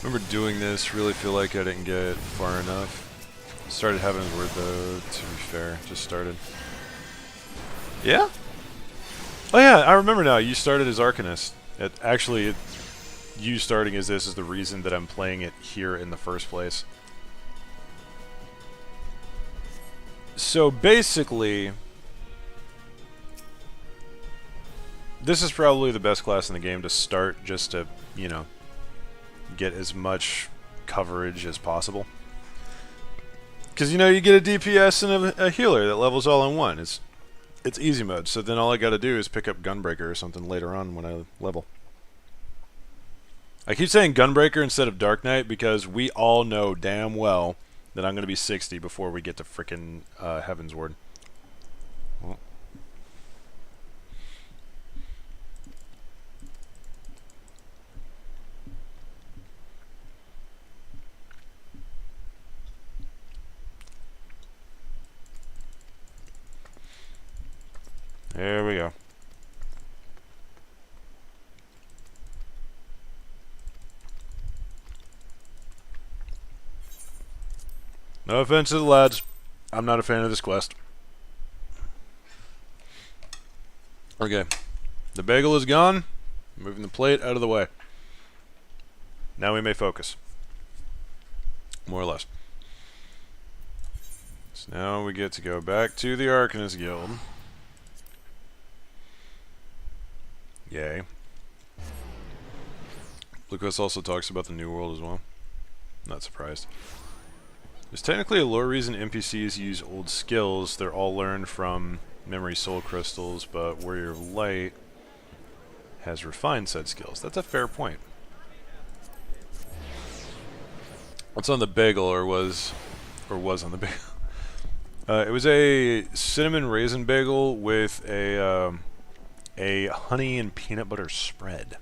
Remember doing this, really feel like I didn't get far enough. Started Heavensward though, to be fair, just started. Yeah? Oh yeah, I remember now, you started as Arcanist. You starting as this is the reason that I'm playing it here in the first place. So basically, this is probably the best class in the game to start just to, you know, get as much coverage as possible. Because, you know, you get a DPS and a healer that levels all in one. It's easy mode, so then all I gotta do is pick up Gunbreaker or something later on when I level. I keep saying Gunbreaker instead of Dark Knight because we all know damn well that I'm gonna be 60 before we get to frickin' Heavensward. Well. There we go. No offense to the lads. I'm not a fan of this quest. Okay. The bagel is gone. Moving the plate out of the way. Now we may focus. More or less. So now we get to go back to the Arcanist Guild. Yay. Blue Quest also talks about the New World as well. Not surprised. There's technically a lower reason NPCs use old skills. They're all learned from memory soul crystals, but Warrior of Light has refined said skills. That's a fair point. What's on the bagel, or was on the bagel? It was a cinnamon raisin bagel with a honey and peanut butter spread.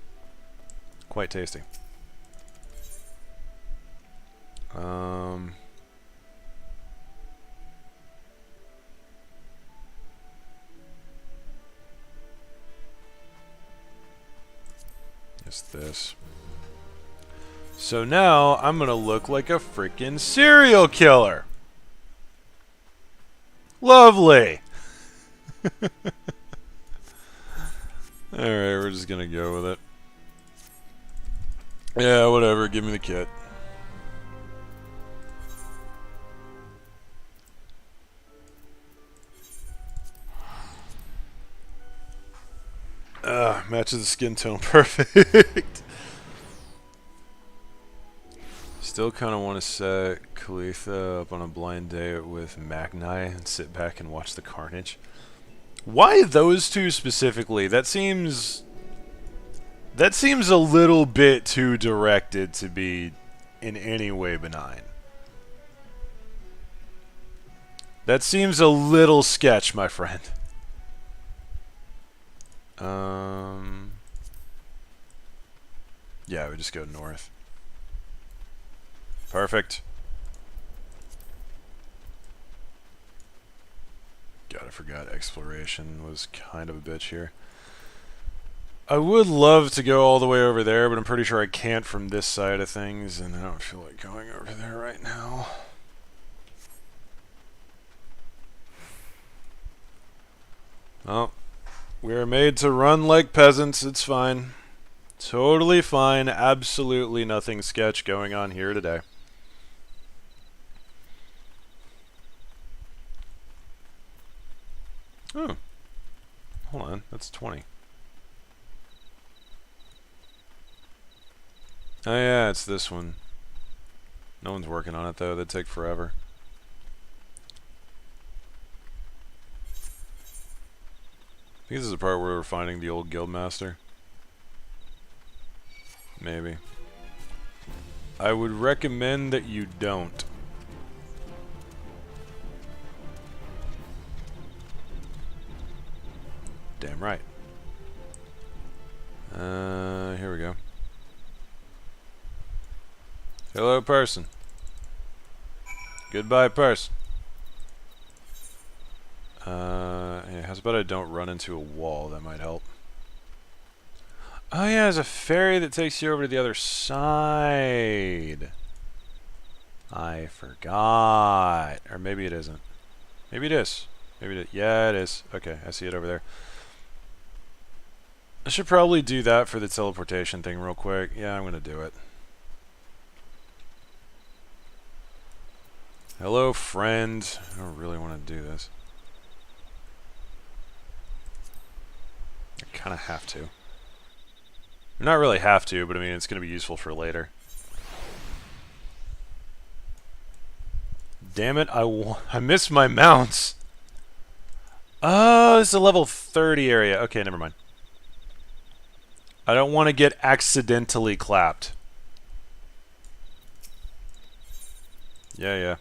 Quite tasty. Just this. So now I'm gonna look like a freaking serial killer. Lovely. Alright, we're just gonna go with it. Yeah, whatever, give me the kit. Matches the skin tone perfect. Still kind of want to set Kalitha up on a blind date with Magnai and sit back and watch the carnage. Why those two specifically? That seems a little bit too directed to be in any way benign. That seems a little sketch, my friend. Yeah, we just go north. Perfect. God, I forgot exploration was kind of a bitch here. I would love to go all the way over there, but I'm pretty sure I can't from this side of things, and I don't feel like going over there right now. Oh, we are made to run like peasants. It's fine. Totally fine. Absolutely nothing sketch going on here today. Oh. Hold on. That's 20. Oh yeah, it's this one. No one's working on it though. That'd take forever. I think this is the part where we're finding the old guildmaster. Maybe. I would recommend that you don't. Damn right. Here we go. Hello, person. Goodbye, person. Yeah, how's about I don't run into a wall? That might help. Oh yeah, there's a ferry that takes you over to the other side. I forgot. Or maybe it isn't. Maybe it is. Maybe it is. Yeah, it is. Okay, I see it over there. I should probably do that for the teleportation thing real quick. Yeah, I'm gonna do it. Hello, friend. I don't really want to do this. I kind of have to. Not really have to, but I mean, it's going to be useful for later. Damn it, I missed my mounts. Oh, it's a level 30 area. Okay, never mind. I don't want to get accidentally clapped. Yeah, yeah.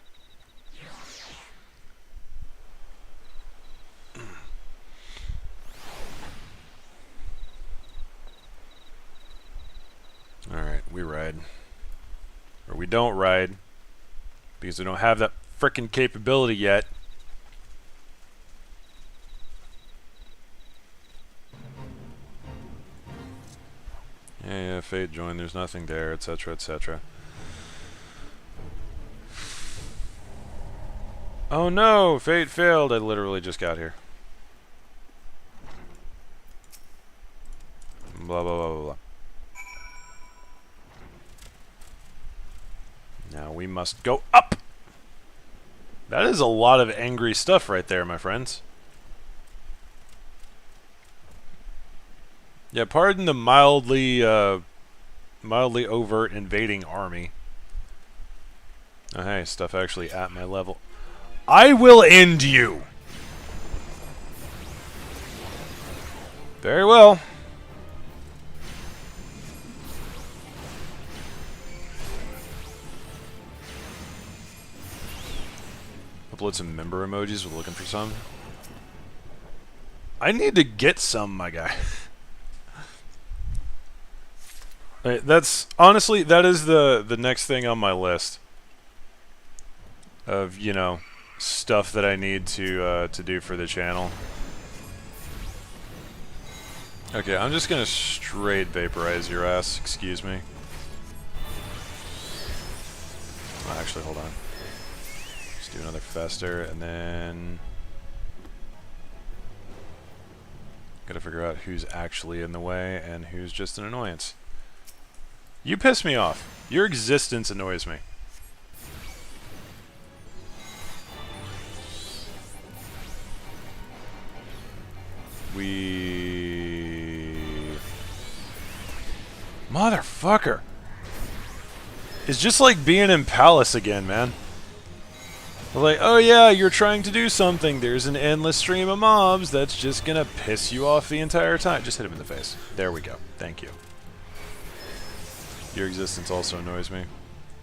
Alright, we ride. Or we don't ride. Because we don't have that frickin' capability yet. Yeah, fate join, there's nothing there, etc, etc. Oh no, fate failed, I literally just got here. Blah, blah, blah, blah, blah. Now we must go up! That is a lot of angry stuff right there, my friends. Yeah, pardon the mildly overt invading army. Oh, hey, stuff actually at my level. I will end you! Very well. Upload some member emojis. We're looking for some. I need to get some, my guy. Right, that's honestly, that is the next thing on my list of, you know, stuff that I need to do for the channel. Okay, I'm just gonna straight vaporize your ass. Excuse me. Oh, actually, hold on. Let's do another fester, and then gotta figure out who's actually in the way and who's just an annoyance. You piss me off. Your existence annoys me. Motherfucker. It's just like being in Palace again, man. Like, oh yeah, you're trying to do something. There's an endless stream of mobs that's just gonna piss you off the entire time. Just hit him in the face. There we go. Thank you. Your existence also annoys me.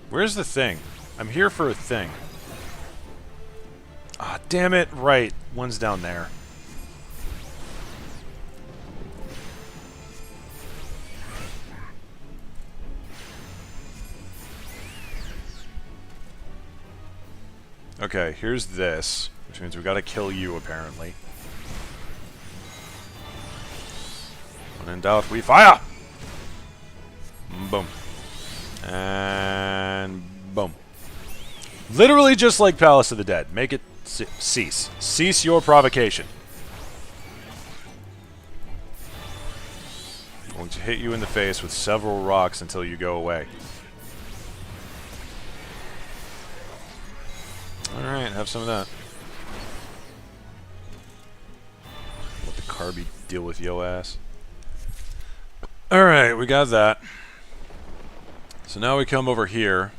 Where's the thing? I'm here for a thing. Ah, damn it. Right. One's down there. Okay, here's this, which means we gotta kill you, apparently. When in doubt, we fire! Boom. And boom. Literally just like Palace of the Dead. Make it cease. Cease your provocation. I'm going to hit you in the face with several rocks until you go away. Alright, have some of that. Let the carby deal with yo ass. Alright, we got that. So now we come over here.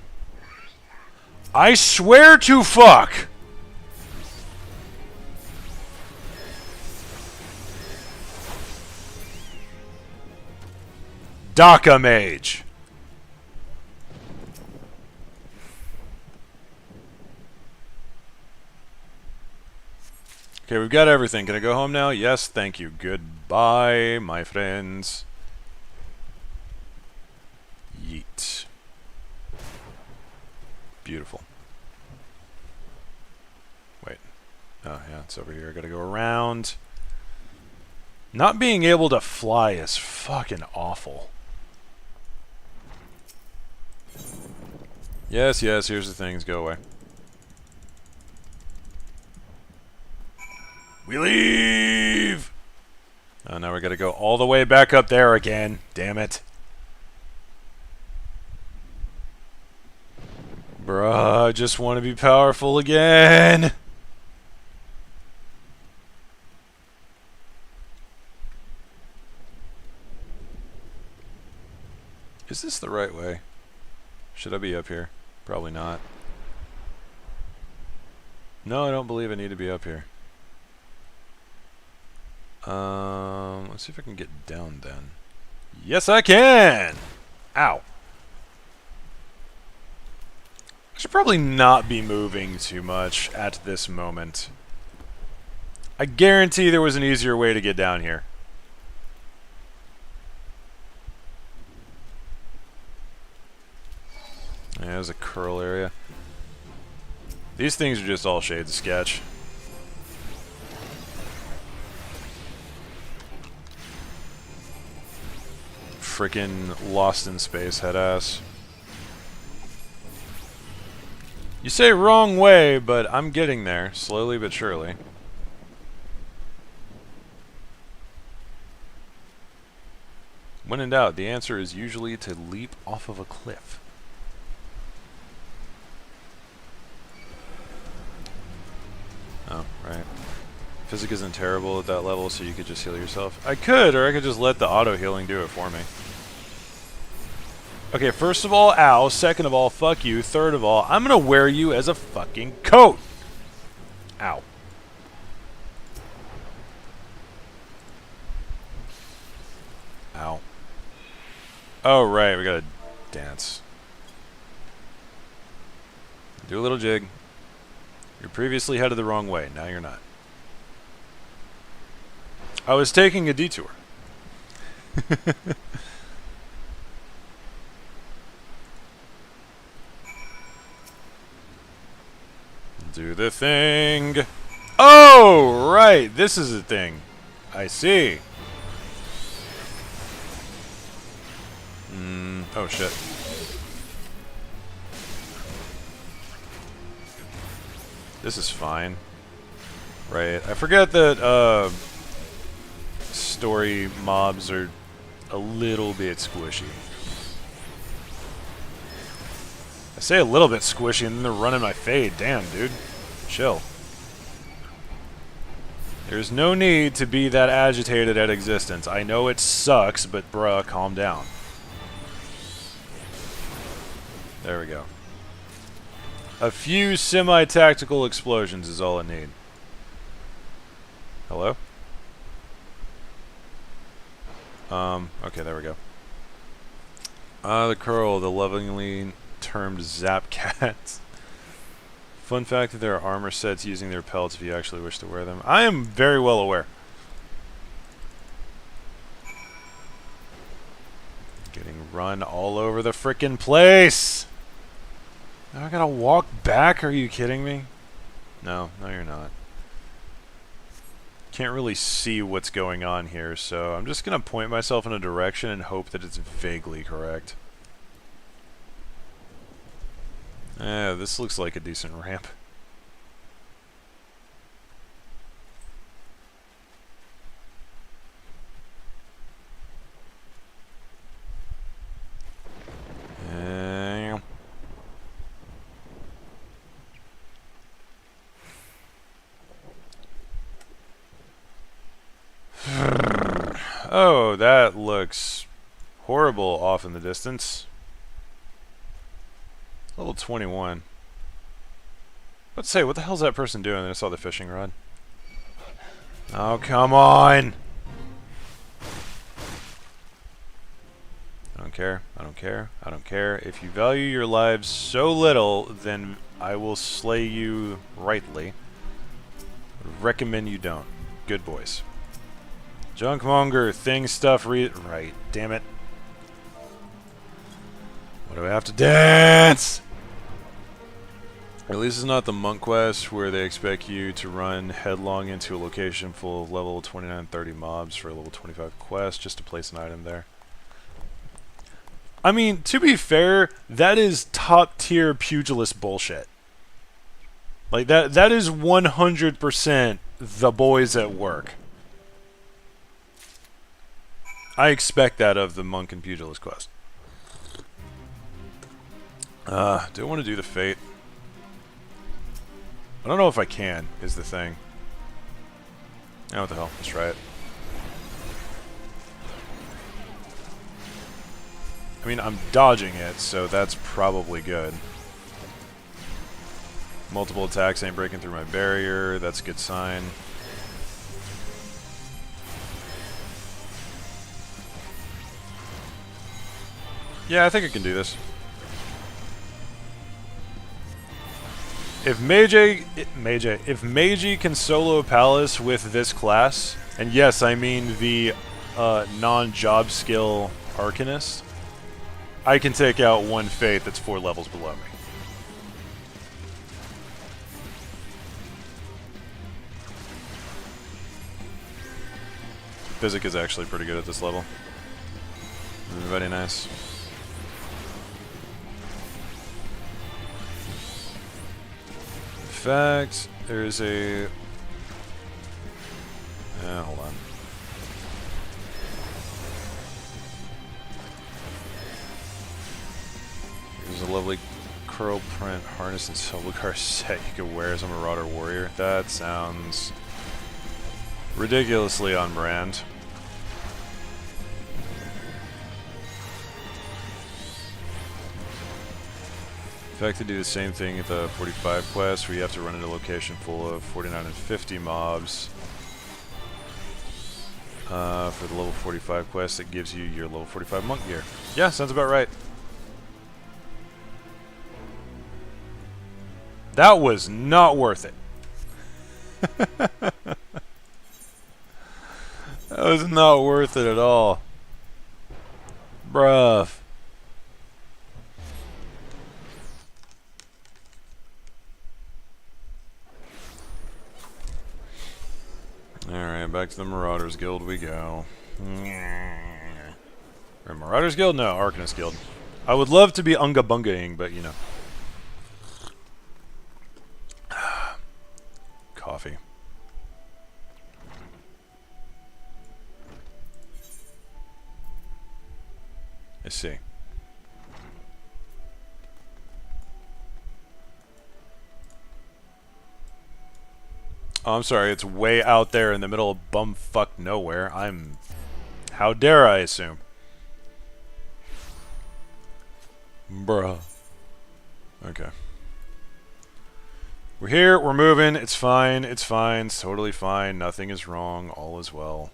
I swear to fuck! Daka Mage! Okay, we've got everything. Can I go home now? Yes, thank you. Goodbye, my friends. Yeet. Beautiful. Wait. Oh, yeah, it's over here. I gotta go around. Not being able to fly is fucking awful. Yes, yes, here's the things. Go away. We leave! Oh, now we gotta go all the way back up there again. Damn it. Bruh, I just want to be powerful again. Is this the right way? Should I be up here? Probably not. No, I don't believe I need to be up here. Let's see if I can get down then. Yes, I can! Ow. I should probably not be moving too much at this moment. I guarantee there was an easier way to get down here. Yeah, there's a curl area. These things are just all shades of sketch. Frickin' lost in space, head ass. You say wrong way, but I'm getting there, slowly but surely. When in doubt, the answer is usually to leap off of a cliff. Oh, right. Physics isn't terrible at that level, so you could just heal yourself. I could, or I could just let the auto-healing do it for me. Okay, first of all, ow. Second of all, fuck you. Third of all, I'm gonna wear you as a fucking coat. Ow. Ow. Oh, right, we gotta dance. Do a little jig. You're previously headed the wrong way. Now you're not. I was taking a detour. Do the thing. Oh, right. This is a thing. I see. Oh, shit. This is fine. Right. I forget that, story mobs are a little bit squishy. I say a little bit squishy and then they're running my fade. Damn, dude. Chill. There's no need to be that agitated at existence. I know it sucks, but bruh, calm down. There we go. A few semi-tactical explosions is all I need. Hello? Okay, there we go. The curl, the lovingly termed Zap Cats. Fun fact that there are armor sets using their pelts if you actually wish to wear them. I am very well aware. Getting run all over the frickin' place! Now I gotta walk back? Are you kidding me? No, you're not. Can't really see what's going on here, so I'm just gonna point myself in a direction and hope that it's vaguely correct. Yeah, this looks like a decent ramp. Oh, that looks horrible off in the distance. Level 21. Let's say, what the hell's that person doing? I saw the fishing rod. Oh, come on! I don't care. I don't care. I don't care. If you value your lives so little, then I will slay you rightly. Recommend you don't. Good boys. Junkmonger, thing, stuff, right, damn it. What do I have to dance? At least it's not the monk quest where they expect you to run headlong into a location full of level 29-30 mobs for a level 25 quest just to place an item there. I mean, to be fair, that is top tier pugilist bullshit. Like that is 100% the boys at work. I expect that of the monk and pugilist quest. Do I want to do the fate? I don't know if I can, is the thing. Oh, what the hell? Let's try it. I mean, I'm dodging it, so that's probably good. Multiple attacks ain't breaking through my barrier. That's a good sign. Yeah, I think I can do this. If Meiji can solo Palace with this class, and yes, I mean the non-job skill Arcanist, I can take out one Fate that's 4 levels below me. Physic is actually pretty good at this level. Very nice. In fact, there's a... hold on. There's a lovely curl print harness and Silvercar set you could wear as a Marauder Warrior. That sounds ridiculously on brand. fact, they do the same thing at the 45 quest, where you have to run into a location full of 49 and 50 mobs. For the level 45 quest, it gives you your level 45 monk gear. Yeah, sounds about right. That was not worth it. That was not worth it at all. Bruh. Alright, back to the Marauders Guild we go. Or Marauders Guild? No, Arcanist Guild. I would love to be Unga Bungaing, but you know. Coffee. I see. Oh, I'm sorry, it's way out there in the middle of bumfuck nowhere. How dare I assume? Bruh. Okay. We're here, we're moving, it's fine, it's totally fine, nothing is wrong, all is well.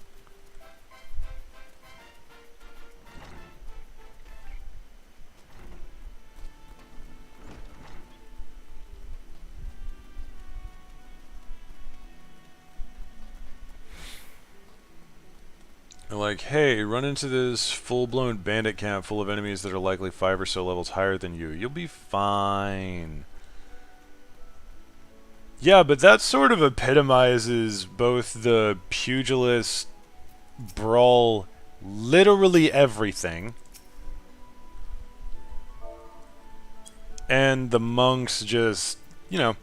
They're like, hey, run into this full-blown bandit camp full of enemies that are likely 5 or so levels higher than you. You'll be fine. Yeah, but that sort of epitomizes both the pugilist brawl literally everything, and the monks just, you know,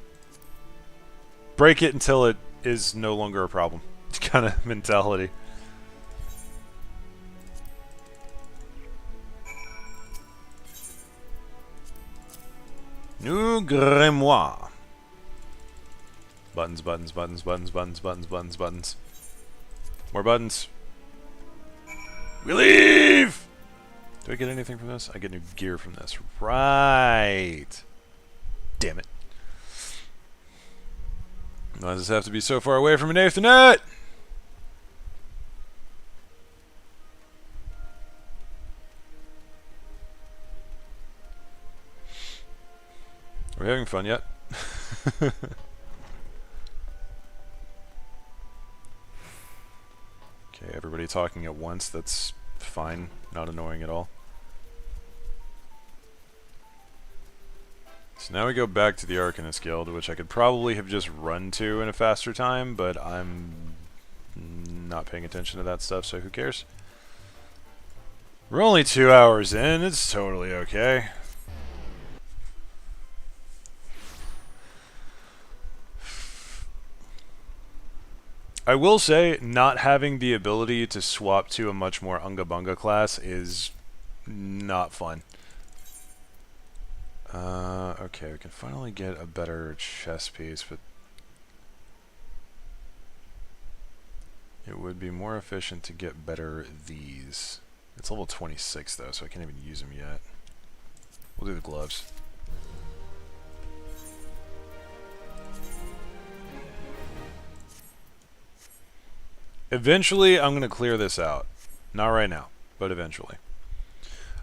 break it until it is no longer a problem kind of mentality. New grimoire. Buttons, buttons, buttons, buttons, buttons, buttons, buttons, buttons. More buttons. We leave! Do I get anything from this? I get new gear from this. Right. Damn it. Why does this have to be so far away from an Ethernet? Are we having fun yet? Okay, everybody talking at once, that's fine, not annoying at all. So now we go back to the Arcanist Guild, which I could probably have just run to in a faster time, but I'm not paying attention to that stuff, so who cares? We're only 2 hours in, it's totally okay. I will say, not having the ability to swap to a much more Unga Bunga class is not fun. Okay, we can finally get a better chest piece, but it would be more efficient to get better these. It's level 26 though, so I can't even use them yet. We'll do the gloves. Eventually, I'm going to clear this out. Not right now, but eventually.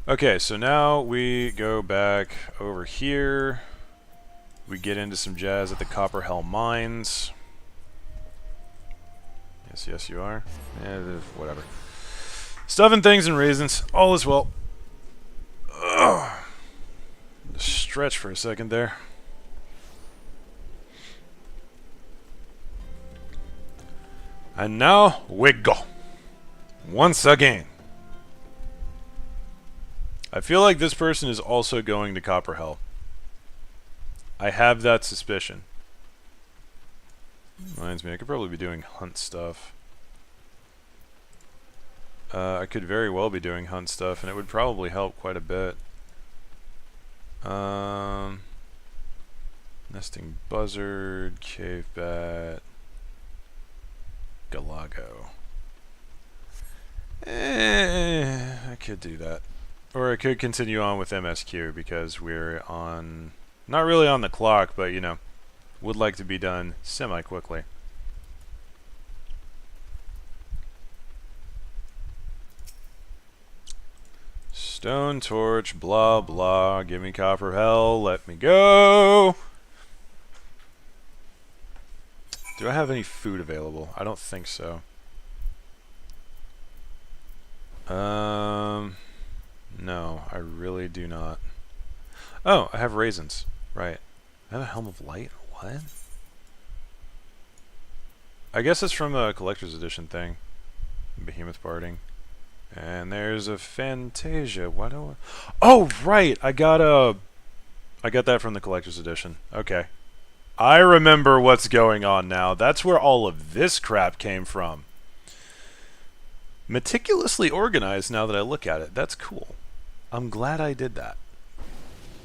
Okay, so now we go back over here. We get into some jazz at the Copperhell Mines. Yes, yes, you are. Whatever. Stuff and things and reasons. All is well. Ugh. Stretch for a second there. And now we go. Once again. I feel like this person is also going to Copperhell. I have that suspicion. Reminds me, I could probably be doing hunt stuff. I could very well be doing hunt stuff, and it would probably help quite a bit. Nesting buzzard, cave bat, Galago. I could do that. Or I could continue on with MSQ because we're on Not really on the clock, but, you know, would like to be done semi-quickly. Stone torch, blah, blah. Give me copper hell. Let me go. Do I have any food available? I don't think so. No, I really do not. Oh, I have raisins. Right. I have a Helm of Light? What? I guess it's from a collector's edition thing. Behemoth Barding. And there's a Fantasia. Why do I... Oh, right! I got that from the collector's edition. Okay. I remember what's going on now. That's where all of this crap came from. Meticulously organized now that I look at it. That's cool. I'm glad I did that.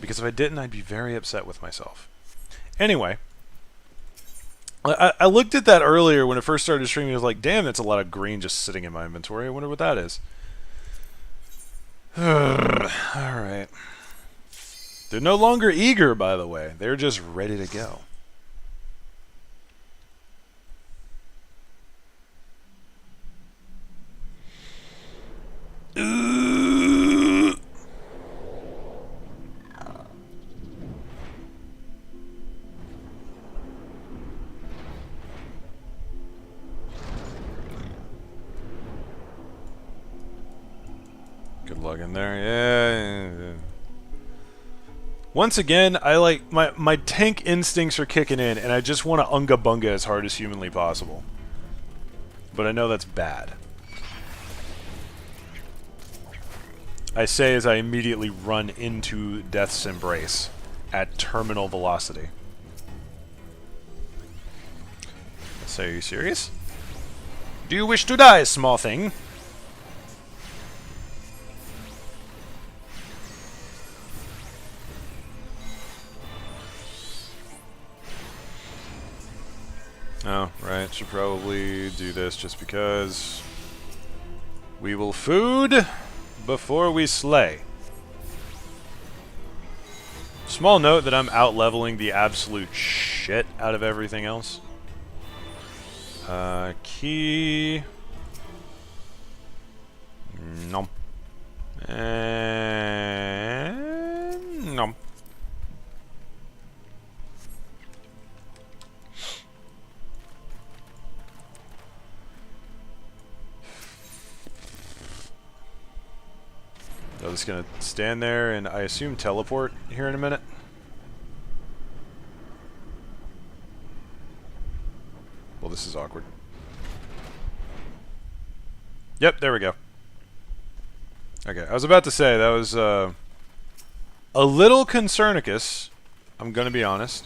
Because if I didn't, I'd be very upset with myself. Anyway. I looked at that earlier when it first started streaming. I was like, damn, that's a lot of green just sitting in my inventory. I wonder what that is. Alright. They're no longer eager, by the way. They're just ready to go. Good luck in there. Yeah. Once again, I like my tank instincts are kicking in, and I just want to unga bunga as hard as humanly possible. But I know that's bad. I say as I immediately run into Death's Embrace at terminal velocity. So, are you serious? Do you wish to die, small thing? Oh, right. Should probably do this just because. We will food before we slay. Small note that I'm out-leveling the absolute shit out of everything else. Key. Nom. And nom. I'm just gonna stand there and I assume teleport here in a minute. Well, this is awkward. Yep, there we go. Okay, I was about to say that was a little concernicus. I'm gonna be honest.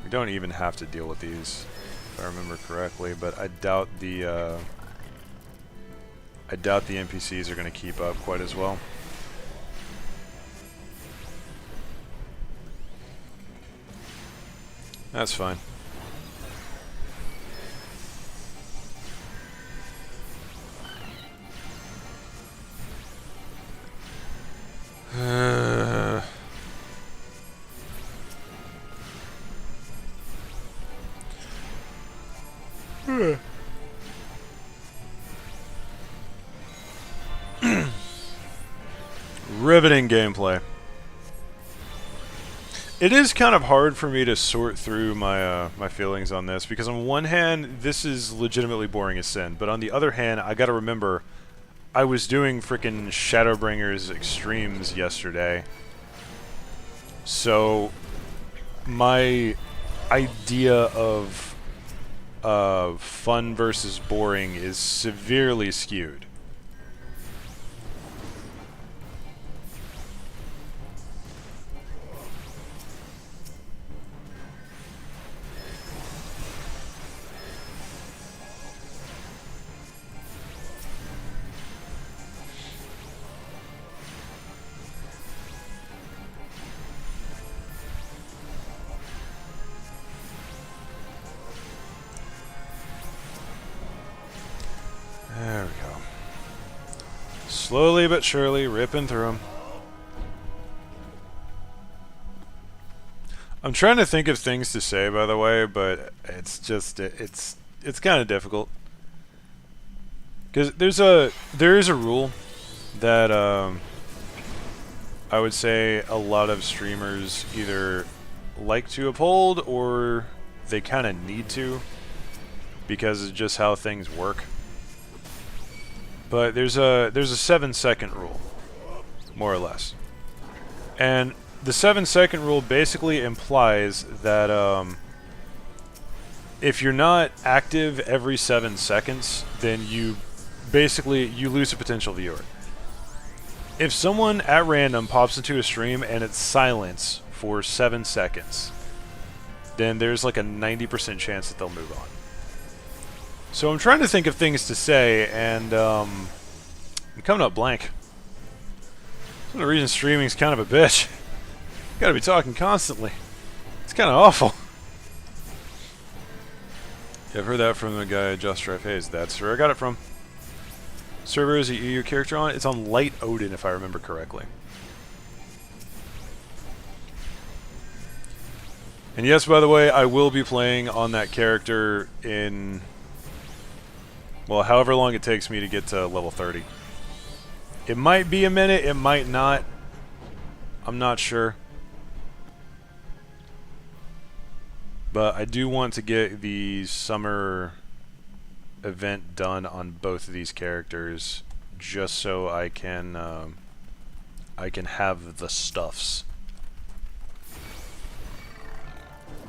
We don't even have to deal with these, if I remember correctly, but I doubt the NPCs are going to keep up quite as well. That's fine. Riveting gameplay. It is kind of hard for me to sort through my my feelings on this because on one hand, this is legitimately boring as sin, but on the other hand, I gotta remember I was doing frickin' Shadowbringers Extremes yesterday, so my idea of fun versus boring is severely skewed. There we go. Slowly but surely ripping through them. I'm trying to think of things to say, by the way, but it's just it's kind of difficult because there is a rule that I would say a lot of streamers either like to uphold or they kind of need to because of just how things work. But there's a 7-second rule, more or less, and the 7-second rule basically implies that if you're not active every 7 seconds, then you lose a potential viewer. If someone at random pops into a stream and it's silence for 7 seconds, then there's like a 90% chance that they'll move on. So I'm trying to think of things to say, and I'm coming up blank. That's one of the reasons streaming's kind of a bitch. You gotta be talking constantly. It's kind of awful. Yeah, I've heard that from the guy Just Drive Haze. That's where I got it from. Server is a EU character on? It's on Light Odin, if I remember correctly. And yes, by the way, I will be playing on that character in, well, however long it takes me to get to level 30. It might be a minute, it might not. I'm not sure. But I do want to get the summer event done on both of these characters, just so I can have the stuffs.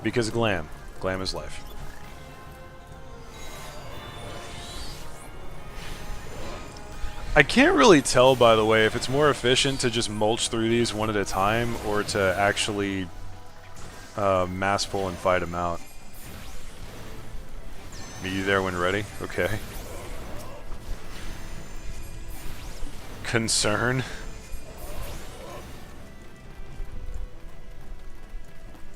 Because glam is life. I can't really tell, by the way, if it's more efficient to just mulch through these one at a time or to actually mass pull and fight them out. Meet you there when ready? Okay. Concern.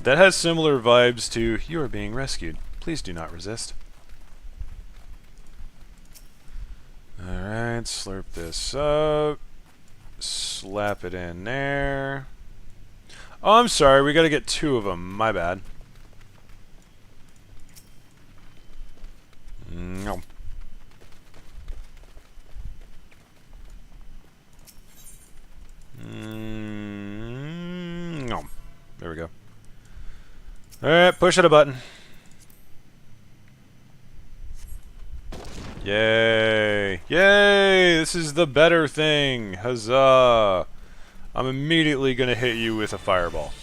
That has similar vibes to, you are being rescued. Please do not resist. Alright, slurp this up. Slap it in there. Oh, I'm sorry, we gotta get 2 of them. My bad. No. No. There we go. Alright, push it a button. Yay! Yay! This is the better thing! Huzzah! I'm immediately gonna hit you with a fireball.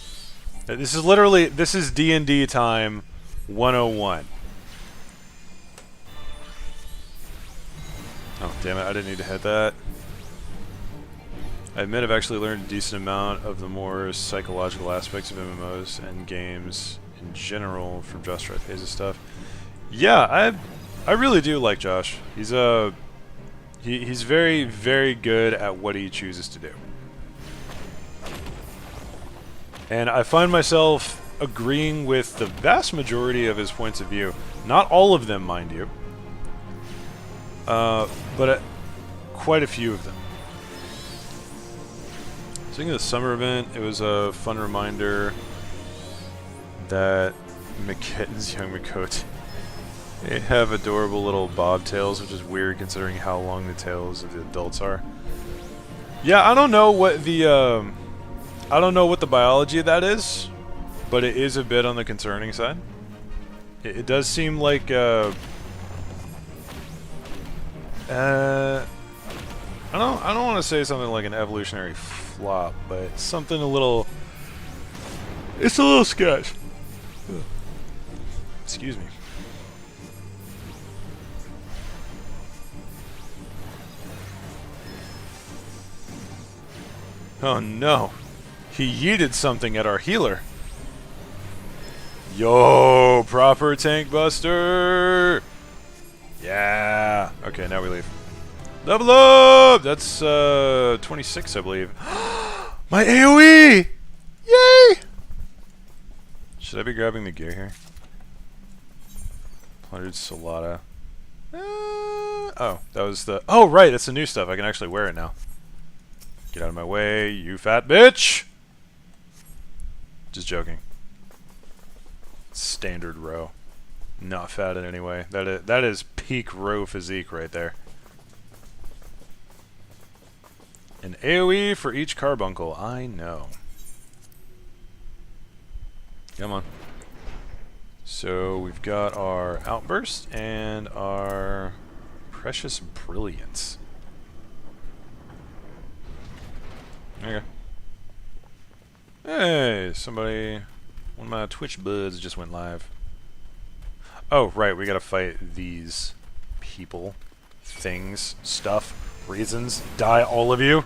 This is literally, this is D&D time 101. Oh, damn it, I didn't need to hit that. I admit I've actually learned a decent amount of the more psychological aspects of MMOs and games in general from Josh Drive Haze's stuff. Yeah, I really do like Josh. He's he's very, very good at what he chooses to do. And I find myself agreeing with the vast majority of his points of view. Not all of them, mind you. But quite a few of them. Speaking of the summer event, it was a fun reminder that McKitten's young Makote, they have adorable little bobtails, which is weird considering how long the tails of the adults are. Yeah, I don't know what the biology of that is, but it is a bit on the concerning side. It does seem like I don't want to say something like an evolutionary flop, but it's something it's a little sketch. Excuse me. Oh no. He yeeted something at our healer. Yo, proper tank buster. Yeah. Okay, now we leave. Level up! That's 26, I believe. My AoE! Yay! Should I be grabbing the gear here? Plundered Solata. Oh, that was the... Oh, right, that's the new stuff. I can actually wear it now. Get out of my way, you fat bitch! Just joking. standard row. Not fat in any way. That is peak row physique right there. An AoE for each carbuncle. I know. Come on. So we've got our outburst and our precious brilliance. Okay. Hey, somebody, one of my Twitch buds just went live. Oh, right, we gotta fight these people, things, stuff, reasons. Die, all of you.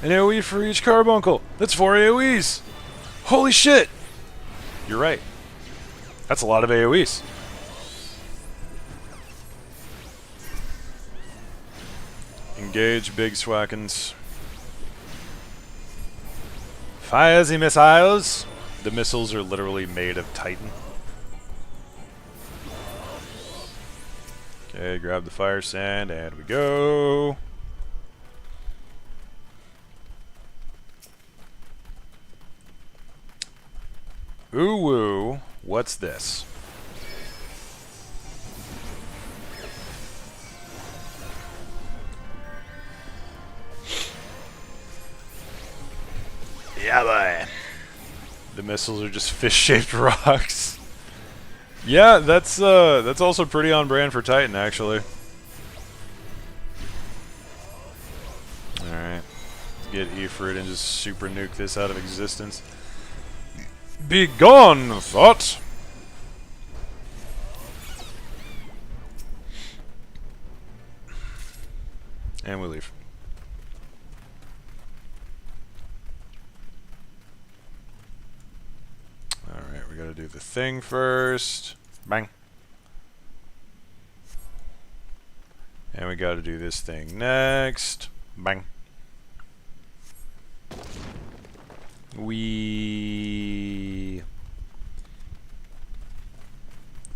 An AoE for each carbuncle. That's 4 AoEs. Holy shit! You're right. That's a lot of AoEs. Engage big swackins. Fire the missiles. The missiles are literally made of Titan. Okay, grab the fire sand and we go. Ooh woo, what's this? Yeah, boy. The missiles are just fish-shaped rocks. Yeah, that's also pretty on brand for Titan, actually. Alright. Let's get Ifrit and just super nuke this out of existence. Be gone, thought! And we leave. Alright, we gotta do the thing first. Bang. And we gotta do this thing next. Bang.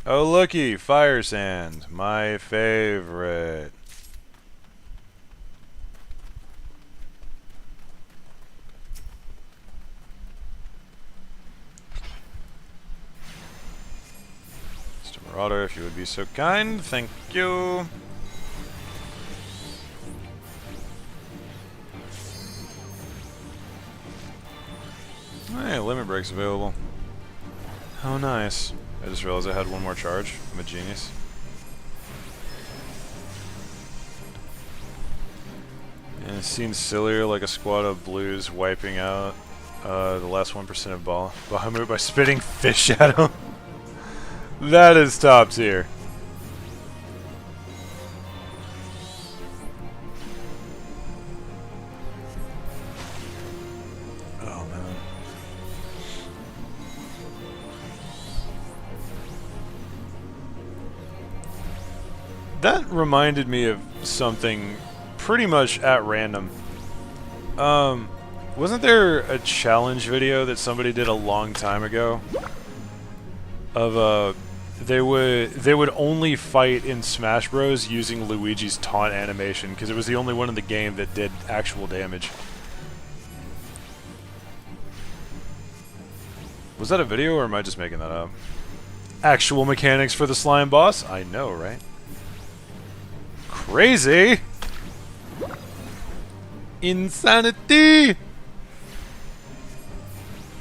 Oh looky, fire sand, my favorite. Mr. Marauder, if you would be so kind, thank you. Hey, limit break's available. How nice. I just realized I had one more charge. I'm a genius. And it seems sillier, like a squad of blues wiping out the last 1% of Bahamut by spitting fish at him. That is top tier. Oh man. That reminded me of something pretty much at random. Wasn't there a challenge video that somebody did a long time ago? Of they would only fight in Smash Bros using Luigi's taunt animation because it was the only one in the game that did actual damage. Was that a video or am I just making that up? Actual mechanics for the slime boss? I know, right? Crazy! Insanity!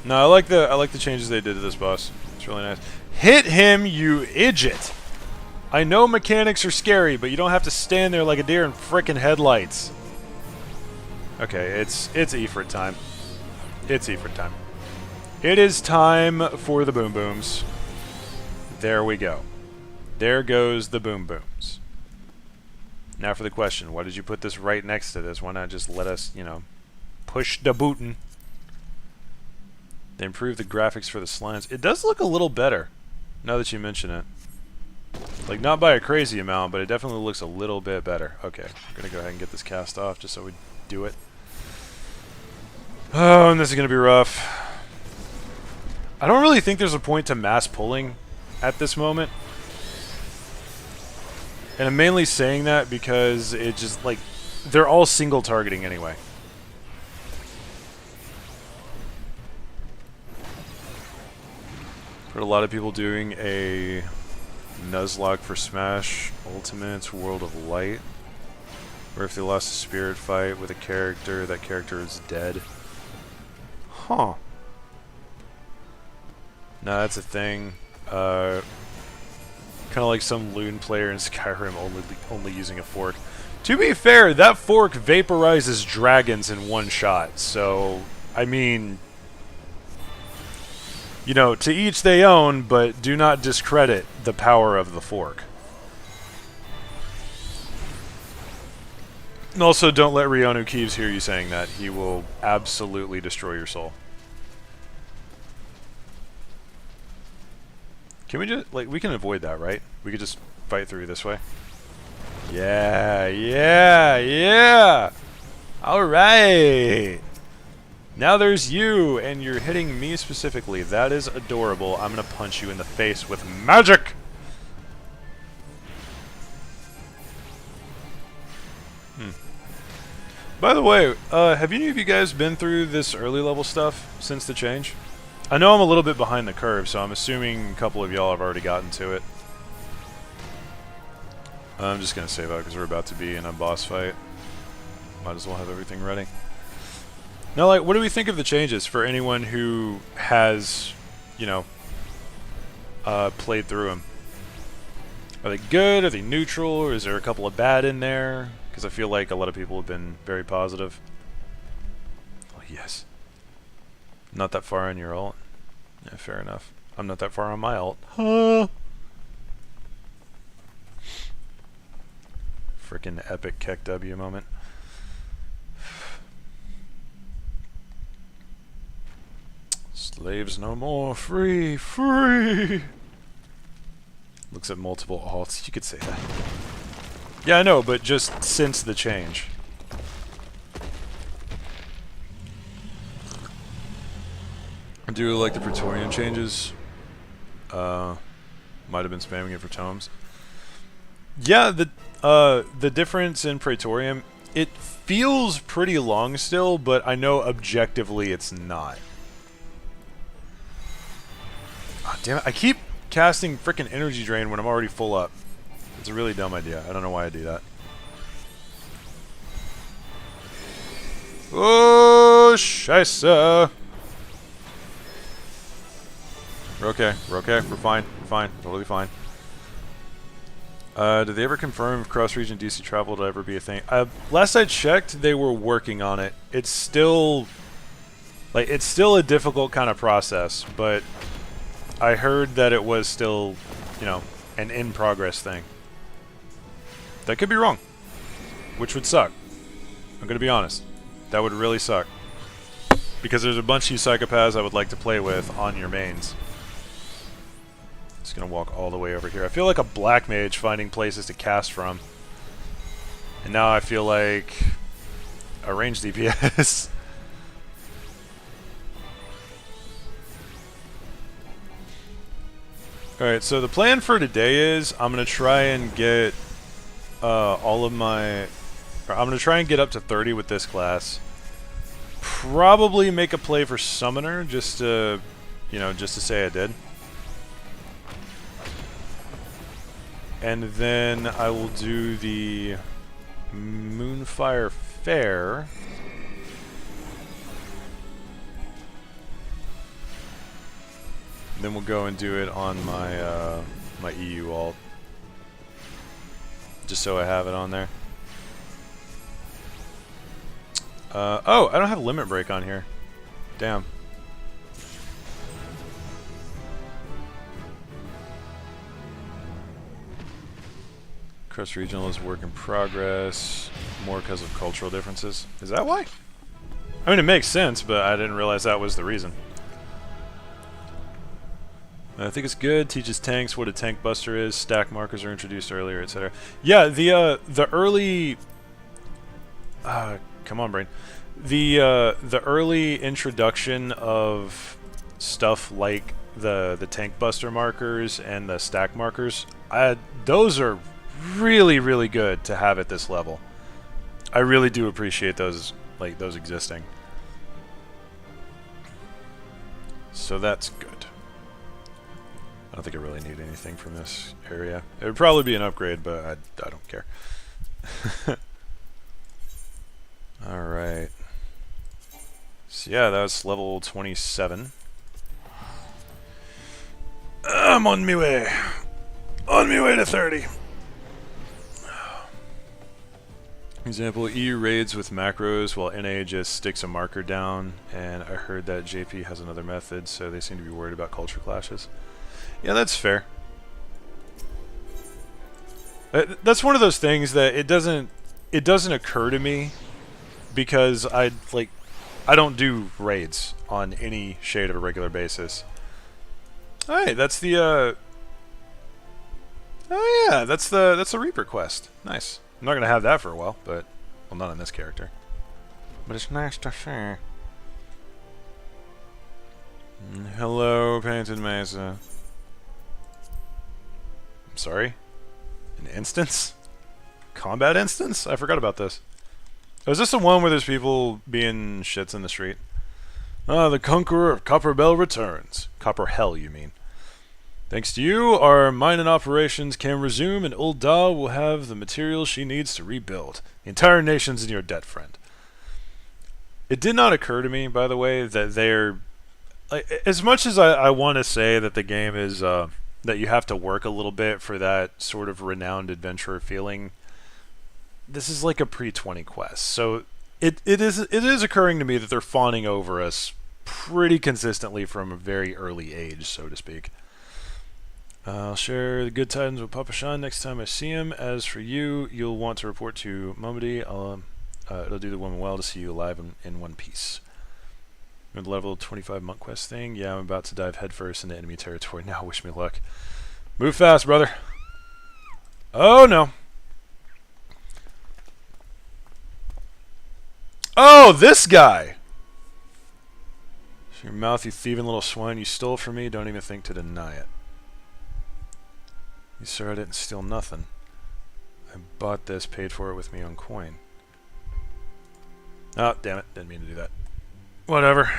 No, I like the changes they did to this boss. It's really nice. Hit him, you idiot! I know mechanics are scary, but you don't have to stand there like a deer in frickin' headlights. Okay, it's Ifrit time. It's Ifrit time. It is time for the boom booms. There we go. There goes the boom booms. Now for the question, why did you put this right next to this? Why not just let us, you know, push the button? They improved the graphics for the slimes. It does look a little better, now that you mention it. Like, not by a crazy amount, but it definitely looks a little bit better. Okay, I'm going to go ahead and get this cast off just so we do it. Oh, and this is going to be rough. I don't really think there's a point to mass pulling at this moment. And I'm mainly saying that because it just, like, they're all single targeting anyway. Heard a lot of people doing a Nuzlocke for Smash Ultimate's World of Light, where if they lost a spirit fight with a character, that character is dead. Huh. No, that's a thing. Kind of like some loon player in Skyrim only using a fork. To be fair, that fork vaporizes dragons in one shot, so, I mean, you know, to each they own, but do not discredit the power of the fork. And also, don't let Rionu Keeves hear you saying that. He will absolutely destroy your soul. Can we just, like, we can avoid that, right? We could just fight through this way. Yeah, yeah, yeah! Alright! Now there's you, and you're hitting me specifically. That is adorable. I'm gonna punch you in the face with magic! By the way, have any of you guys been through this early level stuff since the change? I know I'm a little bit behind the curve, so I'm assuming a couple of y'all have already gotten to it. I'm just going to save out because we're about to be in a boss fight. Might as well have everything ready. Now, like, what do we think of the changes for anyone who has, you know, played through them? Are they good? Are they neutral? Or is there a couple of bad in there? Because I feel like a lot of people have been very positive. Oh, yes. Not that far on your ult. Yeah, fair enough. I'm not that far on my ult. Huh. Frickin' epic Keck W moment. Slaves no more. Free. Free. Looks at multiple alts. You could say that. Yeah, I know, but just since the change. I do like the Praetorian changes. Might have been spamming it for tomes. Yeah, the difference in Praetorium, it feels pretty long still, but I know objectively it's not. Oh, damn it, I keep casting frickin' energy drain when I'm already full up. It's a really dumb idea. I don't know why I do that. Oh, scheisse. We're okay. We're okay. We're fine. We're fine. Totally fine. Did they ever confirm if cross-region DC travel will ever be a thing? Last I checked, they were working on it. It's still, like, it's still a difficult kind of process, but I heard that it was still, you know, an in-progress thing. That could be wrong, which would suck. I'm gonna be honest. That would really suck. Because there's a bunch of you psychopaths I would like to play with on your mains. Just gonna walk all the way over here. I feel like a black mage finding places to cast from. And now I feel like a ranged DPS. Alright, so the plan for today is I'm gonna try and get all of my... I'm gonna try and get up to 30 with this class. Probably make a play for Summoner, just to, you know, just to say I did. And then I will do the Moonfire Fair. Then we'll go and do it on my my EU alt, just so I have it on there. Oh, I don't have Limit Break on here. Damn. Cross regional is work in progress. More because of cultural differences. Is that why? I mean, it makes sense, but I didn't realize that was the reason. I think it's good. Teaches tanks what a tank buster is. Stack markers are introduced earlier, etc. Yeah, the early. Come on, brain. The early introduction of stuff like the tank buster markers and the stack markers, those are really, really good to have at this level. I really do appreciate those, like, those existing. So that's good. I don't think I really need anything from this area. It would probably be an upgrade, but I don't care. Alright. So yeah, that's level 27. I'm on my way. On my way to 30. Example, E raids with macros while NA just sticks a marker down, and I heard that JP has another method, so they seem to be worried about culture clashes. Yeah, that's fair. That's one of those things that it doesn't occur to me because I don't do raids on any shade of a regular basis. Alright, that's the oh yeah, that's the Reaper quest. Nice. I'm not gonna have that for a while, but well, not on this character. But it's nice to see. Hello, Painted Mesa. I'm sorry? An instance? Combat instance? I forgot about this. Oh, is this the one where there's people being shits in the street? Ah, the Conqueror of Copperbell returns. Copper Hell, you mean. Thanks to you, our mining operations can resume, and Old Da will have the materials she needs to rebuild. The entire nation's in your debt, friend. It did not occur to me, by the way, that they're... as much as I want to say that the game is... that you have to work a little bit for that sort of renowned adventurer feeling, this is like a pre-20 quest. So it is occurring to me that they're fawning over us pretty consistently from a very early age, so to speak. I'll share the good tidings with Papa Shan next time I see him. As for you, you'll want to report to Momody. It'll do the woman well to see you alive in one piece. The level 25 monk quest thing. Yeah, I'm about to dive headfirst into enemy territory now. Wish me luck. Move fast, brother. Oh, no. Oh, this guy! Your mouth, you thieving little swine. You stole from me. Don't even think to deny it. You sir, I didn't steal nothing. I bought this, paid for it with me on coin. Oh, damn it. Didn't mean to do that. Whatever.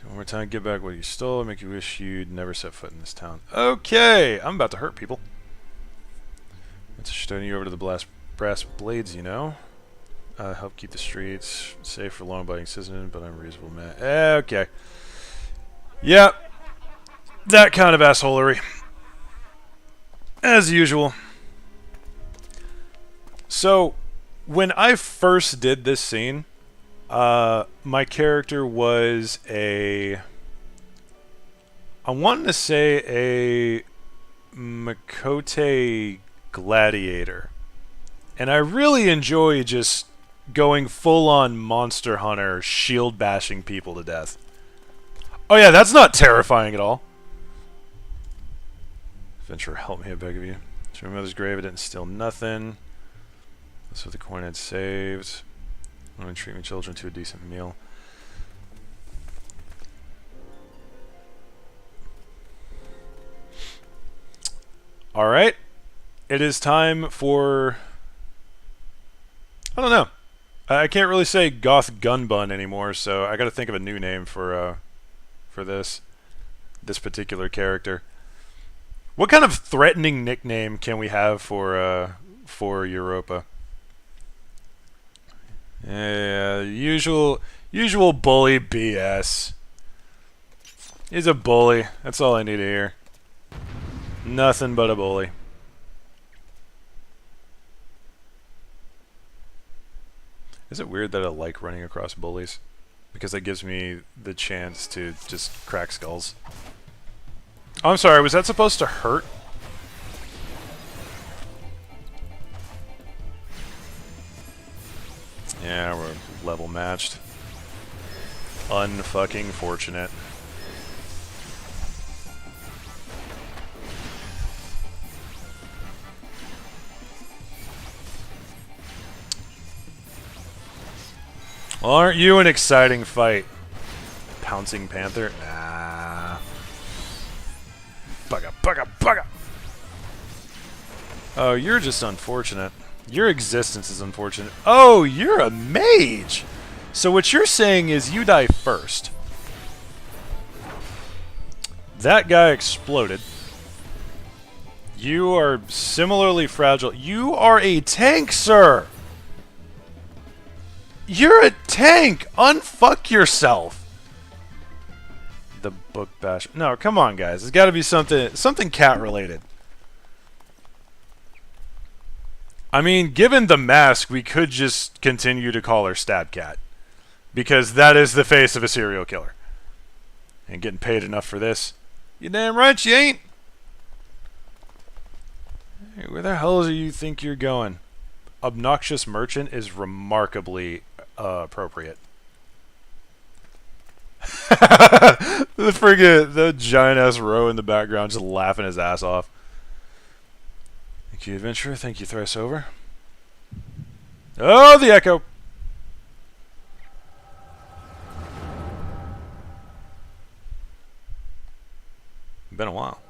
So one more time, get back what you stole. Make you wish you'd never set foot in this town. Okay! I'm about to hurt people. That's turning you over to the brass blades, you know. Help keep the streets safe for long-biting citizens, but I'm a reasonable man. Okay. Yep. That kind of assholery. As usual. So, when I first did this scene, my character was I wanted to say a Makote gladiator. And I really enjoy just going full-on Monster Hunter, shield bashing people to death. Oh yeah, that's not terrifying at all. Venture, help me, I beg of you. To my mother's grave, I didn't steal nothing. That's what the coin I'd saved. I'm going to treat my children to a decent meal. Alright. It is time for... I don't know. I can't really say Goth Gun Bun anymore, so I gotta think of a new name for this particular character. What kind of threatening nickname can we have for Europa? Yeah, usual bully BS. He's a bully. That's all I need to hear. Nothing but a bully. Is it weird that I like running across bullies? Because that gives me the chance to just crack skulls. Oh, I'm sorry, was that supposed to hurt? Yeah, we're level matched. Unfucking fortunate. Well, aren't you an exciting fight? Pouncing Panther? Nah. Bugga, bugga, bugga! Oh, you're just unfortunate. Your existence is unfortunate. Oh, you're a mage! So what you're saying is you die first. That guy exploded. You are similarly fragile. You are a tank, sir! You're a tank! Unfuck yourself! The book bash. No, come on, guys. There's got to be something cat-related. I mean, given the mask, we could just continue to call her Stab Cat. Because that is the face of a serial killer. And getting paid enough for this. You damn right she ain't! Hey, where the hell do you think you're going? Obnoxious merchant is remarkably appropriate. The giant-ass row in the background just laughing his ass off. Thank you, adventurer. Thank you, thrice over. Oh, the echo! Been a while.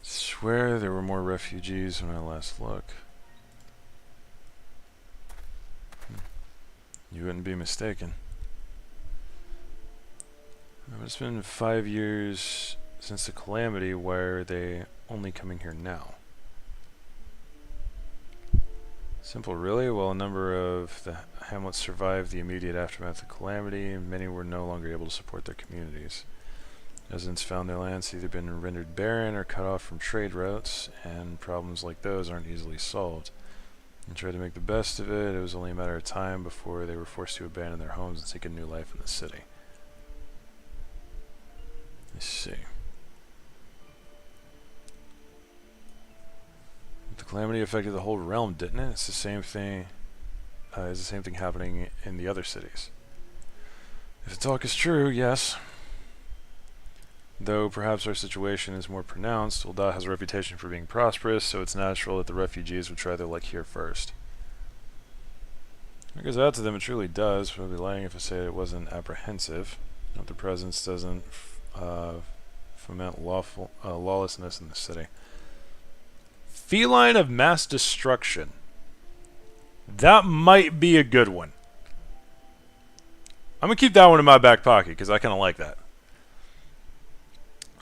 Swear there were more refugees when I last looked. You wouldn't be mistaken. It's been 5 years since the calamity. Why are they only coming here now? Simple, really. While a number of the hamlets survived the immediate aftermath of the calamity, many were no longer able to support their communities. Residents found their lands either been rendered barren or cut off from trade routes, and problems like those aren't easily solved. And tried to make the best of it. It was only a matter of time before they were forced to abandon their homes and seek a new life in the city. Let's see. The calamity affected the whole realm, didn't it? It's the same thing. Is the same thing happening in the other cities? If the talk is true, yes. Though perhaps our situation is more pronounced, Ul'dah has a reputation for being prosperous, so it's natural that the refugees would try their luck here first. It goes out to them, it truly does, but I'd be lying if I say it wasn't apprehensive. Note the presence doesn't foment lawlessness in the city. Feline of mass destruction. That might be a good one. I'm going to keep that one in my back pocket, because I kind of like that.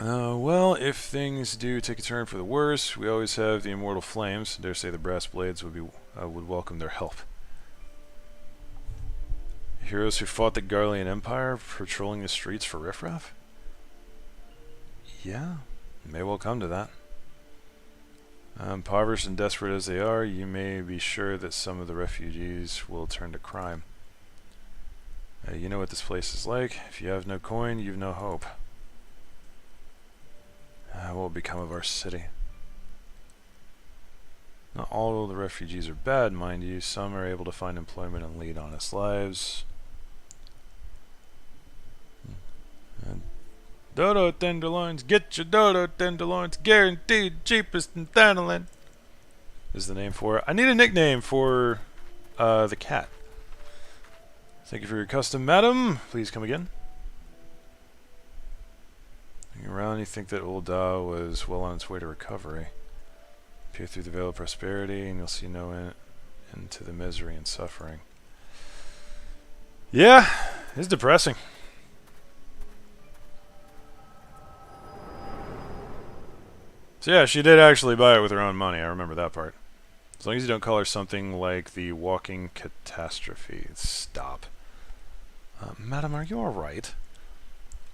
Well, if things do take a turn for the worse, we always have the immortal flames. I dare say the brass blades would welcome their help. Heroes who fought the Garlean Empire, patrolling the streets for riffraff? Yeah, it may well come to that. Impoverished and desperate as they are, you may be sure that some of the refugees will turn to crime. You know what this place is like. If you have no coin, you've no hope. What will become of our city? Not all the refugees are bad, mind you. Some are able to find employment and lead honest lives. Dodo tenderloins, get your dodo tenderloins, guaranteed cheapest in Thanalan. Is the name for it. I need a nickname for the cat. Thank you for your custom, madam. Please come again. Looking around, you think that Ul'dah was well on its way to recovery. Peer through the veil of prosperity, and you'll see no end to the misery and suffering. Yeah, it's depressing. So yeah, she did actually buy it with her own money. I remember that part. As long as you don't call her something like the walking catastrophe. Stop. Madam, are you alright?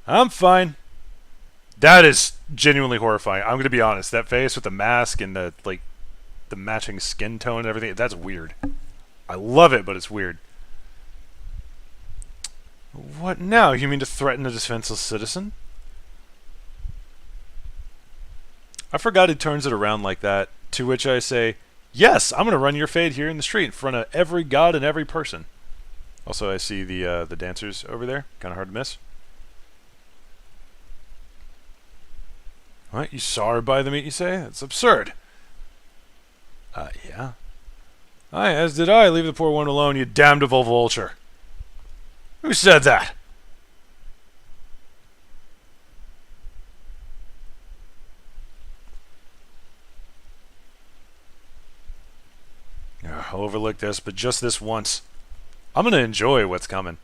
I'm fine. That is genuinely horrifying. I'm going to be honest. That face with the mask and the matching skin tone and everything, that's weird. I love it, but it's weird. What now? You mean to threaten a defenseless citizen? I forgot he turns it around like that, to which I say, yes, I'm going to run your fade here in the street in front of every god and every person. Also, I see the dancers over there. Kind of hard to miss. What? You saw her buy the meat, you say? That's absurd. Yeah. Aye, as did I. Leave the poor one alone, you damnable vulture. Who said that? I'll overlook this, but just this once. I'm going to enjoy what's coming.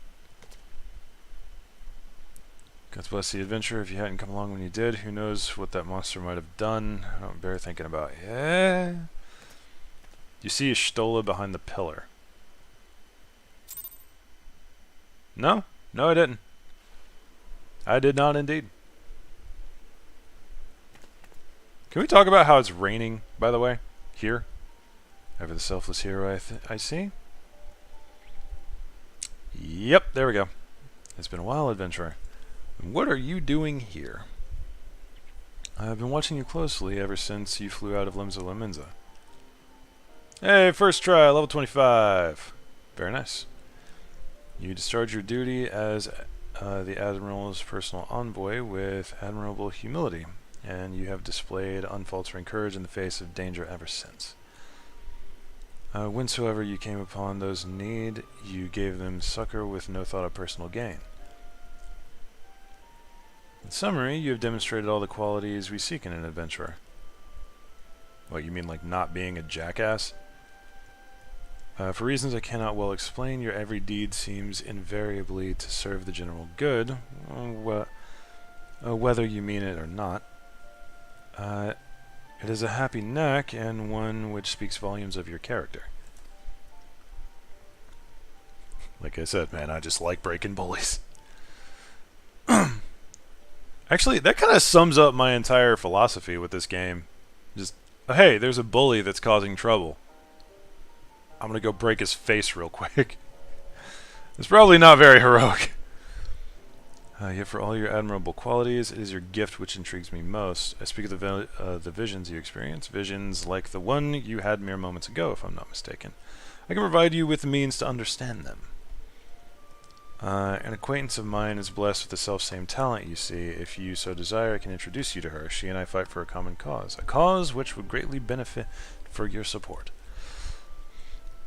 God bless the adventure. If you hadn't come along when you did, who knows what that monster might have done. I don't bear thinking about. Yeah. You see a Stola behind the pillar. No? No, I didn't. I did not indeed. Can we talk about how it's raining, by the way? Here? Ever the selfless hero I see? Yep, there we go. It's been a while, adventurer. What are you doing here? I've been watching you closely ever since you flew out of Limsa Lominsa. Hey, first try, level 25. Very nice. You discharge your duty as the Admiral's personal envoy with admirable humility, and you have displayed unfaltering courage in the face of danger ever since. Whensoever you came upon those in need, you gave them succor with no thought of personal gain. In summary, you have demonstrated all the qualities we seek in an adventurer. What, you mean like not being a jackass? For reasons I cannot well explain, your every deed seems invariably to serve the general good, whether you mean it or not. It is a happy knack, and one which speaks volumes of your character. Like I said, man, I just like breaking bullies. Actually, that kind of sums up my entire philosophy with this game. Just, hey, there's a bully that's causing trouble. I'm gonna go break his face real quick. It's probably not very heroic. Yet for all your admirable qualities, it is your gift which intrigues me most. I speak of the visions you experience, visions like the one you had mere moments ago, if I'm not mistaken. I can provide you with the means to understand them. An acquaintance of mine is blessed with the self-same talent, you see. If you so desire, I can introduce you to her. She and I fight for a common cause. A cause which would greatly benefit for your support.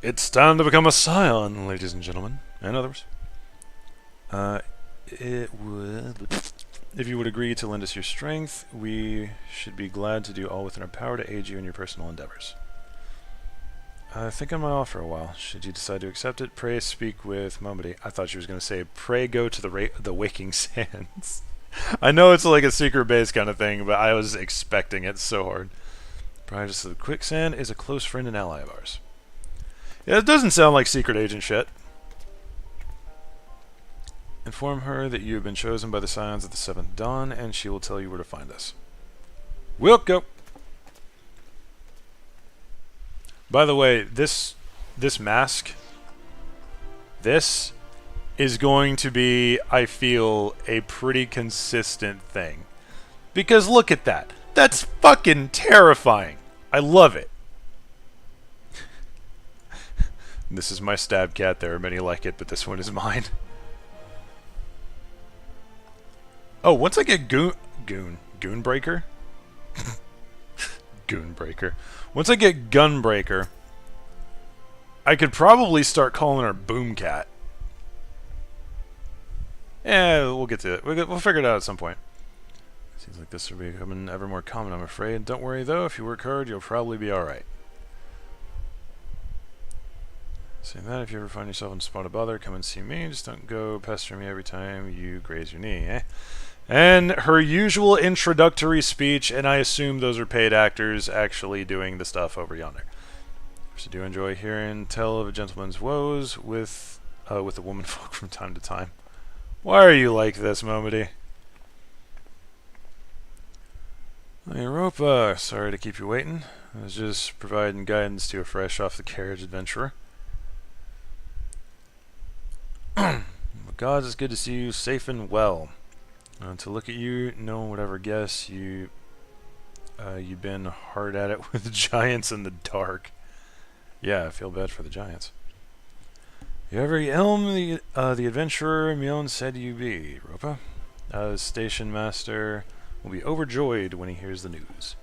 It's time to become a scion, ladies and gentlemen, and others. It would... If you would agree to lend us your strength, we should be glad to do all within our power to aid you in your personal endeavors. Think on my offer a while. Should you decide to accept it, pray speak with Momody. I thought she was going to say, pray go to the Waking Sands. I know it's like a secret base kind of thing, but I was expecting it so hard. Prioress of the Quicksand is a close friend and ally of ours. Yeah, it doesn't sound like secret agent shit. Inform her that you have been chosen by the Scions of the Seventh Dawn, and she will tell you where to find us. We'll go. By the way, this mask, this is going to be, I feel, a pretty consistent thing. Because look at that. That's fucking terrifying. I love it. This is my stab cat. There are many like it, but this one is mine. Oh, once I get Goonbreaker? Goonbreaker. Once I get Gunbreaker, I could probably start calling her Boomcat. Yeah, we'll get to it. We'll figure it out at some point. Seems like this will be becoming ever more common, I'm afraid. Don't worry, though. If you work hard, you'll probably be alright. Saying that, if you ever find yourself in a spot of bother, come and see me. Just don't go pestering me every time you graze your knee, eh? And her usual introductory speech, and I assume those are paid actors actually doing the stuff over yonder. So do enjoy hearing tell of a gentleman's woes with the womanfolk from time to time. Why are you like this, Momody? Europa, sorry to keep you waiting. I was just providing guidance to a fresh off the carriage adventurer. God, it's good to see you safe and well. To look at you, no one would ever guess you've been hard at it with giants in the dark. Yeah, I feel bad for the giants. You every elm the adventurer Mion said you be, Ropa. Station master will be overjoyed when he hears the news.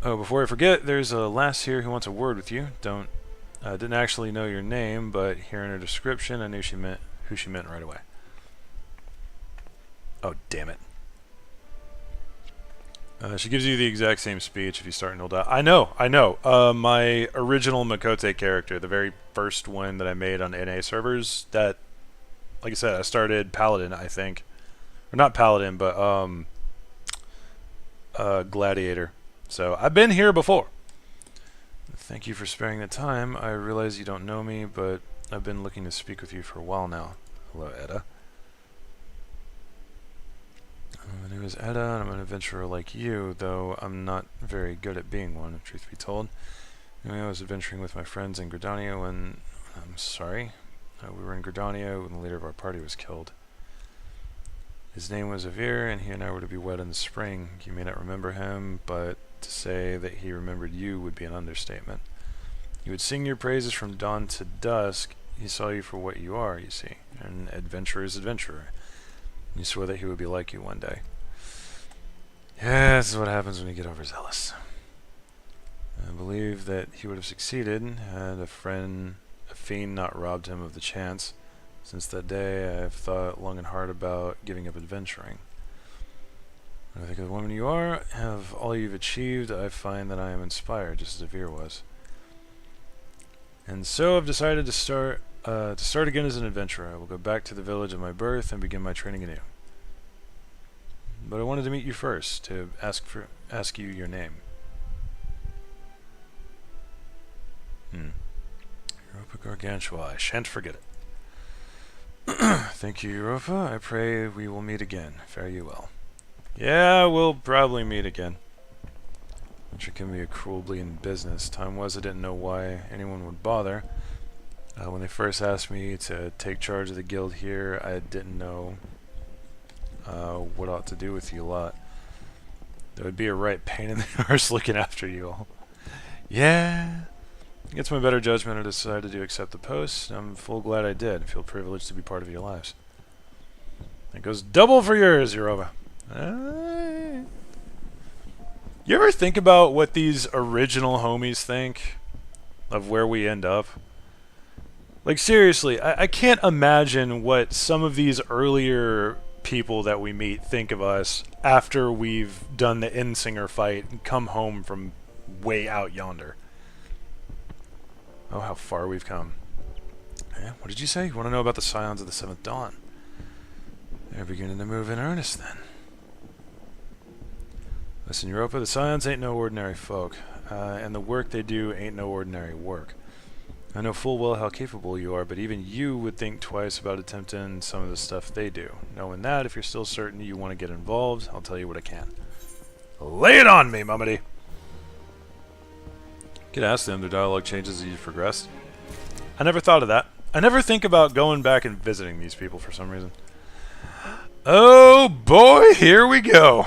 Oh, before I forget, there's a lass here who wants a word with you. Didn't actually know your name, but hearing her description, I knew who she meant right away. Oh, damn it. She gives you the exact same speech if you start an old. I know. My original Makote character, the very first one that I made on NA servers, that, like I said, I started Paladin, I think. Or not Paladin, but Gladiator. So I've been here before. Thank you for sparing the time. I realize you don't know me, but I've been looking to speak with you for a while now. Hello, Edda. My name is Edda, and I'm an adventurer like you, though I'm not very good at being one, if truth be told. Anyway, I was adventuring with my friends in Gridania when... I'm sorry. We were in Gridania when the leader of our party was killed. His name was Avir, and he and I were to be wed in the spring. You may not remember him, but to say that he remembered you would be an understatement. He would sing your praises from dawn to dusk. He saw you for what you are, you see. An adventurer's adventurer. You swore that he would be like you one day. Yeah, this is what happens when you get overzealous. I believe that he would have succeeded had a fiend not robbed him of the chance. Since that day, I've thought long and hard about giving up adventuring. When I think of the woman you are, of all you've achieved, I find that I am inspired, just as Avir was. And so I've decided to start again as an adventurer. I will go back to the village of my birth and begin my training anew. But I wanted to meet you first, to ask you your name. Europa Gargantua. I shan't forget it. Thank you, Europa. I pray we will meet again. Fare you well. Yeah, we'll probably meet again. Which can be a cruel bleeding business. Time was I didn't know why anyone would bother. When they first asked me to take charge of the guild here, I didn't know what ought to do with you lot. There would be a right pain in the arse looking after you all. Yeah. Against my better judgment, I decided to accept the post. I'm full glad I did. I feel privileged to be part of your lives. It goes double for yours, Europa. You ever think about what these original homies think of where we end up? Like, seriously, I can't imagine what some of these earlier people that we meet think of us after we've done the Insinger fight and come home from way out yonder. Oh, how far we've come. Yeah, what did you say? You want to know about the Scions of the Seventh Dawn? They're beginning to move in earnest, then. Listen, Europa, the Scions ain't no ordinary folk, and the work they do ain't no ordinary work. I know full well how capable you are, but even you would think twice about attempting some of the stuff they do. Knowing that, if you're still certain you want to get involved, I'll tell you what I can. Lay it on me, Mummity! You could ask them, their dialogue changes as you progress. I never thought of that. I never think about going back and visiting these people for some reason. Oh boy, here we go.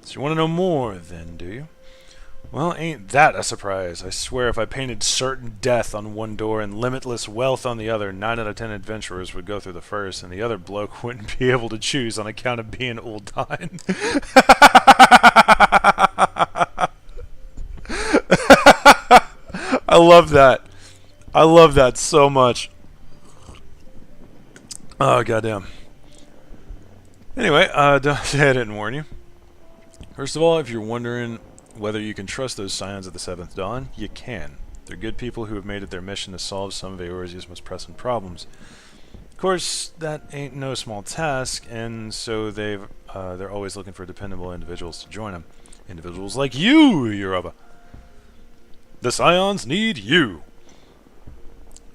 So you want to know more then, do you? Well, ain't that a surprise. I swear if I painted certain death on one door and limitless wealth on the other, 9 out of 10 adventurers would go through the first, and the other bloke wouldn't be able to choose on account of being Uldan. I love that. I love that so much. Oh, goddamn. Anyway, don't say I didn't warn you. First of all, if you're wondering whether you can trust those Scions of the Seventh Dawn, you can. They're good people who have made it their mission to solve some of Eorzea's most pressing problems. Of course, that ain't no small task, and so they're always looking for dependable individuals to join them. Individuals like you, Europa. The Scions need you.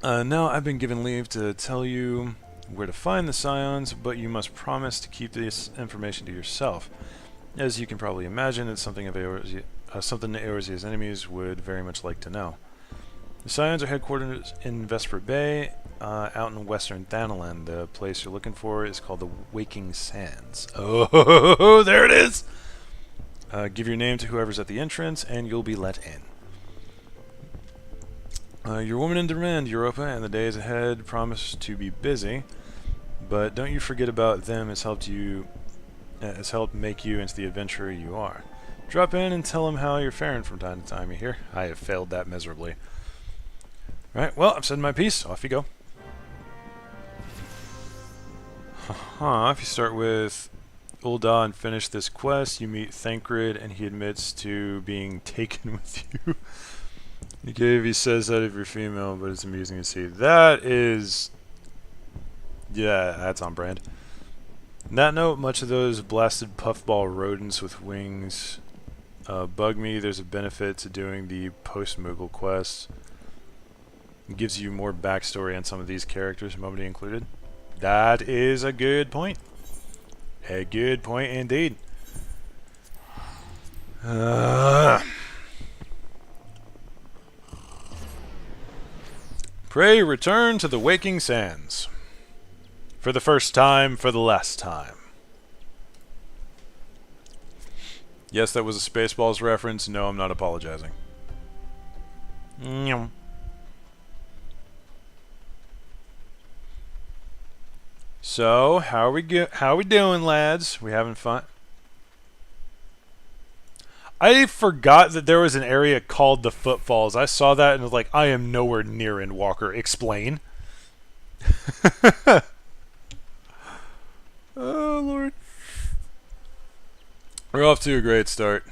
Now, I've been given leave to tell you where to find the Scions, but you must promise to keep this information to yourself. As you can probably imagine, it's something something Eorzea's enemies would very much like to know. The Scions are headquartered in Vesper Bay, out in western Thanalan. The place you're looking for is called the Waking Sands. Oh, there it is! Give your name to whoever's at the entrance, and you'll be let in. Your woman in demand, Europa, and the days ahead promise to be busy, but don't you forget about them. Has helped make you into the adventurer you are. Drop in and tell them how you're faring from time to time, you hear? I have failed that miserably. Right, well, I've said my piece. Off you go. If you start with Ul'dah finish this quest, you meet Thancred, and he admits to being taken with you. He says that if you're female, but it's amusing to see. That is... yeah, that's on brand. On that note, much of those blasted puffball rodents with wings bug me. There's a benefit to doing the post-Moogle quests. It gives you more backstory on some of these characters, nobody included. That is a good point. A good point indeed. Pray return to the waking sands. For the first time, for the last time. Yes, that was a Spaceballs reference. No, I'm not apologizing. So, how we doing, lads? We having fun? I forgot that there was an area called the Footfalls. I saw that and was like, I am nowhere near Endwalker. Explain. Oh, Lord. We're off to a great start.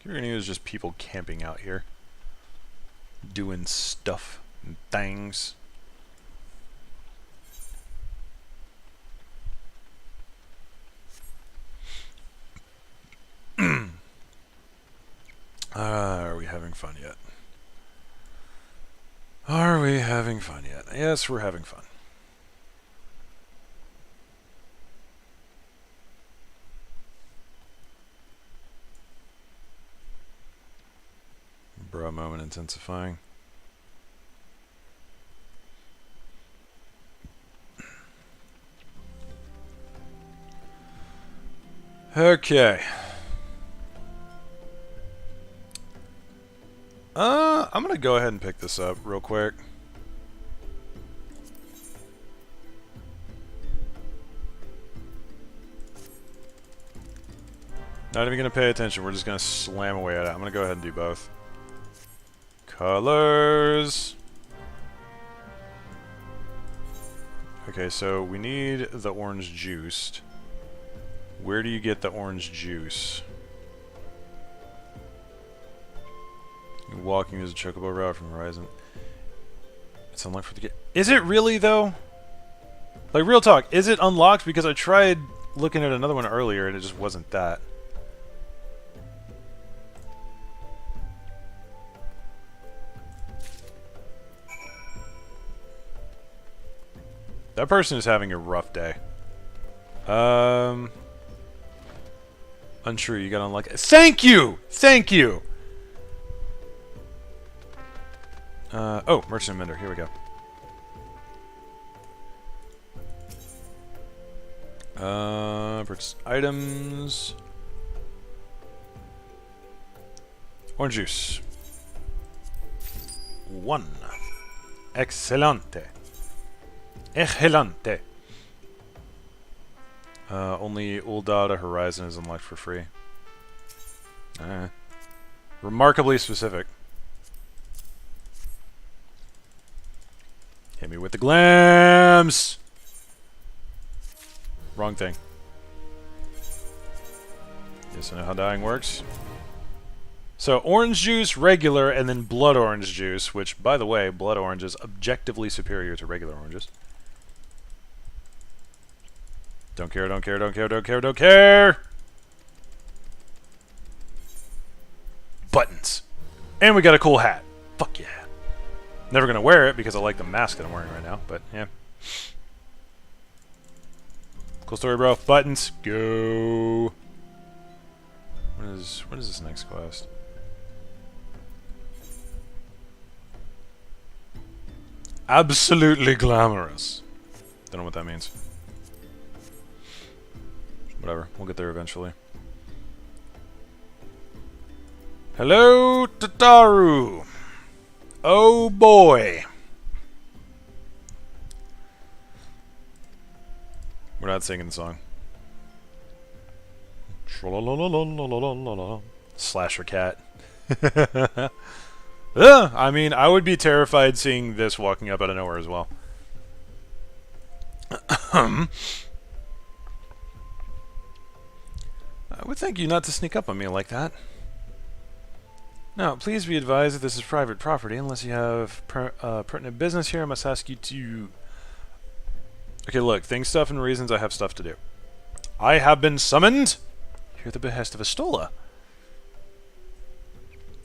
You're gonna use just people camping out here. Doing stuff and things. Are we having fun yet? Are we having fun yet? Yes, we're having fun. Bro moment intensifying. Okay. I'm gonna go ahead and pick this up real quick. Not even gonna pay attention, we're just gonna slam away at it. I'm gonna go ahead and do both. Colors! Okay, so we need the orange juiced. Where do you get the orange juice? Walking is a chocobo route from Horizon. It's unlocked for the game. Is it really, though? Like, real talk, is it unlocked? Because I tried looking at another one earlier and it just wasn't that. That person is having a rough day. Untrue, you gotta unlock it. Thank you! Thank you! Oh, Merchant Mender, here we go. Purchase items. Orange juice. 1. Excelente. Excelente. Only Ul'dah to Horizon is unlocked for free. Remarkably specific. Hit me with the glams! Wrong thing. Yes, I know how dying works. So, orange juice, regular, and then blood orange juice, which, by the way, blood orange is objectively superior to regular oranges. Don't care, don't care, don't care, don't care, don't care! Buttons. And we got a cool hat. Fuck yeah. Never gonna wear it because I like the mask that I'm wearing right now, but yeah. Cool story, bro. Buttons. Go. What is this next quest? Absolutely glamorous. Don't know what that means. Whatever. We'll get there eventually. Hello, Tataru. Oh boy. We're not singing the song. Slasher cat. I mean, I would be terrified seeing this walking up out of nowhere as well. I would thank you not to sneak up on me like that. Now, please be advised that this is private property. Unless you have pertinent business here, I must ask you to... Okay, look, things, stuff, and reasons. I have stuff to do. I have been summoned here at the behest of Astola.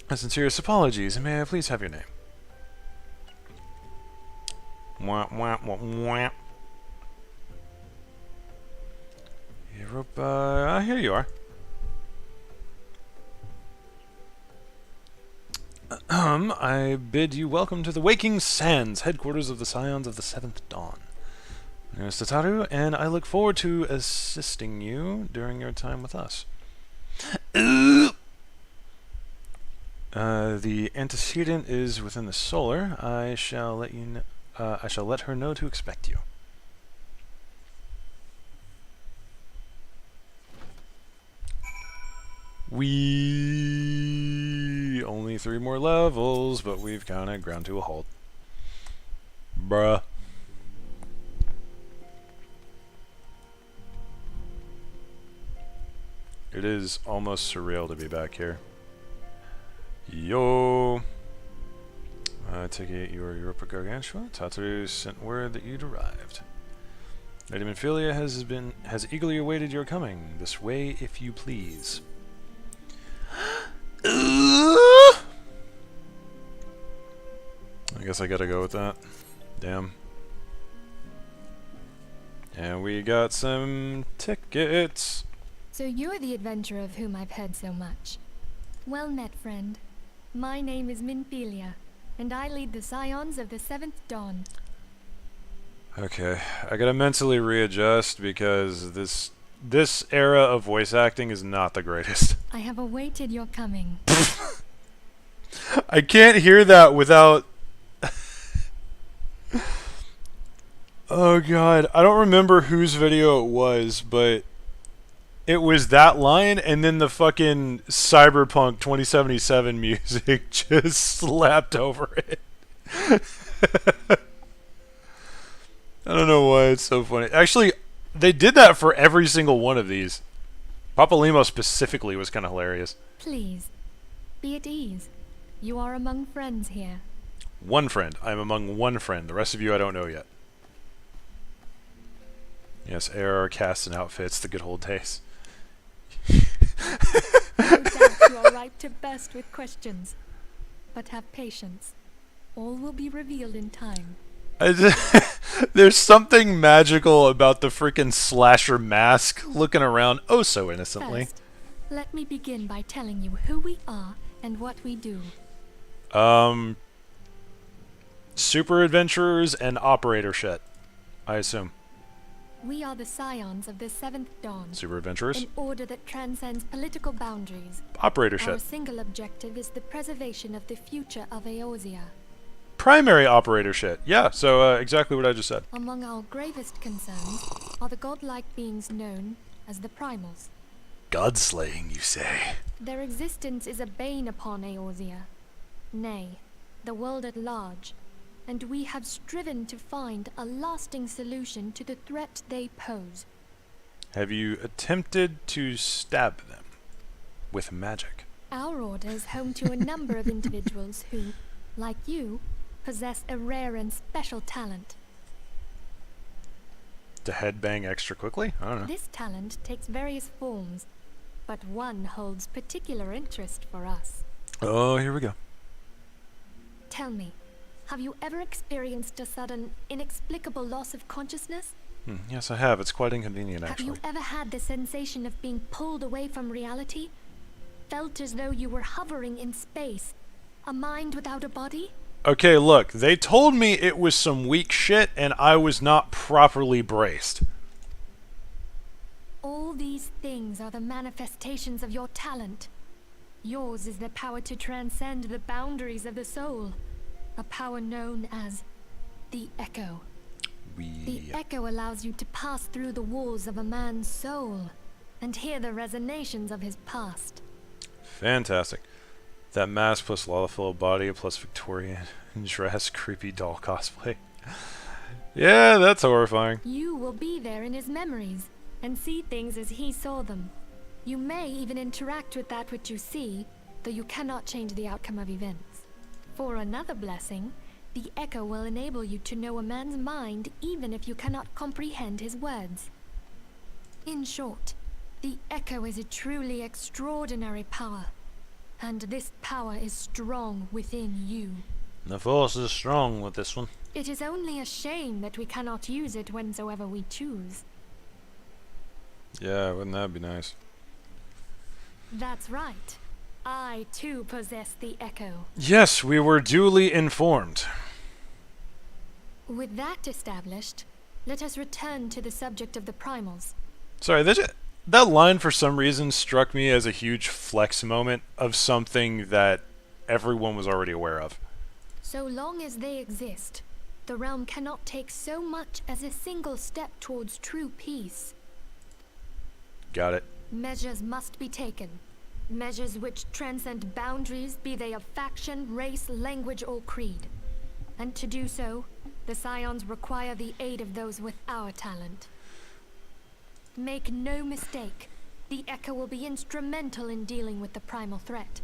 My sincerest apologies, and may I please have your name? Wah, wah, wah, wah. Europa, here you are. I bid you welcome to the Waking Sands, headquarters of the Scions of the Seventh Dawn. My name is Tataru, and I look forward to assisting you during your time with us. The antecedent is within the solar. I shall let you know. I shall let her know to expect you. We only 3 more levels, but we've kind of ground to a halt. Bruh. It is almost surreal to be back here. Yo. I take it you are Europa Gargantua. Tataru sent word that you'd arrived. Lady Minfilia has eagerly awaited your coming. This way, if you please. I guess I gotta go with that. Damn. And we got some tickets. So you're the adventurer of whom I've heard so much. Well met, friend. My name is Minfilia, and I lead the Scions of the Seventh Dawn. Okay, I gotta mentally readjust because this era of voice acting is not the greatest. I have awaited your coming. I can't hear that without... Oh god, I don't remember whose video it was, but it was that line and then the fucking Cyberpunk 2077 music just slapped over it. I don't know why it's so funny. Actually, they did that for every single one of these. Papa Limo specifically was kind of hilarious. Please, be at ease. You are among friends here. One friend. I'm among one friend. The rest of you I don't know yet. Yes, AR casts and outfits, the good old days. No doubt you are ripe to burst with questions. But have patience. All will be revealed in time. There's something magical about the freaking slasher mask looking around oh so innocently. First, let me begin by telling you who we are and what we do. Super adventurers and operator shit, I assume. We are the Scions of the Seventh Dawn. Super adventurers. An order that transcends political boundaries. Operator Our shit. single objective is the preservation of the future of Eorzea. Primary operator shit. Yeah, so exactly what I just said. Among our gravest concerns are the godlike beings known as the Primals. God-slaying, you say? Their existence is a bane upon Eorzea. Nay, the world at large. And we have striven to find a lasting solution to the threat they pose. Have you attempted to stab them with magic? Our order is home to a number of individuals who, like you, possess a rare and special talent. To headbang extra quickly? I don't know. This talent takes various forms, but one holds particular interest for us. Oh, here we go. Tell me, have you ever experienced a sudden, inexplicable loss of consciousness? Yes, I have. It's quite inconvenient, Have actually. you ever had the sensation of being pulled away from reality? Felt as though you were hovering in space? A mind without a body? Okay, look. They told me it was some weak shit, and I was not properly braced. All these things are the manifestations of your talent. Yours is the power to transcend the boundaries of the soul. A power known as the Echo. The Echo allows you to pass through the walls of a man's soul and hear the resonations of his past. Fantastic. That mask plus Lalafell body plus Victorian dress creepy doll cosplay. Yeah, that's horrifying. You will be there in his memories and see things as he saw them. You may even interact with that which you see, though you cannot change the outcome of events. For another blessing, the Echo will enable you to know a man's mind even if you cannot comprehend his words. In short, the Echo is a truly extraordinary power, and this power is strong within you. The Force is strong with this one. It is only a shame that we cannot use it whensoever we choose. Yeah, wouldn't that be nice? That's right. I too possess the Echo. Yes, we were duly informed. With that established, let us return to the subject of the primals. Sorry, that line for some reason struck me as a huge flex moment of something that everyone was already aware of. So long as they exist, the realm cannot take so much as a single step towards true peace. Got it. Measures must be taken. Measures which transcend boundaries, be they of faction, race, language, or creed. And to do so, the Scions require the aid of those with our talent. Make no mistake, the Echo will be instrumental in dealing with the primal threat.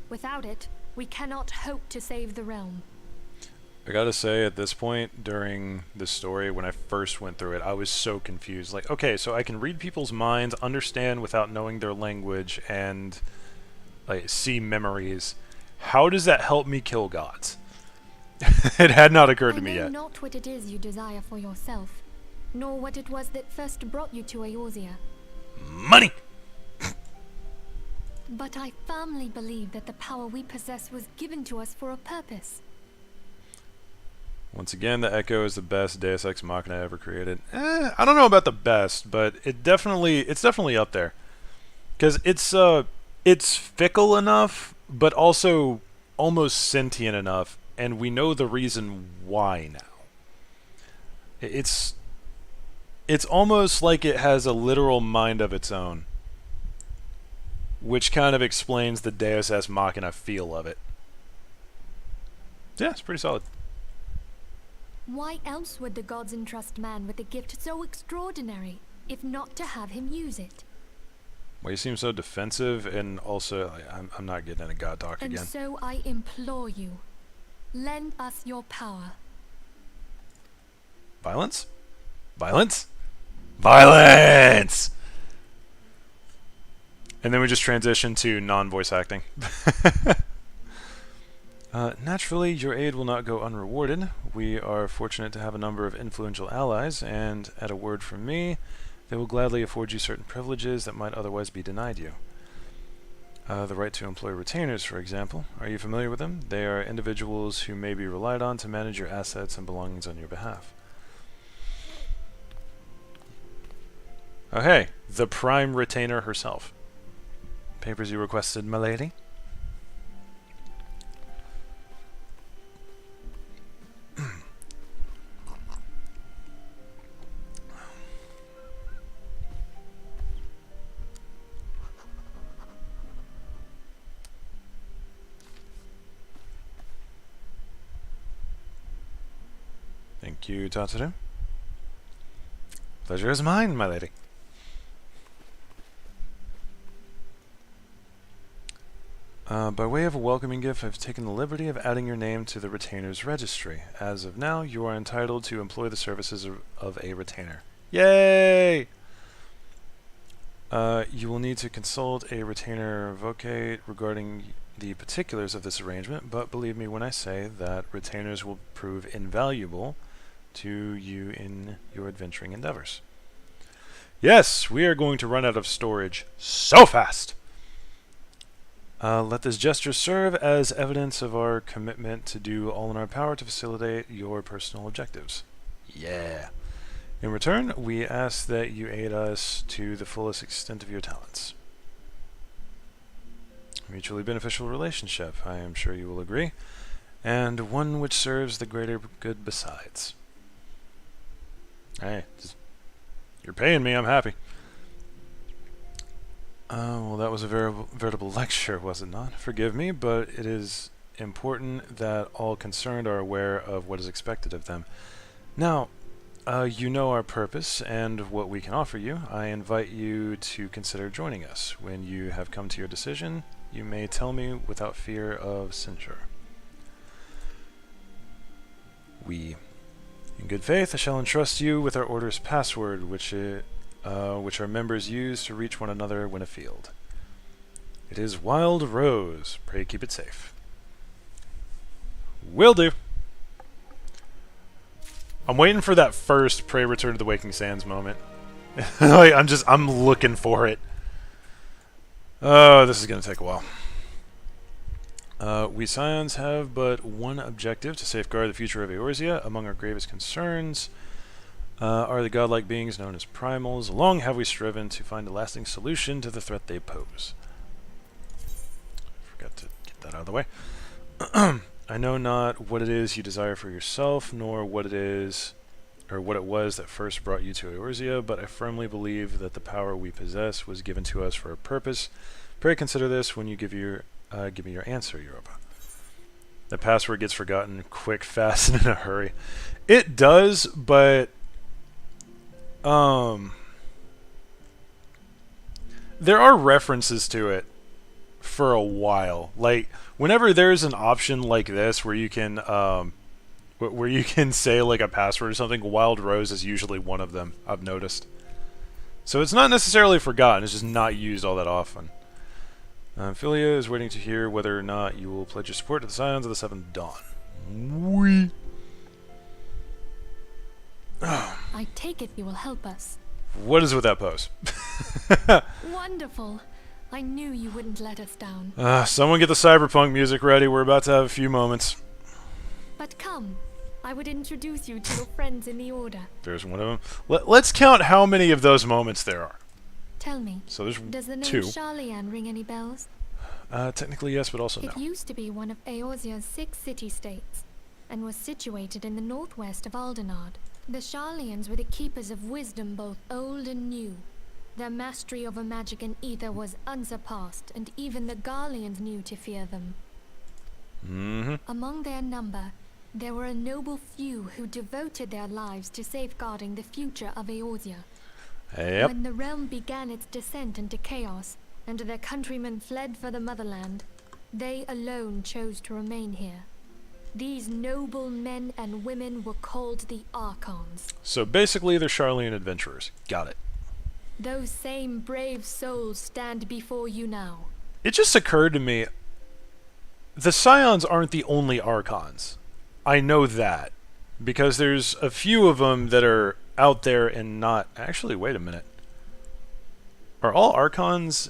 Without it, we cannot hope to save the realm. I gotta say, at this point during the story, when I first went through it, I was so confused. Like, okay, so I can read people's minds, understand without knowing their language, and like see memories. How does that help me kill gods? It had not occurred to me yet. I know not what it is you desire for yourself, nor what it was that first brought you to Eorzea. Money! But I firmly believe that the power we possess was given to us for a purpose. Once again, the Echo is the best Deus Ex Machina ever created. I don't know about the best, but it's definitely up there. Because it's fickle enough, but also almost sentient enough, and we know the reason why now. It's almost like it has a literal mind of its own, which kind of explains the Deus Ex Machina feel of it. Yeah, it's pretty solid. Why else would the gods entrust man with a gift so extraordinary, if not to have him use it? Why you seem so defensive, and also, I'm not getting in a god talk And again. so I implore you, lend us your power. Violence? Violence? Violence! And then we just transition to non-voice acting. Naturally, your aid will not go unrewarded. We are fortunate to have a number of influential allies, and at a word from me, they will gladly afford you certain privileges that might otherwise be denied you. The right to employ retainers, for example. Are you familiar with them? They are individuals who may be relied on to manage your assets and belongings on your behalf. Oh hey, the Prime Retainer herself. Papers you requested, my lady? Thank you, Tatsuru. Pleasure is mine, my lady. By way of a welcoming gift, I've taken the liberty of adding your name to the retainer's registry. As of now, you are entitled to employ the services of a retainer. Yay! You will need to consult a retainer vocate regarding the particulars of this arrangement, but believe me when I say that retainers will prove invaluable to you in your adventuring endeavors. Yes, we are going to run out of storage so fast! Let this gesture serve as evidence of our commitment to do all in our power to facilitate your personal objectives. Yeah. In return, we ask that you aid us to the fullest extent of your talents. Mutually beneficial relationship, I am sure you will agree, and one which serves the greater good besides. Hey, you're paying me, I'm happy. Well, that was a veritable lecture, was it not? Forgive me, but it is important that all concerned are aware of what is expected of them. Now, you know our purpose and what we can offer you. I invite you to consider joining us. When you have come to your decision, you may tell me without fear of censure. We, in good faith, shall entrust you with our order's password, which our members use to reach one another when afield. It is Wild Rose. Pray keep it safe. Will do. I'm waiting for that first Pray Return to the Waking Sands moment. Like, I'm looking for it. Oh, this is going to take a while. We Scions have but one objective, to safeguard the future of Eorzea. Among our gravest concerns are the godlike beings known as primals. Long have we striven to find a lasting solution to the threat they pose. Forgot to get that out of the way. I know not what it is you desire for yourself, nor what it is, or what it was that first brought you to Eorzea, but I firmly believe that the power we possess was given to us for a purpose. Pray consider this when you give me your answer, Europa. The password gets forgotten quick, fast, and in a hurry. It does, but there are references to it for a while. Like, whenever there's an option like this where you can say like a password or something, Wild Rose is usually one of them, I've noticed. So it's not necessarily forgotten, it's just not used all that often. Philia is waiting to hear whether or not you will pledge your support to the Scions of the Seventh Dawn. Wee. I take it you will help us. What is with that pose? Wonderful. I knew you wouldn't let us down. Someone get the cyberpunk music ready. We're about to have a few moments. But come, I would introduce you to your friends in the Order. There's one of them. Let's count how many of those moments there are. Tell me, So there's does the name two. Sharlayan ring any bells? Technically yes, but also no. It used to be one of Eorzea's 6 city-states, and was situated in the northwest of Aldenard. The Sharlayans were the keepers of wisdom both old and new. Their mastery over magic and ether was unsurpassed, and even the Garleans knew to fear them. Among their number, there were a noble few who devoted their lives to safeguarding the future of Eorzea. Yep. When the realm began its descent into chaos, and their countrymen fled for the motherland, they alone chose to remain here. These noble men and women were called the Archons. So basically they're Sharlayan adventurers. Got it. Those same brave souls stand before you now. It just occurred to me, the Scions aren't the only Archons. I know that. Because there's a few of them that are out there and not... Actually, wait a minute. Are all Archons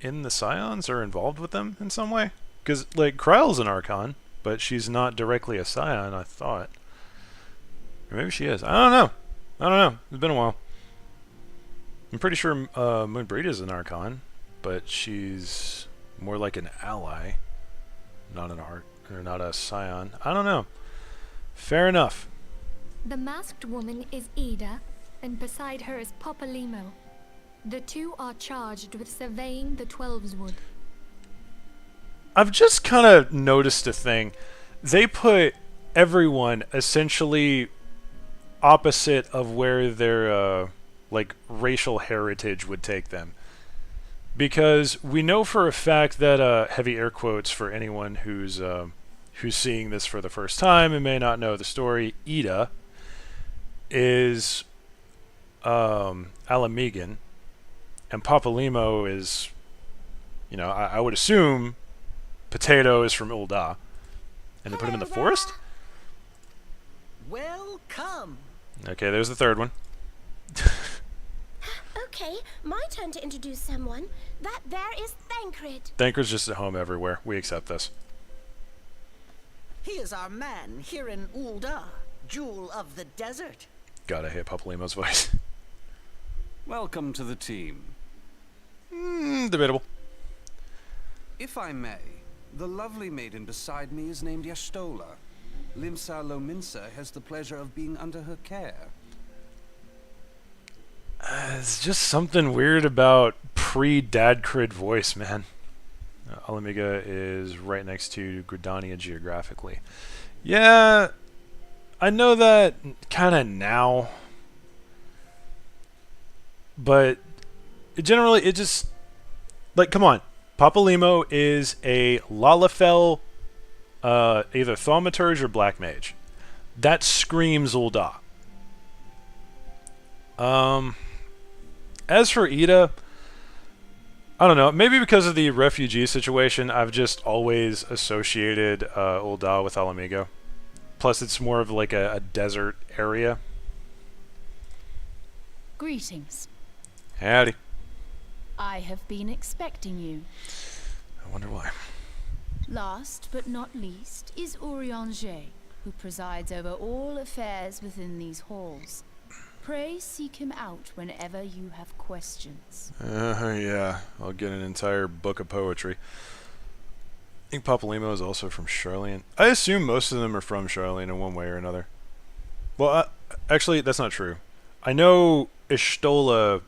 in the Scions or involved with them in some way? Because, like, Kryle's an Archon, but she's not directly a Scion, I thought. Or maybe she is. I don't know. It's been a while. I'm pretty sure Moonbreeda's an Archon, but she's more like an ally, not a Scion. I don't know. Fair enough. The masked woman is Ida, and beside her is Popalimo. The two are charged with surveying the Twelveswood. I've just kind of noticed a thing. They put everyone essentially opposite of where their like racial heritage would take them. Because we know for a fact that heavy air quotes for anyone who's seeing this for the first time and may not know the story, Ida is Alamegan, and Popalimo is, you know, I would assume Potato is from Ul'dah. And they put him in the forest? Welcome. Okay, there's the third one. Okay, my turn to introduce someone. That there is Thancred. Thancred's just at home everywhere. We accept this. He is our man here in Ul'dah, Jewel of the Desert. God, I hate Popalimo's voice. Welcome to the team. Debatable. If I may, the lovely maiden beside me is named Y'shtola. Limsa Lominsa has the pleasure of being under her care. It's just something weird about pre-Dad Crid voice, man. Alamiga is right next to Gridania geographically. Yeah, I know that kind of now, but it just, like, come on. Papalimo is a Lalafell, either Thaumaturge or Black Mage. That screams Ul'dah. As for Ida, I don't know. Maybe because of the refugee situation, I've just always associated Ul'dah with Alamigo. Plus, it's more of like a desert area. Greetings. Howdy. I have been expecting you. I wonder why. Last but not least is Urianger, who presides over all affairs within these halls. Pray seek him out whenever you have questions. Yeah. I'll get an entire book of poetry. I think Papalimo is also from Charlian. I assume most of them are from Charlian in one way or another. Well, actually, that's not true. I know Y'shtola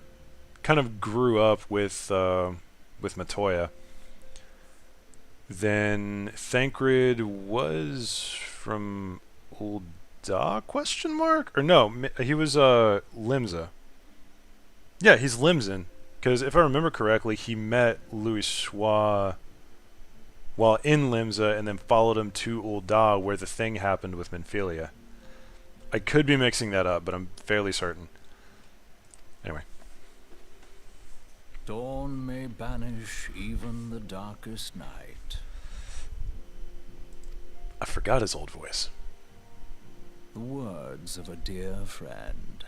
kind of grew up with Matoya. Then Thancred was from Ul'dah, question mark? Or no, he was Limsa. Yeah, he's Limsan. Because if I remember correctly, he met Louis Schwa while in Limsa and then followed him to Ul'dah where the thing happened with Minfilia. I could be mixing that up, but I'm fairly certain. Anyway. Dawn may banish even the darkest night. I forgot his old voice. The words of a dear friend.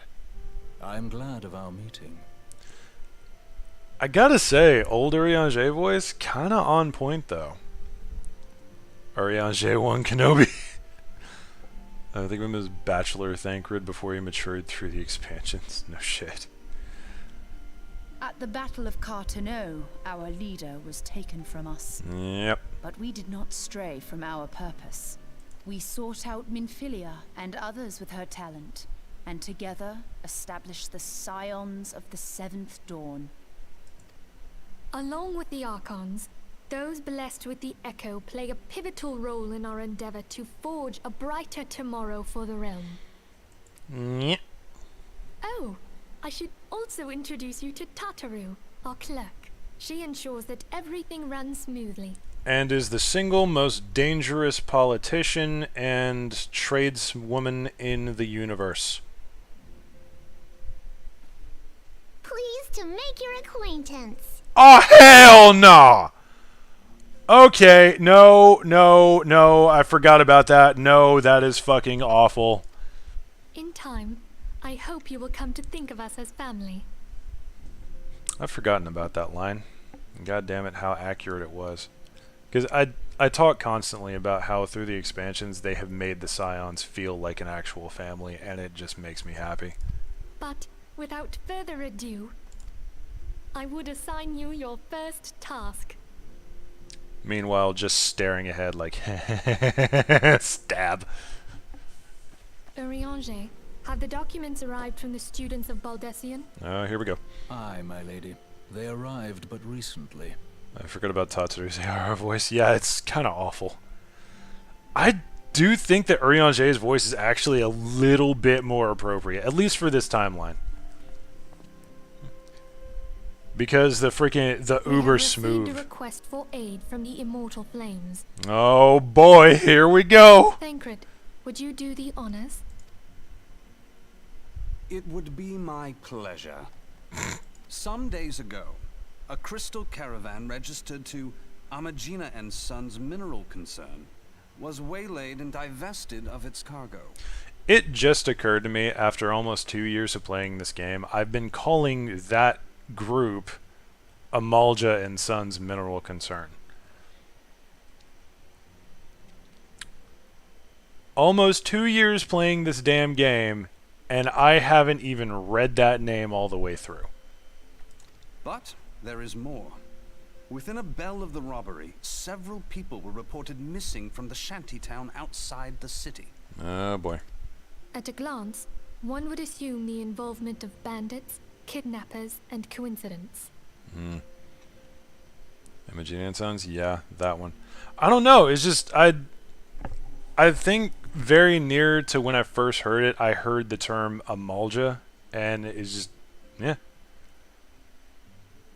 I am glad of our meeting. I gotta say, old Urianger voice, kinda on point though. Urianger 1 Kenobi. I think of him as Bachelor Thancred before he matured through the expansions. No shit. At the Battle of Carteneau, our leader was taken from us. Yep. But we did not stray from our purpose. We sought out Minfilia and others with her talent, and together established the Scions of the Seventh Dawn. Along with the Archons, those blessed with the Echo play a pivotal role in our endeavor to forge a brighter tomorrow for the realm. Yep. Oh, I should also introduce you to Tataru, our clerk. She ensures that everything runs smoothly. And is the single most dangerous politician and tradeswoman in the universe. Pleased to make your acquaintance. Oh, hell no! Okay, no, I forgot about that. No, that is fucking awful. In time, I hope you will come to think of us as family. I've forgotten about that line. God damn it, how accurate it was. Because I talk constantly about how through the expansions they have made the Scions feel like an actual family, and it just makes me happy. But without further ado, I would assign you your first task. Meanwhile, just staring ahead like, stab. Urianger, have the documents arrived from the students of Baldessian? Here we go. Aye, my lady. They arrived but recently. I forgot about Tatsuru's AR voice. Yeah, it's kind of awful. I do think that Urianger's voice is actually a little bit more appropriate, at least for this timeline. Because the uber smooth. We have received a request for aid from the Immortal Flames. Oh boy, here we go. Thancred, would you do the honors? It would be my pleasure. Some days ago, a crystal caravan registered to Amagina and Sons Mineral Concern was waylaid and divested of its cargo. It just occurred to me after almost 2 years of playing this game, I've been calling that group Amalja and Sons Mineral Concern. Almost 2 years playing this damn game, and I haven't even read that name all the way through. But there is more. Within a bell of the robbery, several people were reported missing from the shantytown outside the city. Oh boy. At a glance, one would assume the involvement of bandits, kidnappers, and coincidence. Imaging and Sons, yeah, that one. I don't know. It's just I think very near to when I first heard it, I heard the term Amalja, and it's just yeah.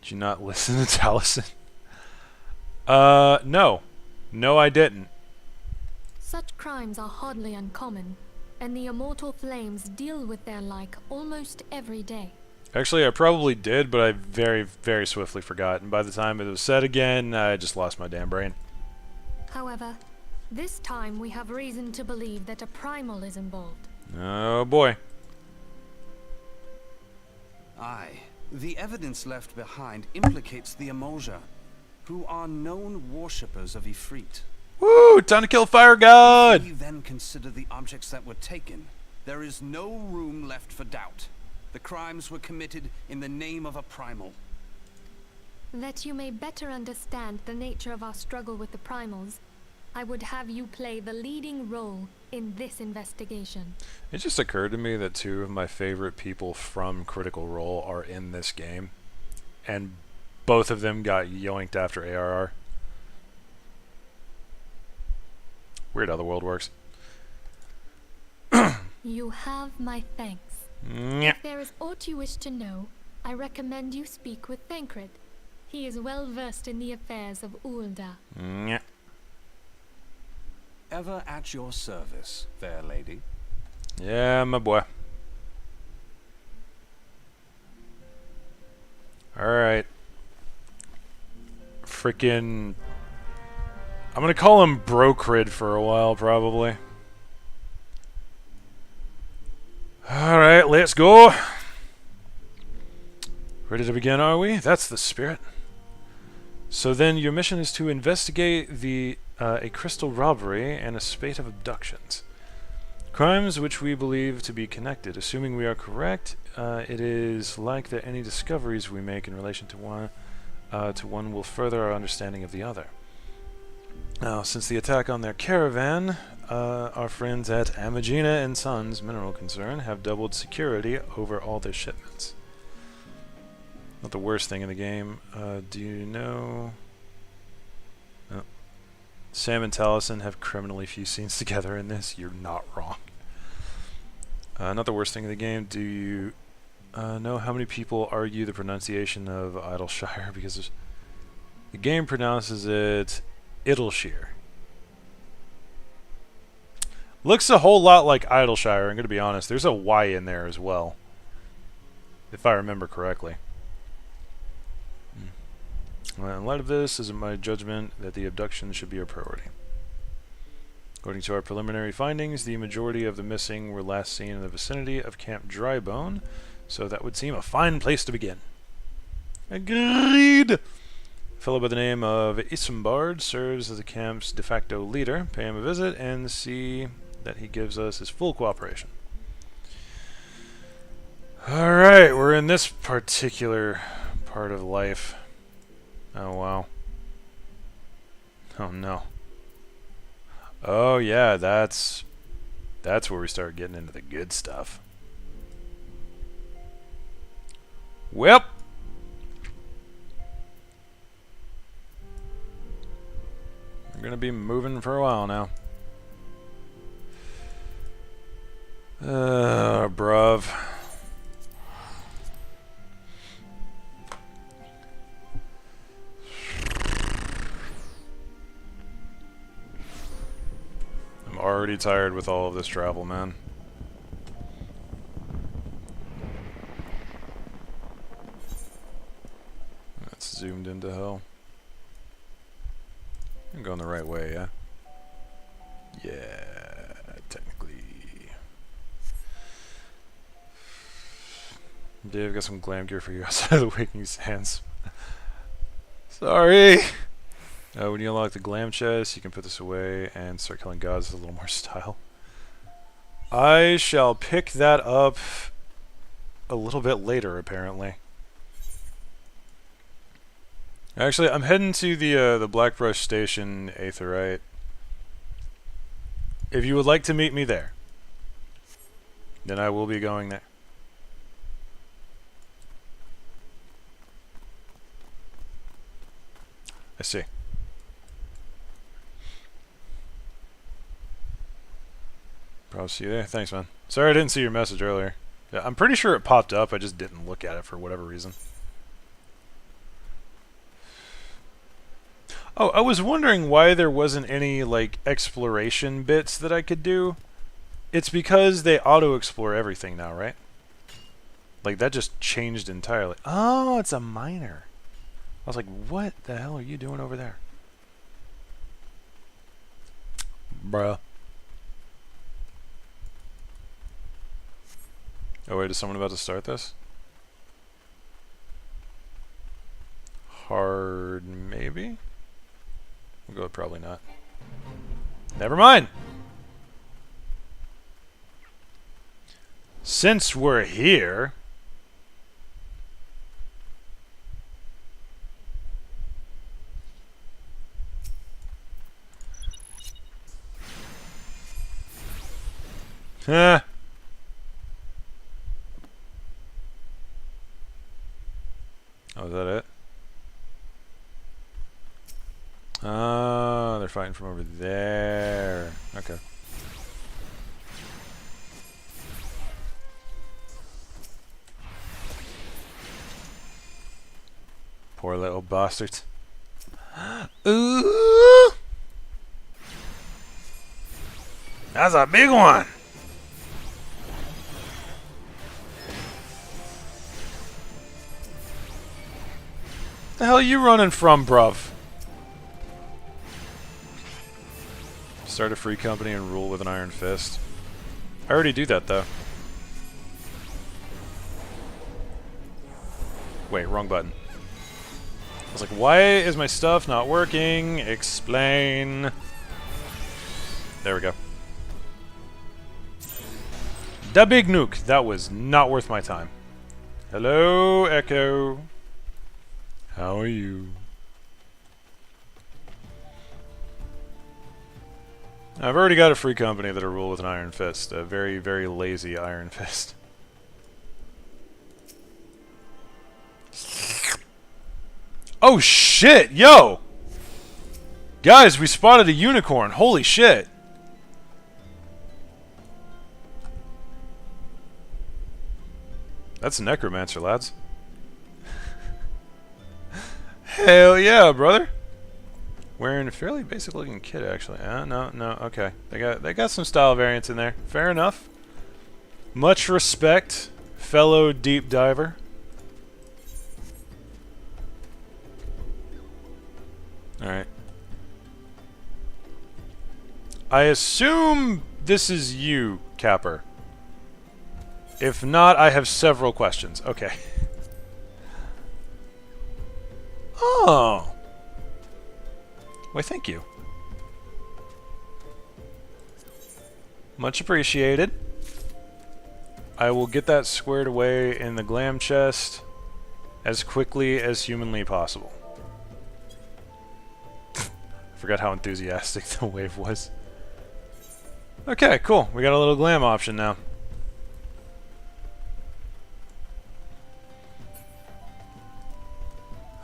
Did you not listen to Taliesin? No, I didn't. Such crimes are hardly uncommon, and the immortal flames deal with their like almost every day. Actually, I probably did, but I very, very swiftly forgot. And by the time it was said again, I just lost my damn brain. However, this time we have reason to believe that a primal is involved. Oh boy. Aye. The evidence left behind implicates the Amalja, who are known worshippers of Ifrit. Woo! Time to kill Fire God! If we then consider the objects that were taken, there is no room left for doubt. The crimes were committed in the name of a primal. That you may better understand the nature of our struggle with the primals, I would have you play the leading role in this investigation. It just occurred to me that two of my favorite people from Critical Role are in this game, and both of them got yoinked after ARR. Weird how the world works. You have my thanks. If there is aught you wish to know, I recommend you speak with Thancred. He is well versed in the affairs of Ulda. Ever at your service, fair lady. Yeah, my boy. Alright. Frickin'... I'm gonna call him Brokrid for a while, probably. Alright, let's go. Ready to begin, are we? That's the spirit. So then your mission is to investigate a crystal robbery and a spate of abductions. Crimes which we believe to be connected. Assuming we are correct, it is like that any discoveries we make in relation to one will further our understanding of the other. Now, since the attack on their caravan, our friends at Amagina and Sons Mineral Concern have doubled security over all their shipments. Not the worst thing in the game. Do you know... Oh. Sam and Taliesin have criminally few scenes together in this. You're not wrong. Not the worst thing in the game. Do you know how many people argue the pronunciation of Idleshire? Because the game pronounces it Idleshire. Looks a whole lot like Idleshire, I'm going to be honest. There's a Y in there as well, if I remember correctly. In light of this, is my judgment that the abduction should be a priority. According to our preliminary findings, the majority of the missing were last seen in the vicinity of Camp Drybone, so that would seem a fine place to begin. Agreed! A fellow by the name of Isambard serves as the camp's de facto leader. Pay him a visit and see that he gives us his full cooperation. Alright, we're in this particular part of life. Oh, wow. Oh, no. Oh, yeah, that's where we start getting into the good stuff. Well, we're going to be moving for a while now. Bruv. I'm already tired with all of this travel, man. That's zoomed into hell. I'm going the right way, yeah? Yeah, technically. Dave, got some glam gear for you outside of the Waking Sands. Sorry! When you unlock the glam chest, you can put this away and start killing gods with a little more style. I shall pick that up a little bit later, apparently. Actually, I'm heading to the Blackbrush Station Aetheryte. If you would like to meet me there, then I will be going there. I see. Probably see you there. Thanks, man. Sorry I didn't see your message earlier. Yeah, I'm pretty sure it popped up. I just didn't look at it for whatever reason. Oh, I was wondering why there wasn't any, like, exploration bits that I could do. It's because they auto-explore everything now, right? Like, that just changed entirely. Oh, it's a miner. I was like, what the hell are you doing over there? Bruh. Oh wait, is someone about to start this? Hard, maybe? We'll go with probably not. Never mind! Since we're here... Huh. Oh, is that it? Oh, they're fighting from over there. Okay. Poor little bastards. Ooh! That's a big one! The hell are you running from, bruv? Start a free company and rule with an iron fist. I already do that, though. Wait, wrong button. I was like, why is my stuff not working? Explain. There we go. Da big nuke. That was not worth my time. Hello, Echo. How are you? I've already got a free company that'll rule with an iron fist. A very, very lazy iron fist. Oh shit! Yo! Guys, we spotted a unicorn. Holy shit! That's a necromancer, lads. Hell yeah, brother! Wearing a fairly basic looking kit, actually. No, okay. They got some style variants in there. Fair enough. Much respect, fellow deep diver. Alright. I assume this is you, Capper. If not, I have several questions. Okay. Oh. Why, thank you. Much appreciated. I will get that squared away in the glam chest as quickly as humanly possible. I forgot how enthusiastic the wave was. Okay, cool. We got a little glam option now.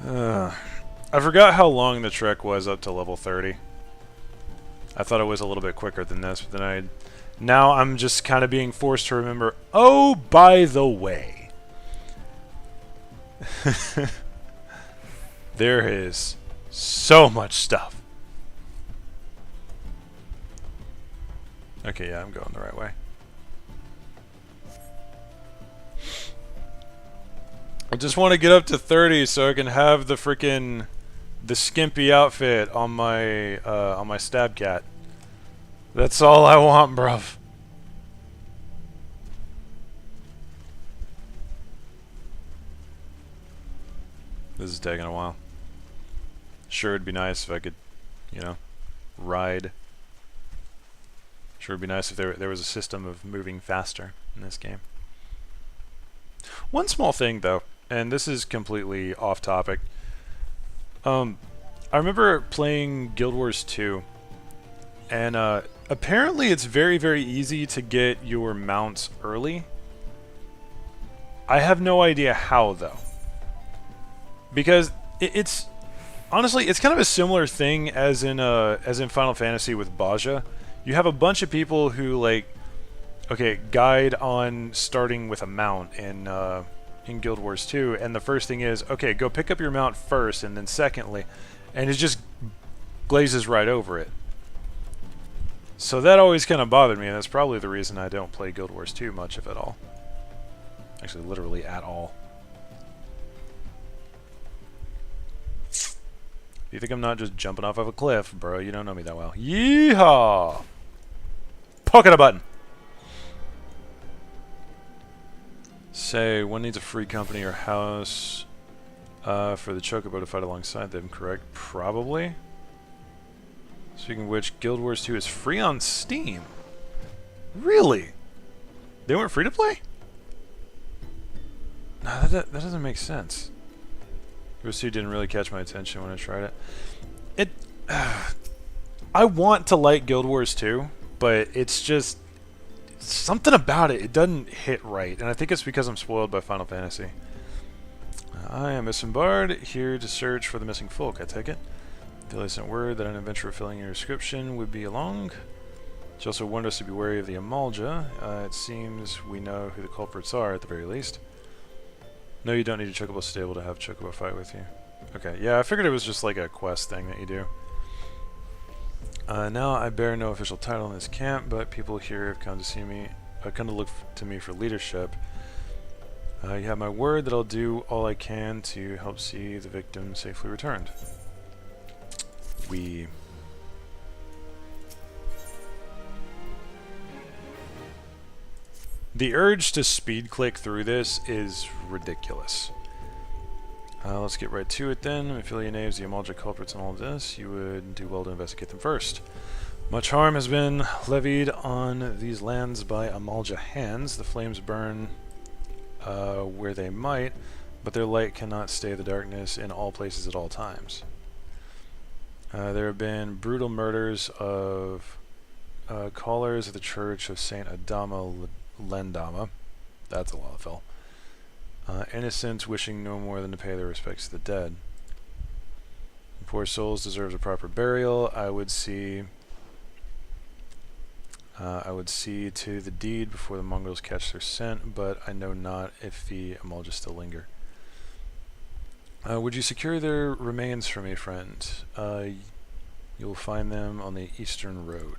I forgot how long the trek was up to level 30. I thought it was a little bit quicker than this, but then now I'm just kind of being forced to remember, oh, by the way. There is so much stuff. Okay, yeah, I'm going the right way. I just want to get up to 30 so I can have the frickin' the skimpy outfit on my stab cat. That's all I want, bruv. This is taking a while. Sure, it'd be nice if I could, you know, ride. Sure, it'd be nice if there was a system of moving faster in this game. One small thing, though, and this is completely off topic. I remember playing Guild Wars 2, and apparently it's very, very easy to get your mounts early. I have no idea how, though. Because it's honestly, it's kind of a similar thing as in Final Fantasy with Baja. You have a bunch of people who like, okay, guide on starting with a mount in Guild Wars 2, and the first thing is, okay, go pick up your mount first, and then secondly, and it just glazes right over it. So that always kind of bothered me, and that's probably the reason I don't play Guild Wars 2 much, if at all. Actually, literally at all. You think I'm not just jumping off of a cliff, bro? You don't know me that well. Yeehaw! Poking a button! Say, one needs a free company or house for the Chocobo to fight alongside them, correct? Probably. Speaking of which, Guild Wars 2 is free on Steam. Really? They weren't free to play? No, that doesn't make sense. Guild Wars 2 didn't really catch my attention when I tried it. I want to like Guild Wars 2, but it's just something about it. It doesn't hit right, and I think it's because I'm spoiled by Final Fantasy. I am Miss Bard, here to search for the missing folk, I take it. The sent word that an adventurer filling your description would be along. She also warned us to be wary of the Amalja. It seems we know who the culprits are, at the very least. No, you don't need a Chocobo stable to have Chocobo fight with you. Okay, yeah, I figured it was just like a quest thing that you do. Now I bear no official title in this camp, but people here have come to see me, come to look to me for leadership. You have my word that I'll do all I can to help see the victim safely returned. The urge to speed click through this is ridiculous. Let's get right to it then. Affiliate names, the Amalja culprits and all of this. You would do well to investigate them first. Much harm has been levied on these lands by Amalja hands. The flames burn where they might, but their light cannot stay the darkness in all places at all times. There have been brutal murders of callers of the Church of Saint Adama Lendama. That's a lot of fill. Innocents wishing no more than to pay their respects to the dead. Poor souls deserve a proper burial. I would see to the deed before the Mongols catch their scent, but I know not if the Amalja still linger. Would you secure their remains for me, friend? You'll find them on the eastern road.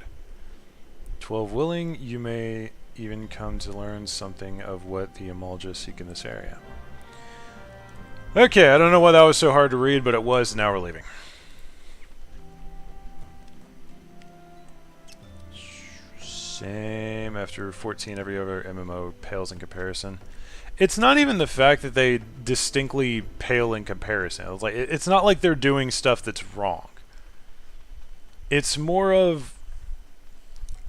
12 willing, you may even come to learn something of what the Amalja seek in this area. Okay, I don't know why that was so hard to read, but it was. Now we're leaving. Same after 14, every other MMO pales in comparison. It's not even the fact that they distinctly pale in comparison. It's like it's not like they're doing stuff that's wrong. It's more of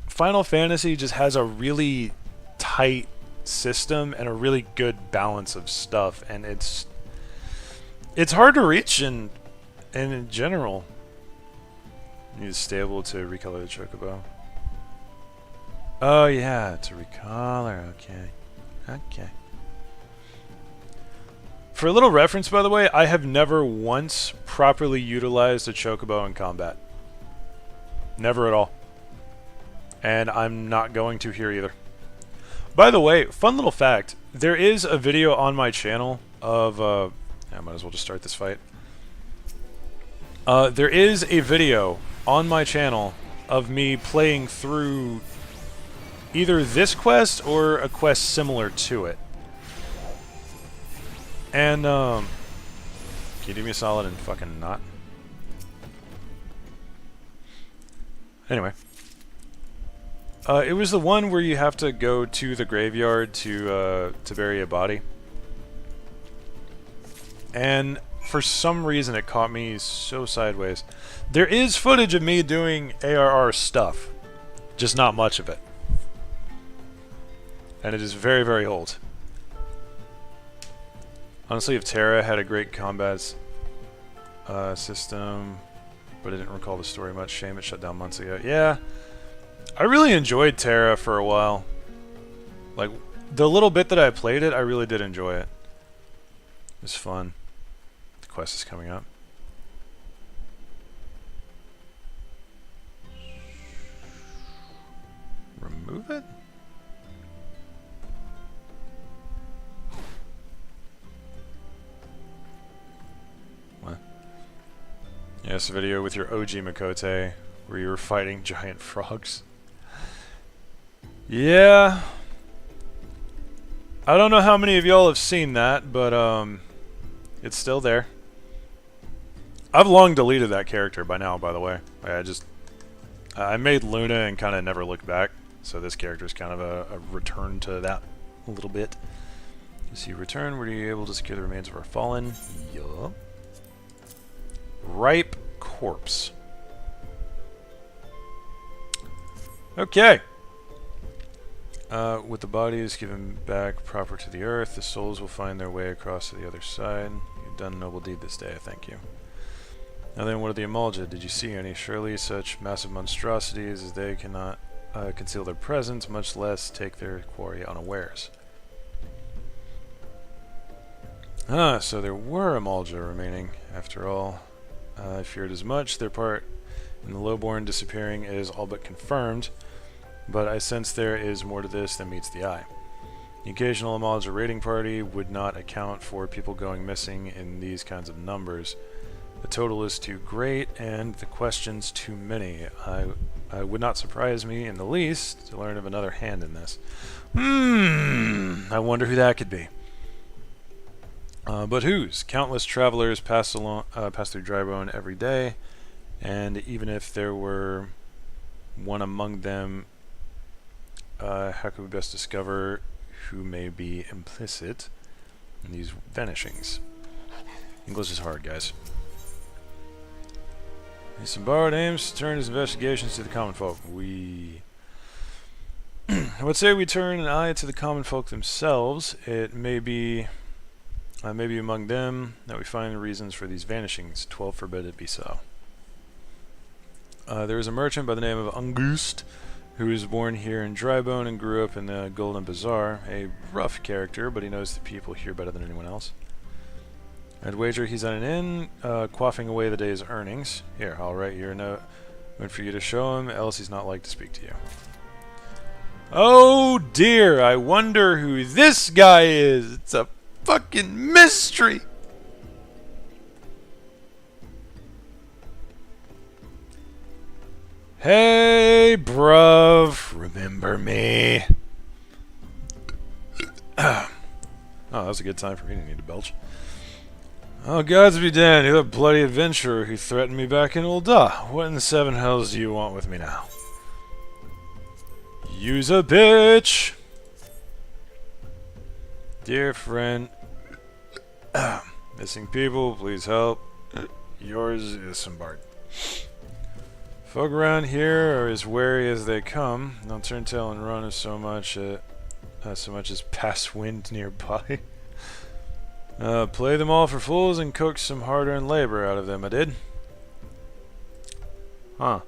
Final Fantasy just has a really tight system and a really good balance of stuff, and it's hard to reach in general. You need a stable to recolor the Chocobo. Oh yeah, to recolor. Okay. For a little reference, by the way, I have never once properly utilized a Chocobo in combat. Never at all. And I'm not going to here either. By the way, fun little fact. There is a video on my channel of... I might as well just start this fight. There is a video on my channel of me playing through either this quest or a quest similar to it. And, can you do me a solid and fucking not? Anyway. It was the one where you have to go to the graveyard to bury a body. And for some reason it caught me so sideways. There is footage of me doing ARR stuff. Just not much of it. And it is very, very old. Honestly, if Terra had a great combat system, but I didn't recall the story much. Shame it shut down months ago. Yeah, I really enjoyed Terra for a while. Like, the little bit that I played it, I really did enjoy it. It was fun. The quest is coming up. Yes, a video with your OG Makote where you were fighting giant frogs. Yeah. I don't know how many of y'all have seen that, but it's still there. I've long deleted that character by now, by the way. I made Luna and kind of never looked back, so this character is kind of a return to that a little bit. As you return, were you able to secure the remains of our fallen? Yup. Ripe corpse. Okay. With the bodies given back proper to the earth, the souls will find their way across to the other side. You've done a noble deed this day, thank you. Now then, what are the Amalja? Did you see any? Surely such massive monstrosities as they cannot conceal their presence, much less take their quarry unawares. Ah, so there were Amalja remaining, after all. I feared as much. Their part in the lowborn disappearing is all but confirmed, but I sense there is more to this than meets the eye. The occasional Amalja raiding party would not account for people going missing in these kinds of numbers. The total is too great, and the questions too many. I would not surprise me in the least to learn of another hand in this. I wonder who that could be. But whose? Countless travelers pass through Drybone every day, and even if there were one among them, how could we best discover who may be implicit in these vanishings? English is hard, guys. He's some borrowed aims to turn his investigations to the common folk. I would say we turn an eye to the common folk themselves. It may be among them that we find the reasons for these vanishings. 12 forbid it be so. There is a merchant by the name of Angust, who was born here in Drybone and grew up in the Golden Bazaar. A rough character, but he knows the people here better than anyone else. I'd wager he's on an inn, quaffing away the day's earnings. Here, I'll write you a note for you to show him, else he's not like to speak to you. Oh dear, I wonder who this guy is. It's a fucking mystery. Hey, bruv, remember me? Oh, that was a good time for me to need to belch. Oh, gods be damned, you're that bloody adventurer who threatened me back in Ul'dah. What in the seven hells do you want with me now? Use a bitch! Dear friend, missing people, please help. Yours is Simbard. Folk around here are as wary as they come. Don't turn tail and run as so much as pass wind nearby. Play them all for fools and coax some hard-earned labor out of them, I did. Huh.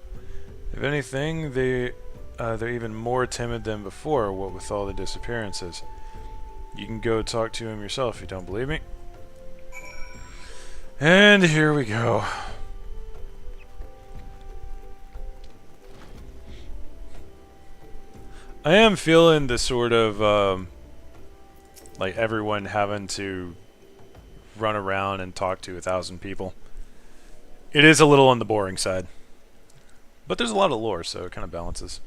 If anything, they're even more timid than before, what with all the disappearances. You can go talk to him yourself if you don't believe me. And here we go. I am feeling the sort of, like everyone having to run around and talk to 1,000 people. It is a little on the boring side. But there's a lot of lore, so it kind of balances.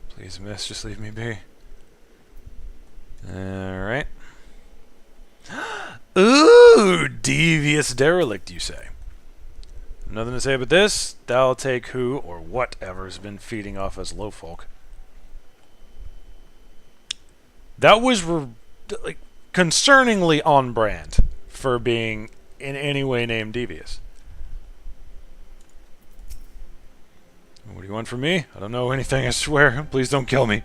Please, miss, just leave me be. Alright. Ooh, devious derelict, you say. Nothing to say but this. Thou'll take who or whatever's been feeding off us low folk. That was like concerningly on brand for being in any way named devious. What do you want from me? I don't know anything, I swear. Please don't kill me.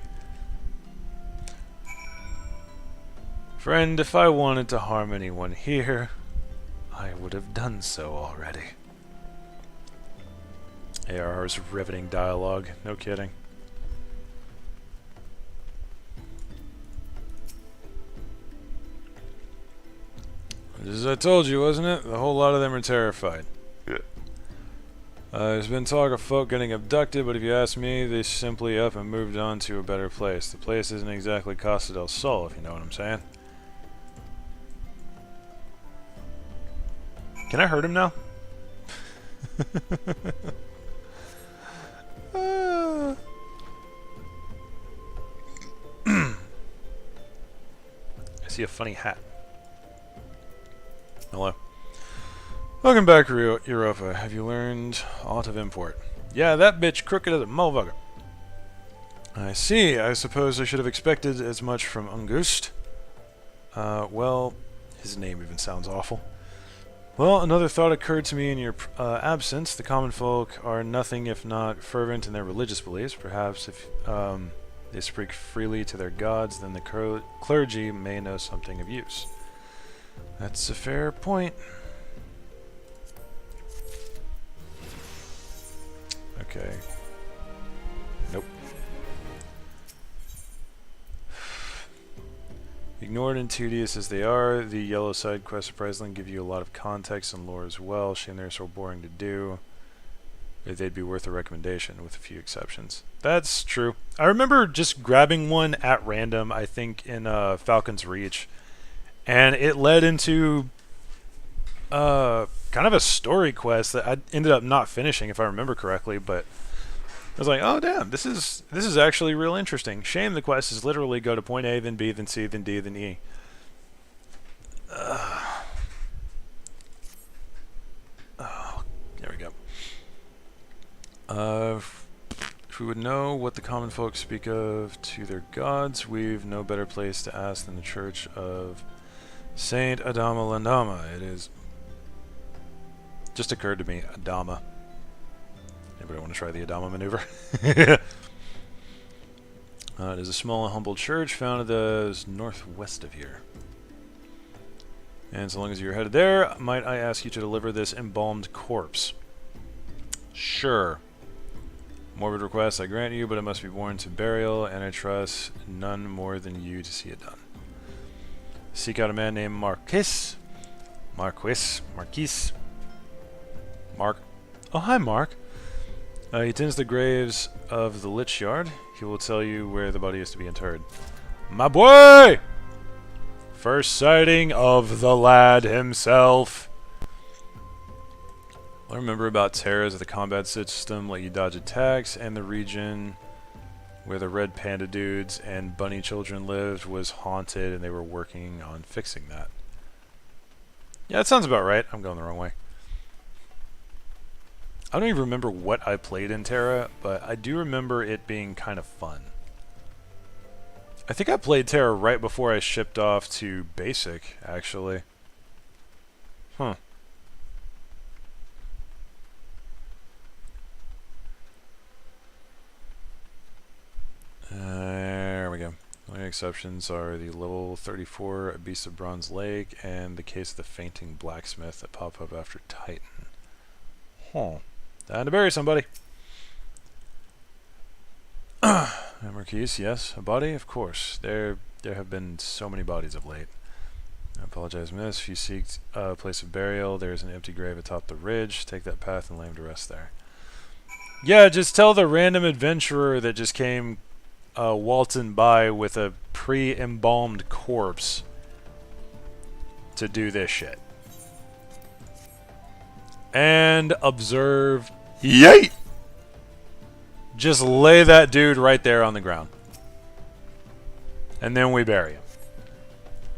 Friend, if I wanted to harm anyone here, I would have done so already. ARR's riveting dialogue, no kidding. As I told you, wasn't it? The whole lot of them are terrified. Yeah. There's been talk of folk getting abducted, but if you ask me, they simply up and moved on to a better place. The place isn't exactly Costa del Sol, if you know what I'm saying. Can I hurt him now? I see a funny hat. Hello. Welcome back, Europa. Have you learned aught of import? Yeah, that bitch crooked as a motherfucker. I see. I suppose I should have expected as much from Ungust. Well, his name even sounds awful. Well, another thought occurred to me in your absence. The common folk are nothing if not fervent in their religious beliefs. Perhaps if they speak freely to their gods, then the clergy may know something of use. That's a fair point. Okay. Nope. Ignored and tedious as they are, the yellow side quests surprisingly give you a lot of context and lore as well. Shame they're so boring to do. They'd be worth a recommendation, with a few exceptions. That's true. I remember just grabbing one at random, I think, in Falcon's Reach. And it led into kind of a story quest that I ended up not finishing, if I remember correctly, but I was like, oh damn, this is actually real interesting. Shame the quest is literally go to point A, then B, then C, then D, then E. There we go. If we would know what the common folk speak of to their gods, we've no better place to ask than the church of Saint Adama Landama. It is just occurred to me, Adama. Anybody want to try the Adama maneuver? It is a small and humble church founded as northwest of here. And so long as you're headed there, might I ask you to deliver this embalmed corpse? Sure. Morbid request I grant you, but it must be borne to burial, and I trust none more than you to see it done. Seek out a man named Marquis. Mark. Oh, hi, Mark. He tends the graves of the Lich Yard. He will tell you where the body is to be interred. My boy! First sighting of the lad himself. All I remember about Terra is the combat system let you dodge attacks, and the region where the red panda dudes and bunny children lived was haunted, and they were working on fixing that. Yeah, that sounds about right. I'm going the wrong way. I don't even remember what I played in Terra, but I do remember it being kind of fun. I think I played Terra right before I shipped off to Basic, actually. Huh. There we go. The only exceptions are the level 34 Beast of Bronze Lake and the case of the fainting blacksmith that pop up after Titan. Huh. Time to bury somebody. Marquise, yes. A body? Of course. There have been so many bodies of late. I apologize, miss. If you seek a place of burial, there is an empty grave atop the ridge. Take that path and lay him to rest there. Yeah, just tell the random adventurer that just came waltzing by with a pre-embalmed corpse to do this shit. And observe. Yeet! Just lay that dude right there on the ground. And then we bury him.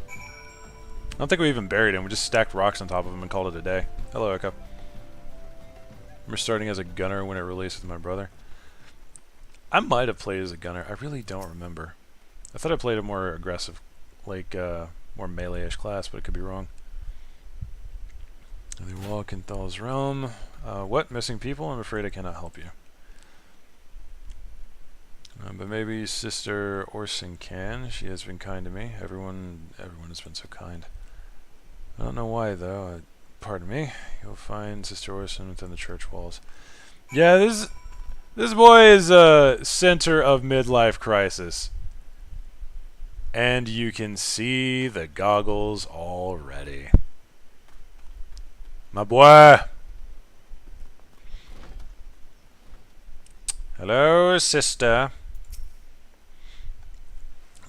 I don't think we even buried him. We just stacked rocks on top of him and called it a day. Hello, Echo. We're starting as a gunner when it released with my brother. I might have played as a gunner. I really don't remember. I thought I played a more aggressive, like, more melee-ish class, but it could be wrong. They walk in Thal's realm. What? Missing people? I'm afraid I cannot help you. But maybe Sister Orson can. She has been kind to me. Everyone has been so kind. I don't know why, though. Pardon me. You'll find Sister Orson within the church walls. Yeah, this boy is a center of midlife crisis. And you can see the goggles already. My boy! Hello, sister.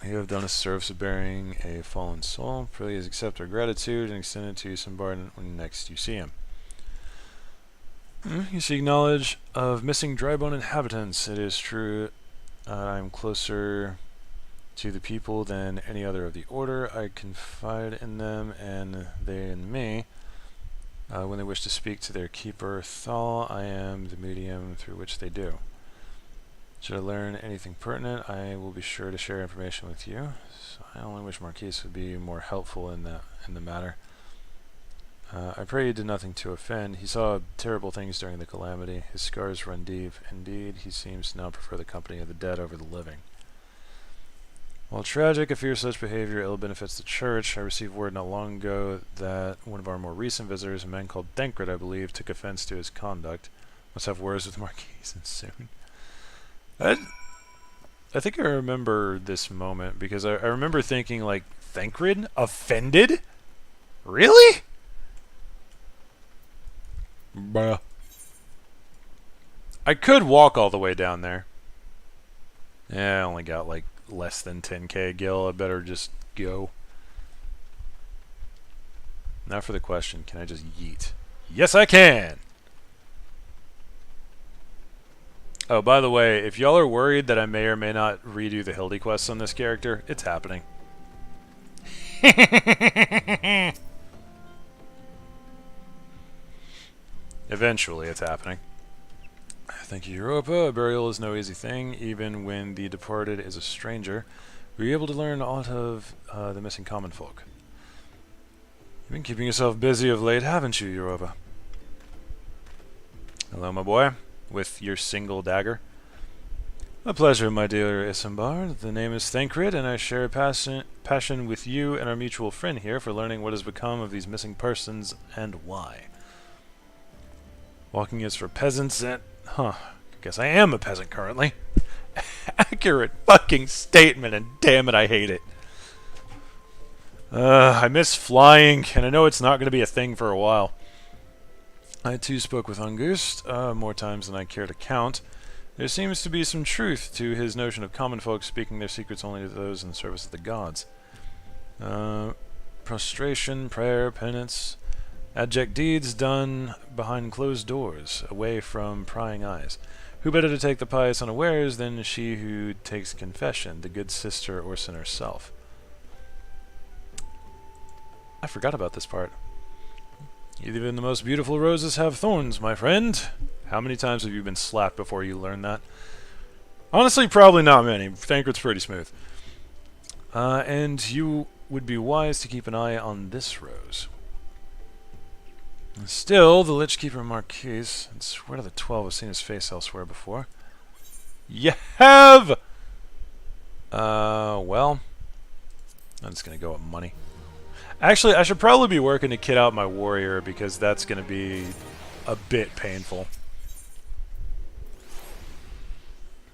You have done a service of burying a fallen soul. Please accept our gratitude and extend it to you some bar when next you see him. You seek knowledge of missing drybone inhabitants. It is true. I am closer to the people than any other of the Order. I confide in them, and they in me. When they wish to speak to their keeper, Thal, I am the medium through which they do. Should I learn anything pertinent, I will be sure to share information with you. So I only wish Marquise would be more helpful in the matter. I pray he did nothing to offend. He saw terrible things during the calamity. His scars run deep. Indeed, he seems to now prefer the company of the dead over the living. While tragic, I fear such behavior ill benefits the church. I received word not long ago that one of our more recent visitors, a man called Thancred, I believe, took offense to his conduct. Must have words with Marquise soon. I think I remember this moment because I remember thinking, like, Thancred? Offended? Really? Bruh. I could walk all the way down there. Yeah, I only got like less than 10k gil. I better just go. Now for the question, can I just yeet? Yes, I can! Oh, by the way, if y'all are worried that I may or may not redo the Hildy quests on this character, it's happening. Eventually, it's happening. Thank you, Europa. A burial is no easy thing, even when the departed is a stranger. Were you able to learn aught of the missing common folk? You've been keeping yourself busy of late, haven't you, Europa? Hello, my boy, with your single dagger. A pleasure, my dear Isambard. The name is Thancred, and I share a passion with you and our mutual friend here for learning what has become of these missing persons and why. Walking is for peasants and... Huh. Guess I am a peasant currently. Accurate fucking statement, and damn it, I hate it. I miss flying, and I know it's not going to be a thing for a while. I too spoke with August, more times than I care to count. There seems to be some truth to his notion of common folk speaking their secrets only to those in the service of the gods. Prostration, prayer, penance... abject deeds done behind closed doors, away from prying eyes. Who better to take the pious unawares than she who takes confession, the good sister or sinner self? I forgot about this part. Even the most beautiful roses have thorns, my friend. How many times have you been slapped before you learned that? Honestly, probably not many. Thancred's pretty smooth. And you would be wise to keep an eye on this rose. Still, the Lich Keeper Marquise, I swear to the 12 I've seen his face elsewhere before. You have! Well, I'm just going to go up money. Actually, I should probably be working to kit out my warrior because that's going to be a bit painful.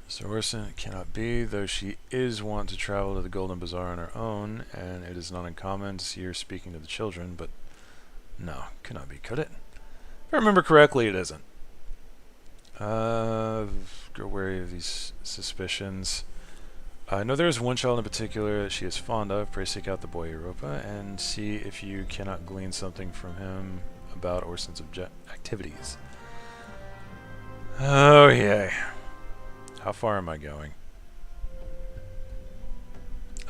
Mr. Orson, it cannot be, though she is wont to travel to the Golden Bazaar on her own, and it is not uncommon to see her speaking to the children, but no, cannot be, could it? If I remember correctly, it isn't. Grow wary of these suspicions. I know there is one child in particular that she is fond of. Pray seek out the boy Europa and see if you cannot glean something from him about Orson's activities. Oh, yay. How far am I going?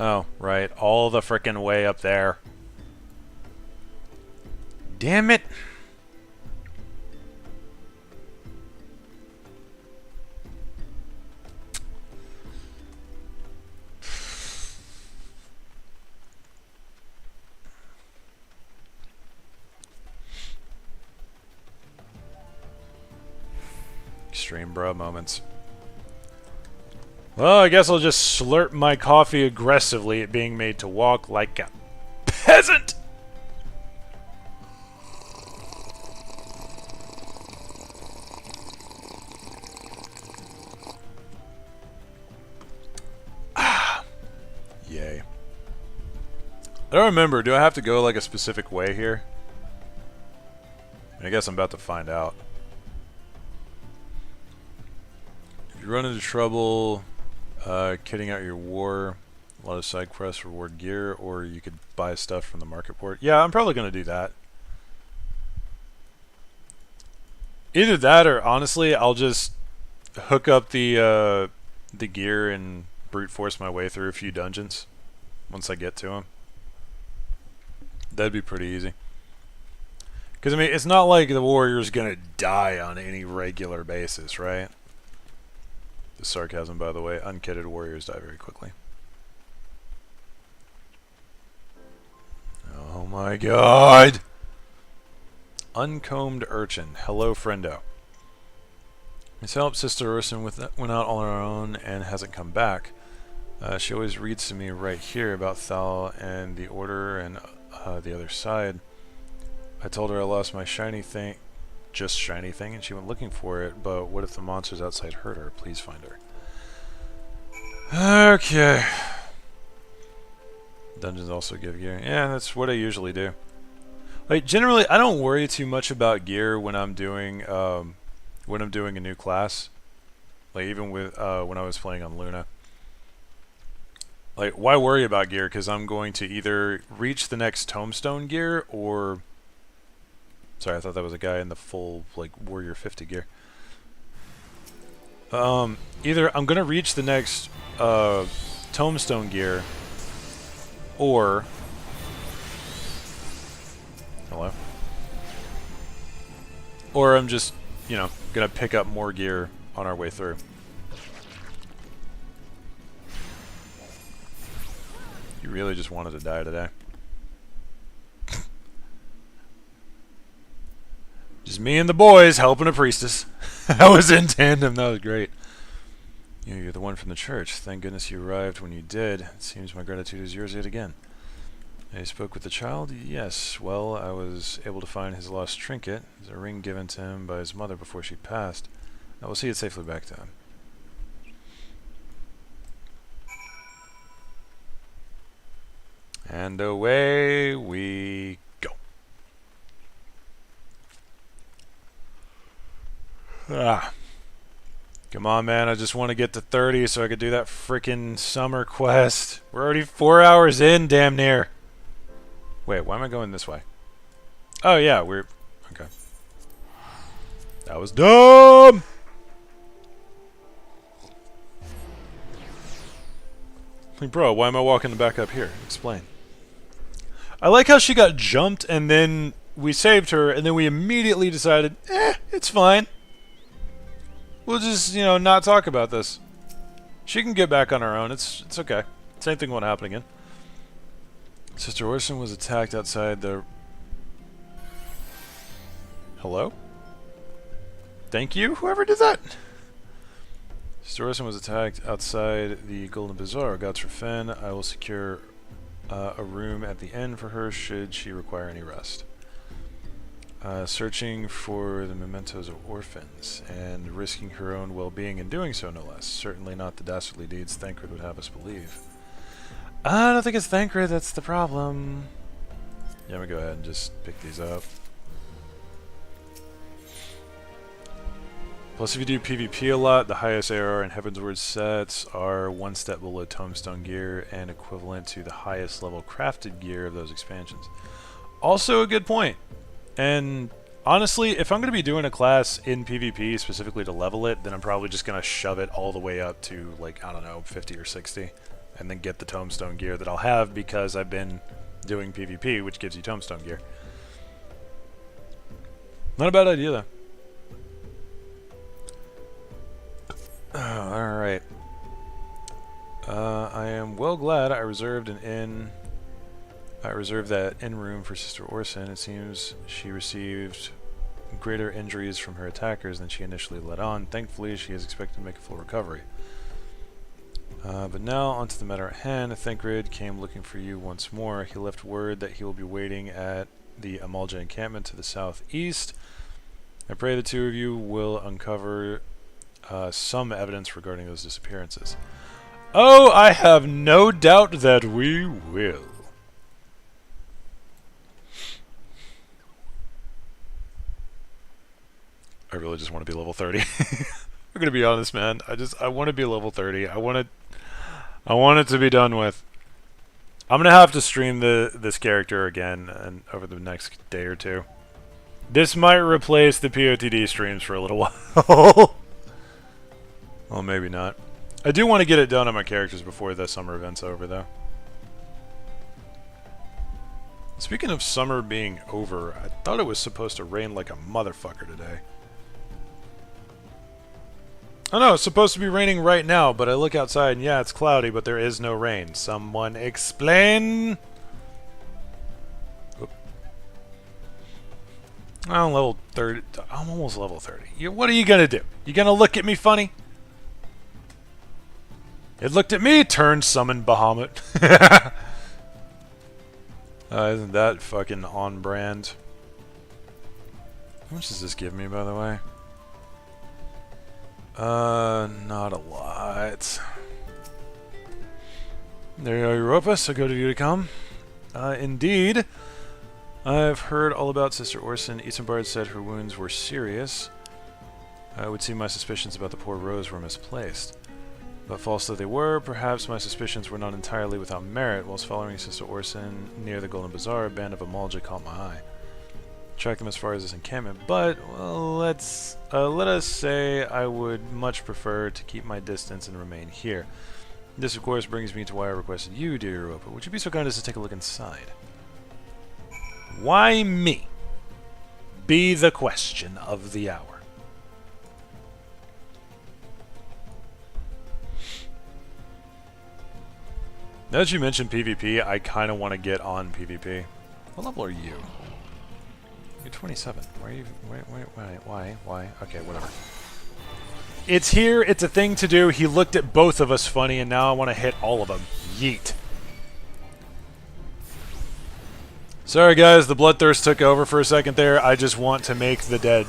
Oh, right. All the frickin' way up there. Damn it! Extreme bro moments. Well, I guess I'll just slurp my coffee aggressively at being made to walk like a peasant! Yay. I don't remember. Do I have to go like a specific way here? I guess I'm about to find out. If you run into trouble kitting out your war, a lot of side quests reward gear, or you could buy stuff from the market port. Yeah, I'm probably going to do that. Either that, or honestly, I'll just hook up the gear and brute force my way through a few dungeons once I get to them. That'd be pretty easy. Because, I mean, it's not like the warrior's going to die on any regular basis, right? The sarcasm, by the way. Unkitted warriors die very quickly. Oh my god! Uncombed urchin. Hello, friendo. Miss help Sister Urson went out on her own and hasn't come back. She always reads to me right here about Thal and the Order and the other side. I told her I lost my shiny thing, just shiny thing, and she went looking for it, but what if the monsters outside hurt her? Please find her. Okay. Dungeons also give gear. Yeah, that's what I usually do. Like, generally, I don't worry too much about gear when I'm doing a new class. Like, even with when I was playing on Luna. Like, why worry about gear? Because I'm going to either reach the next tombstone gear or... Sorry, I thought that was a guy in the full, like, Warrior 50 gear. Either I'm going to reach the next tombstone gear or... Hello? Or I'm just, you know, going to pick up more gear on our way through. You really just wanted to die today. Just me and the boys helping a priestess. That was in tandem. That was great. You're the one from the church. Thank goodness you arrived when you did. It seems my gratitude is yours yet again. I spoke with the child? Yes. Well, I was able to find his lost trinket. It was a ring given to him by his mother before she passed. I will see it safely back to him. And away we go. Ah. Come on, man. I just want to get to 30 so I could do that frickin' summer quest. We're already 4 hours in, damn near. Wait, why am I going this way? Oh, yeah, we're... Okay. That was dumb! Like, bro, why am I walking back up here? Explain. I like how she got jumped and then we saved her and then we immediately decided, it's fine. We'll just, you know, not talk about this. She can get back on her own. It's okay. Same thing won't happen again. Sister Orson was attacked outside the... Hello? Thank you, whoever did that. Sister Orson was attacked outside the Golden Bazaar. Gods for Fen. I will secure a room at the inn for her should she require any rest. Searching for the mementos of orphans and risking her own well-being in doing so, no less. Certainly not the dastardly deeds Thancred would have us believe. I don't think it's Thancred that's the problem. Yeah, I'm gonna go ahead and just pick these up. Plus, if you do PvP a lot, the highest ARR and Heavensward sets are one step below Tombstone gear and equivalent to the highest level crafted gear of those expansions. Also a good point. And honestly, if I'm going to be doing a class in PvP specifically to level it, then I'm probably just going to shove it all the way up to, like, I don't know, 50 or 60. And then get the Tombstone gear that I'll have because I've been doing PvP, which gives you Tombstone gear. Not a bad idea, though. Alright. I am well glad I reserved that inn room for Sister Orson. It seems she received greater injuries from her attackers than she initially let on. Thankfully, she is expected to make a full recovery. But now, onto the matter at hand. Thancred came looking for you once more. He left word that he will be waiting at the Amalja encampment to the southeast. I pray the two of you will uncover some evidence regarding those disappearances. Oh, I have no doubt that we will. I really just want to be level 30. I'm gonna be honest, man. I want to be level 30. I want it to be done with. I'm gonna have to stream this character again and over the next day or two. This might replace the POTD streams for a little while. Well, maybe not. I do want to get it done on my characters before the summer event's over, though. Speaking of summer being over, I thought it was supposed to rain like a motherfucker today. Oh no, it's supposed to be raining right now, but I look outside and yeah, it's cloudy, but there is no rain. Someone explain! Oop. I'm level 30. I'm almost level 30. What are you gonna do? You gonna look at me funny? It looked at me, turned, summoned Bahamut. Isn't that fucking on brand? How much does this give me, by the way? Not a lot. There you go, Europa, so good of you to come. Indeed. I've heard all about Sister Orson. Isambard said her wounds were serious. I would seem my suspicions about the poor Rose were misplaced. But false though they were, perhaps my suspicions were not entirely without merit. Whilst following Sister Orson near the Golden Bazaar, a band of Amalja caught my eye. Tracked them as far as this encampment, but well, let us say I would much prefer to keep my distance and remain here. This, of course, brings me to why I requested you, dear Europa. Would you be so kind as to take a look inside? Why me? Be the question of the hour. Now that you mentioned PvP, I kind of want to get on PvP. What level are you? You're 27. Why are you... Why? Okay, whatever. It's here. It's a thing to do. He looked at both of us funny, and now I want to hit all of them. Yeet. Sorry, guys. The bloodthirst took over for a second there. I just want to make the dead.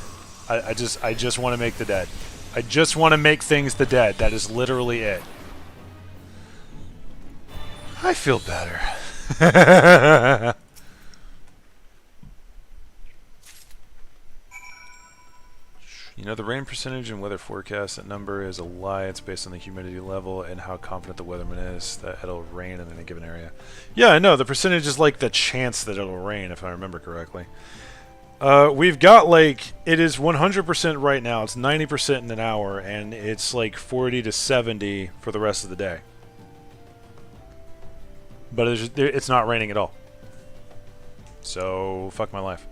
I just want to make the dead. I just want to make things the dead. That is literally it. I feel better. You know, the rain percentage and weather forecast, that number is a lie. It's based on the humidity level and how confident the weatherman is that it'll rain in any given area. Yeah, I know. The percentage is like the chance that it'll rain, if I remember correctly. We've got, like, it is 100% right now. It's 90% in an hour, and it's like 40 to 70 for the rest of the day. But it's not raining at all. So, fuck my life.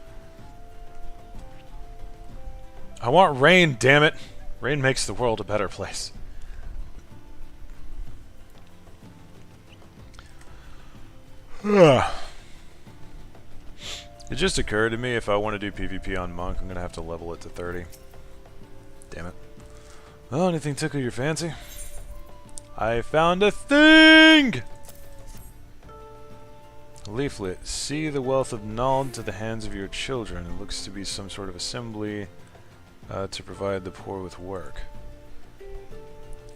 I want rain, damn it. Rain makes the world a better place. It just occurred to me if I want to do PvP on Monk, I'm going to have to level it to 30. Damn it. Well, anything tickle your fancy? I found a thing! Leaflet. See the wealth of knowledge to the hands of your children. It looks to be some sort of assembly to provide the poor with work.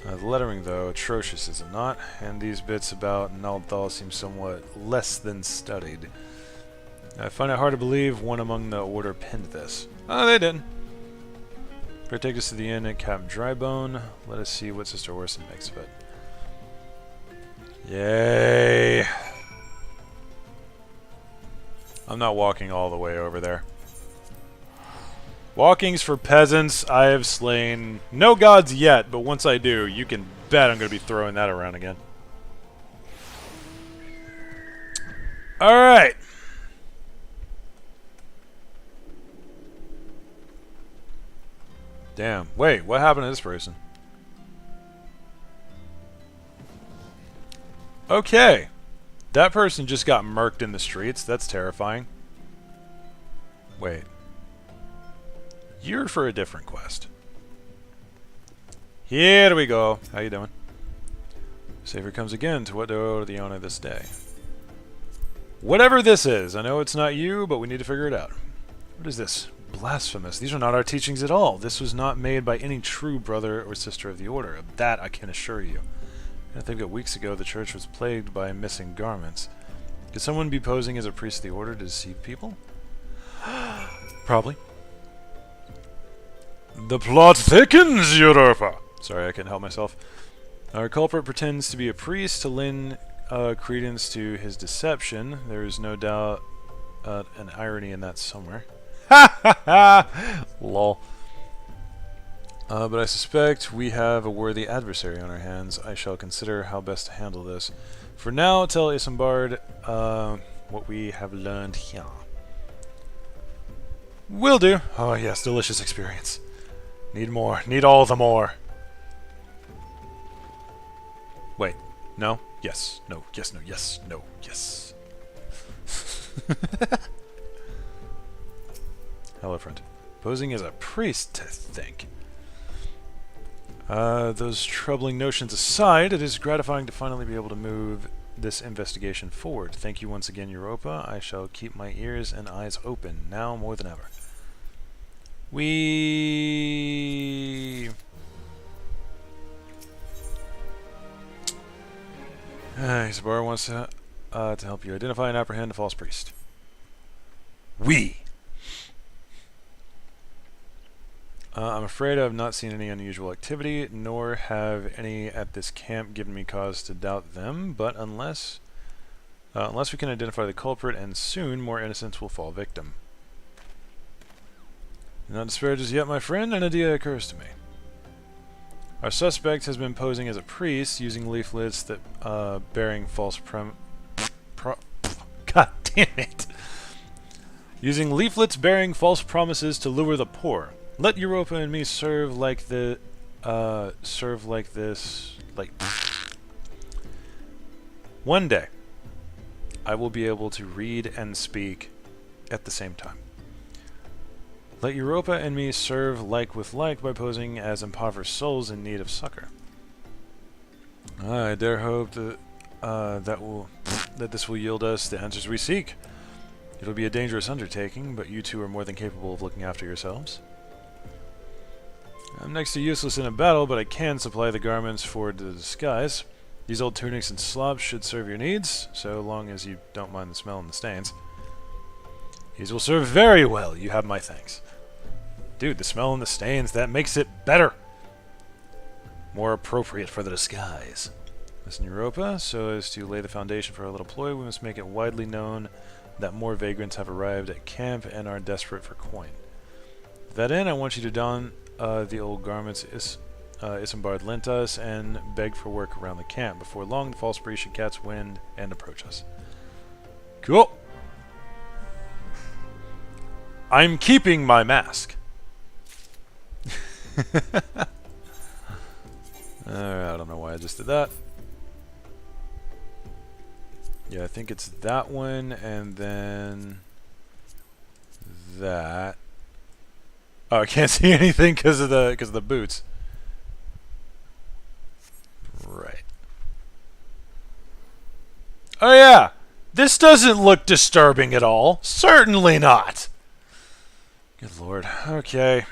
The lettering, though, atrocious, is it not? And these bits about Naldthal seem somewhat less than studied. I find it hard to believe one among the order penned this. Oh, they didn't. Better take us to the inn at Captain Drybone. Let us see what Sister Orson makes of it. Yay! I'm not walking all the way over there. Walking's for peasants. I have slain no gods yet, but once I do, you can bet I'm going to be throwing that around again. Alright. Damn. Wait, what happened to this person? Okay. That person just got murked in the streets. That's terrifying. Wait. You're for a different quest. Here we go. How you doing? Savior comes again to what do I owe to the owner this day. Whatever this is, I know it's not you, but we need to figure it out. What is this? Blasphemous. These are not our teachings at all. This was not made by any true brother or sister of the order. Of that I can assure you. I think that weeks ago the church was plagued by missing garments. Could someone be posing as a priest of the order to deceive people? Probably. The plot thickens, Europa! Sorry, I couldn't help myself. Our culprit pretends to be a priest to lend credence to his deception. There is no doubt an irony in that somewhere. Ha ha ha! Lol. But I suspect we have a worthy adversary on our hands. I shall consider how best to handle this. For now, tell Isambard what we have learned here. Will do. Oh yes, delicious experience. Need more. Need all the more. Wait. No? Yes. No. Yes. No. Yes. No. Yes. Hello, friend. Posing as a priest, I think. Those troubling notions aside, it is gratifying to finally be able to move this investigation forward. Thank you once again, Europa. I shall keep my ears and eyes open, now more than ever. Isambard wants to help you identify and apprehend a false priest. I'm afraid I have not seen any unusual activity, nor have any at this camp given me cause to doubt them, but unless we can identify the culprit, and soon more innocents will fall victim. Not disparaged as yet, my friend, an idea occurs to me. Our suspect has been posing as a priest, using leaflets that bearing false God damn it! Using leaflets bearing false promises to lure the poor. Let Europa and me serve like this. One day, I will be able to read and speak at the same time. Let Europa and me serve like with like by posing as impoverished souls in need of succor. I dare hope that that this will yield us the answers we seek. It'll be a dangerous undertaking, but you two are more than capable of looking after yourselves. I'm next to useless in a battle, but I can supply the garments for the disguise. These old tunics and slops should serve your needs, so long as you don't mind the smell and the stains. These will serve very well, you have my thanks. Dude, the smell and the stains, that makes it better! More appropriate for the disguise. Listen, Europa, so as to lay the foundation for our little ploy, we must make it widely known that more vagrants have arrived at camp and are desperate for coin. To that end, I want you to don the old garments Isambard lent us and beg for work around the camp. Before long, the false priest should catch wind and approach us. Cool! I'm keeping my mask. I don't know why I just did that. Yeah, I think it's that one, and then that. Oh, I can't see anything because of the boots. Right. Oh yeah, this doesn't look disturbing at all. Certainly not. Good lord. Okay.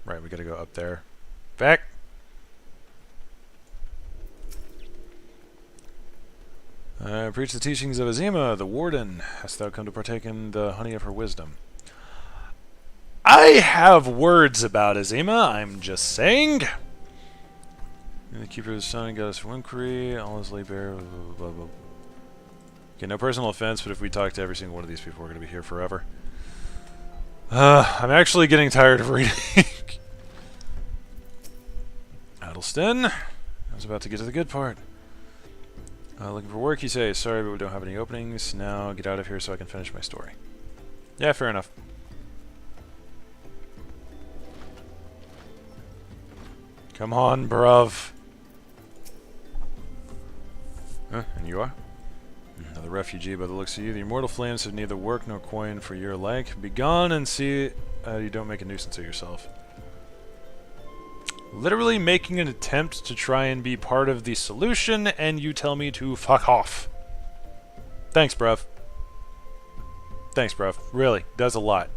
Right, we gotta go up there. Back. Preach the teachings of Azima, the warden. Hast thou come to partake in the honey of her wisdom? I have words about Azima, I'm just saying. The keeper of the sun, goddess of inquiry, all his lay bare, blah, blah, blah. Okay, no personal offense, but if we talk to every single one of these people, we're going to be here forever. I'm actually getting tired of reading. Addleston. I was about to get to the good part. Looking for work, you say. Sorry, but we don't have any openings. Now get out of here so I can finish my story. Yeah, fair enough. Come on, bruv. Huh, and you are? Another refugee by the looks of you. The immortal flames have neither work nor coin for your like. Begone and see you don't make a nuisance of yourself. Literally making an attempt to try and be part of the solution, and you tell me to fuck off. Thanks, bruv. Thanks, bruv. Really, does a lot.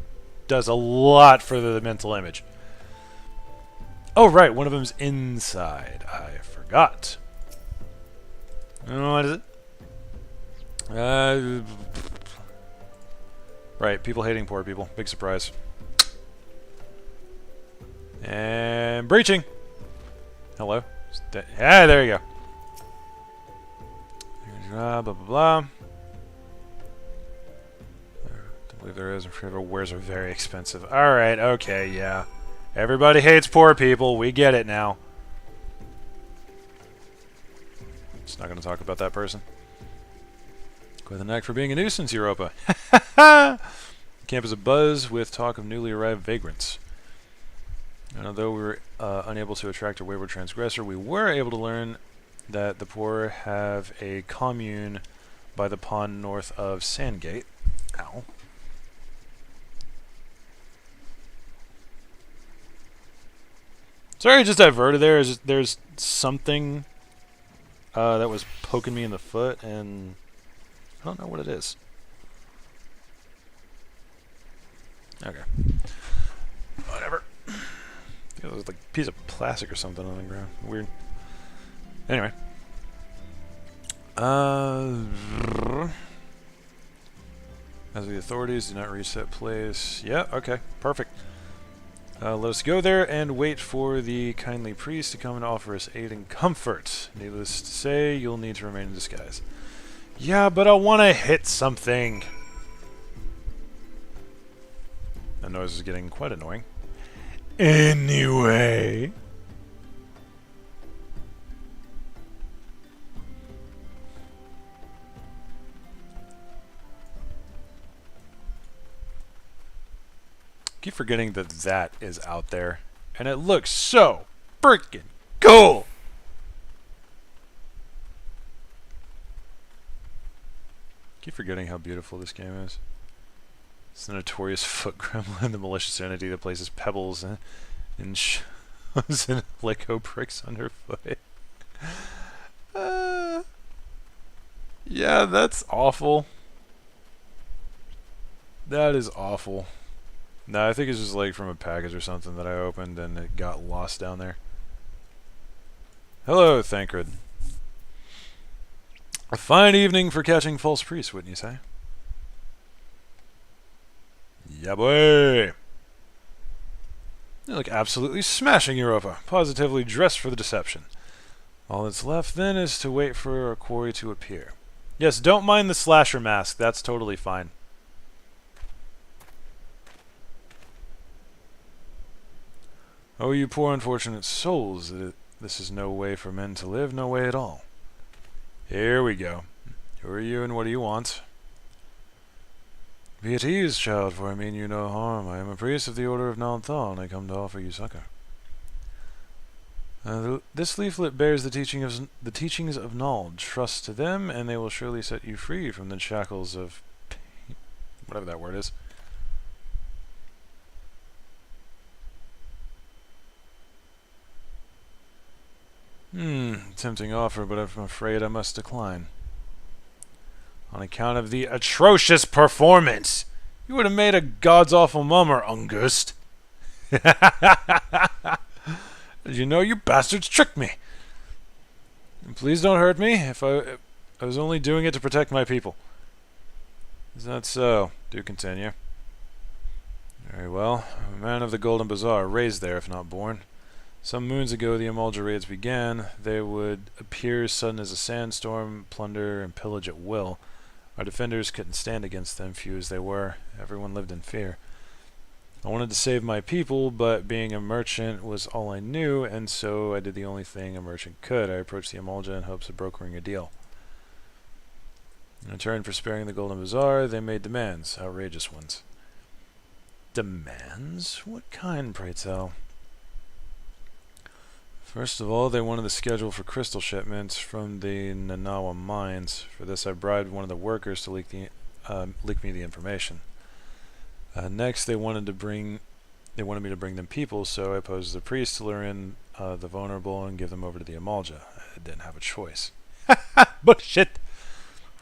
Does a lot for the mental image. Oh, right, one of them's inside. I forgot. What is it? Right, people hating poor people. Big surprise. And breaching. Hello. Ah, there you go. Blah, blah, blah, blah. believe there is. Wares are very expensive. Alright, okay, yeah. Everybody hates poor people. We get it now. Just not going to talk about that person. Quite the knack for being a nuisance, Europa. Camp is abuzz with talk of newly arrived vagrants. And although we were unable to attract a wayward transgressor, we were able to learn that the poor have a commune by the pond north of Sandgate. Ow. Sorry, just diverted there. There's something that was poking me in the foot, and I don't know what it is. Okay. Whatever. It was like a piece of plastic or something on the ground. Weird. Anyway. As the authorities do not reach that place. Yeah, okay. Perfect. Let us go there and wait for the kindly priest to come and offer us aid and comfort. Needless to say, you'll need to remain in disguise. Yeah, but I want to hit something. That noise is getting quite annoying. Anyway. Keep forgetting that that is out there. And it looks so freaking cool! Keep forgetting how beautiful this game is. It's the notorious foot gremlin, the malicious entity that places pebbles and shoves and Lego bricks underfoot. Yeah, that's awful. That is awful. No, I think it's just like from a package or something that I opened and it got lost down there. Hello, Thancred. A fine evening for catching false priests, wouldn't you say? Yeah, boy. You look absolutely smashing, Europa. Positively dressed for the deception. All that's left then is to wait for our quarry to appear. Yes, don't mind the slasher mask. That's totally fine. Oh, you poor unfortunate souls. This is no way for men to live, no way at all. Here we go. Who are you and what do you want? Be at ease, child, for I mean you no harm. I am a priest of the Order of Nalthal, and I come to offer you succor. This leaflet bears the teachings of Nald. Trust to them, and they will surely set you free from the shackles of pain. Whatever that word is. Tempting offer, but I'm afraid I must decline. On account of the atrocious performance! You would have made a god's awful mummer, Ungust. Did you know you bastards tricked me? And please don't hurt me, if I was only doing it to protect my people. Is that so? Do continue. Very well. A man of the Golden Bazaar, raised there if not born. Some moons ago the Amalja raids began. They would appear sudden as a sandstorm, plunder, and pillage at will. Our defenders couldn't stand against them, few as they were. Everyone lived in fear. I wanted to save my people, but being a merchant was all I knew, and so I did the only thing a merchant could. I approached the Amalja in hopes of brokering a deal. In return for sparing the Golden Bazaar, they made demands, outrageous ones. Demands? What kind, pray tell? First of all, they wanted the schedule for crystal shipments from the Nanawa mines. For this, I bribed one of the workers to leak me the information. Next, they wanted me to bring them people, so I posed as a priest to lure in the vulnerable and give them over to the Amalja. I didn't have a choice. Bullshit!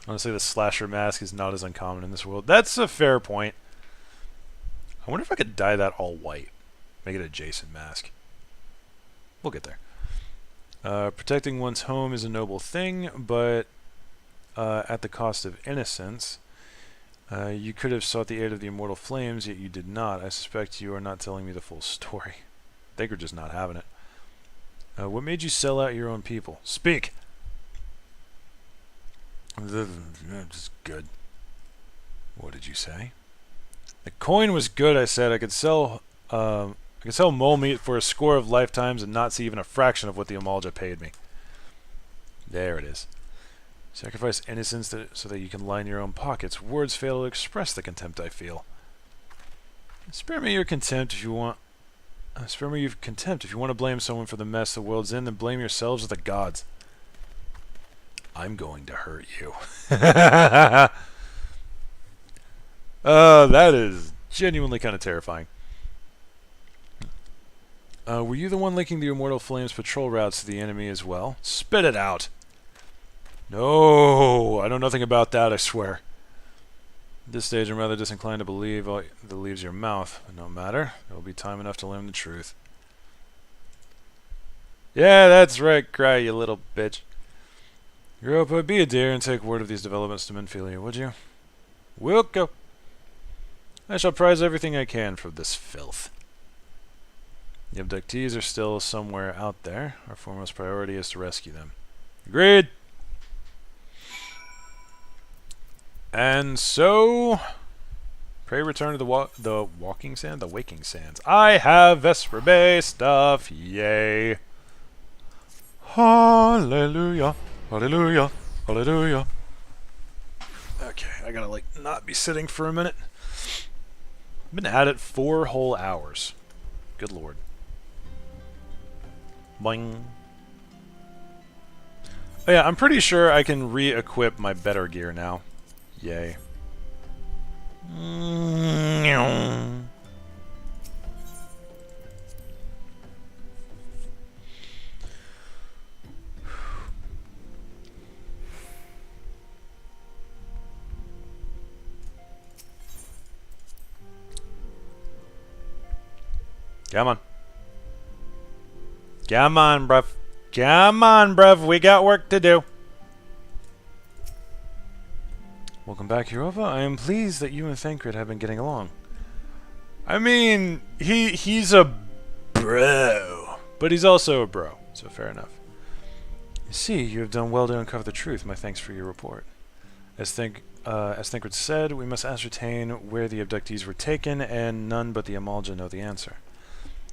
Honestly, the slasher mask is not as uncommon in this world. That's a fair point. I wonder if I could dye that all white. Make it a Jason mask. We'll get there. Protecting one's home is a noble thing, but at the cost of innocence. You could have sought the aid of the immortal flames, yet you did not. I suspect you are not telling me the full story. They were just not having it. What made you sell out your own people? Speak! Just good. What did you say? The coin was good, I said. I could sell mole meat for a score of lifetimes and not see even a fraction of what the Amalja paid me. There it is. Sacrifice innocence so that you can line your own pockets. Words fail to express the contempt I feel. Spare me your contempt if you want. Spare me your contempt. If you want to blame someone for the mess the world's in, then blame yourselves or the gods. I'm going to hurt you. That is genuinely kind of terrifying. Were you the one linking the Immortal Flames patrol routes to the enemy as well? Spit it out. No, I know nothing about that, I swear. At this stage, I'm rather disinclined to believe all that leaves your mouth. But no matter. There will be time enough to learn the truth. Yeah, that's right, cry, you little bitch. Europa, be a dear and take word of these developments to Menphilia, would you? We'll go. I shall prize everything I can from this filth. The abductees are still somewhere out there. Our foremost priority is to rescue them. Agreed! And so, pray return to the walking sand, the waking sands. I have Vesper Bay stuff, yay! Hallelujah, hallelujah, hallelujah. Okay, I gotta like not be sitting for a minute. I've been at it 4 whole hours. Good lord. Boing. Oh yeah, I'm pretty sure I can re-equip my better gear now. Yay. Come on. Come on, bruv. Come on, bruv. We got work to do. Welcome back, Europa. I am pleased that you and Thancred have been getting along. I mean, he's a bro, but he's also a bro, so fair enough. You see, you have done well to uncover the truth. My thanks for your report. As Thancred said, we must ascertain where the abductees were taken, and none but the Amalja know the answer.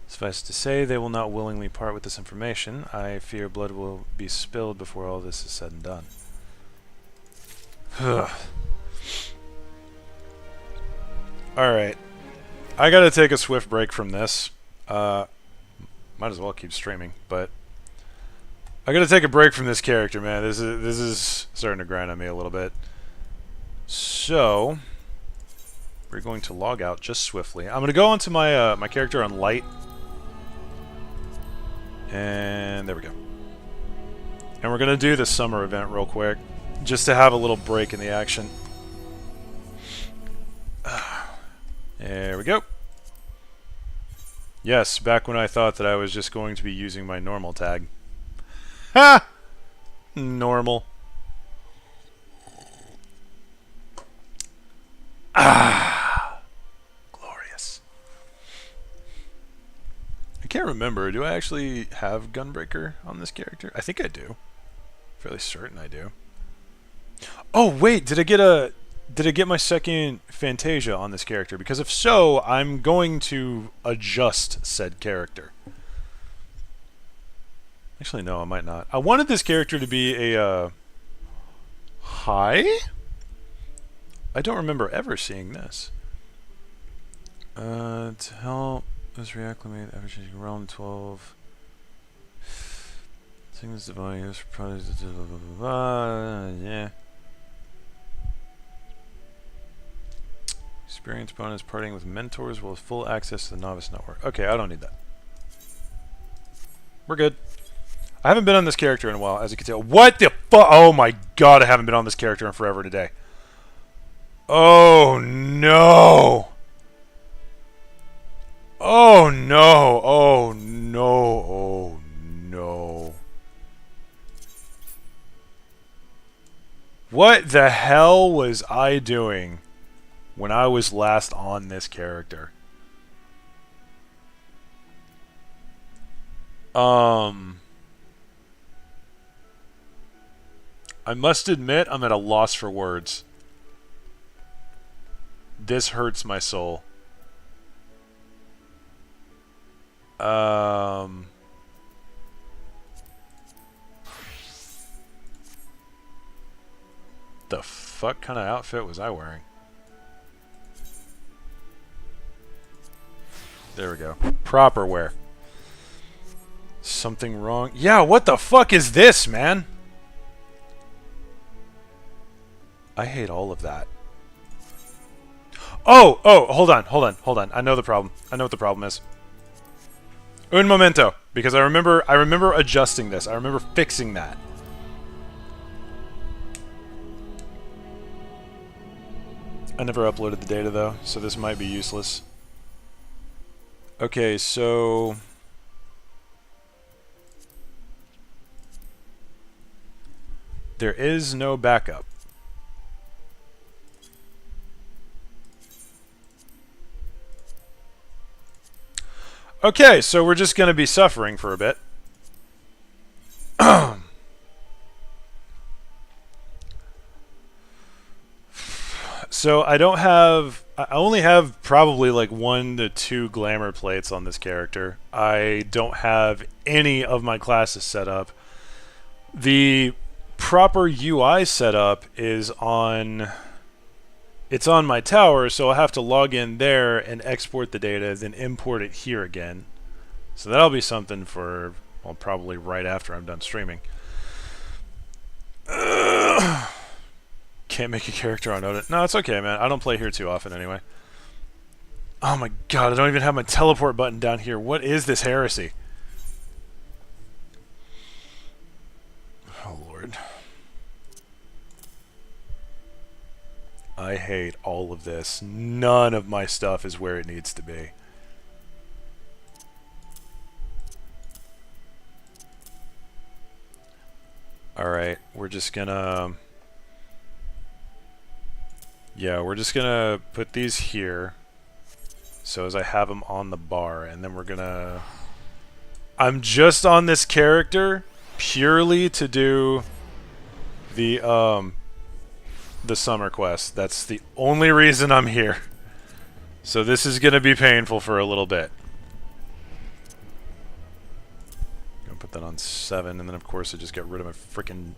Suffice to say, they will not willingly part with this information. I fear blood will be spilled before all this is said and done. Alright. I gotta take a swift break from this. Might as well keep streaming, but I gotta take a break from this character, man. This is starting to grind on me a little bit. So we're going to log out just swiftly. I'm gonna go into my my character on light. And there we go. And we're gonna do the summer event real quick, just to have a little break in the action. There we go. Yes, back when I thought that I was just going to be using my normal tag. Ha! Normal. Ah! Glorious. I can't remember. Do I actually have Gunbreaker on this character? I think I do. Fairly certain I do. Oh wait, did I get my second Fantasia on this character? Because if so, I'm going to adjust said character. Actually, no, I might not. I wanted this character to be a high? I don't remember ever seeing this. To help us reacclimate after changing realm 12. Signals divine use for products, blah, blah, blah, blah, yeah. Experience bonus partying with mentors will have full access to the novice network. Okay, I don't need that. We're good. I haven't been on this character in a while, as you can tell. What the fuck? Oh my god, I haven't been on this character in forever today. Oh no. Oh no. Oh no. Oh no. What the hell was I doing when I was last on this character? I must admit, I'm at a loss for words. This hurts my soul. The fuck kind of outfit was I wearing? There we go. Proper wear. Something wrong? Yeah, what the fuck is this, man? I hate all of that. Oh, hold on. I know the problem. I know what the problem is. Un momento, because I remember adjusting this. I remember fixing that. I never uploaded the data though, so this might be useless. Okay, so there is no backup. Okay, so we're just going to be suffering for a bit. So I only have probably like 1 to 2 glamour plates on this character. I don't have any of my classes set up. The proper UI setup is on... It's on my tower, so I'll have to log in there and export the data, then import it here again. So that'll be something for, well, probably right after I'm done streaming. Can't make a character on Odin. No, it's okay, man. I don't play here too often anyway. Oh my god, I don't even have my teleport button down here. What is this heresy? Oh, Lord. I hate all of this. None of my stuff is where it needs to be. Alright, we're just gonna... Yeah, we're just gonna put these here. So as I have them on the bar, and then we're gonna... I'm just on this character purely to do the summer quest. That's the only reason I'm here. So this is gonna be painful for a little bit. Gonna put that on 7, and then of course I just get rid of my freaking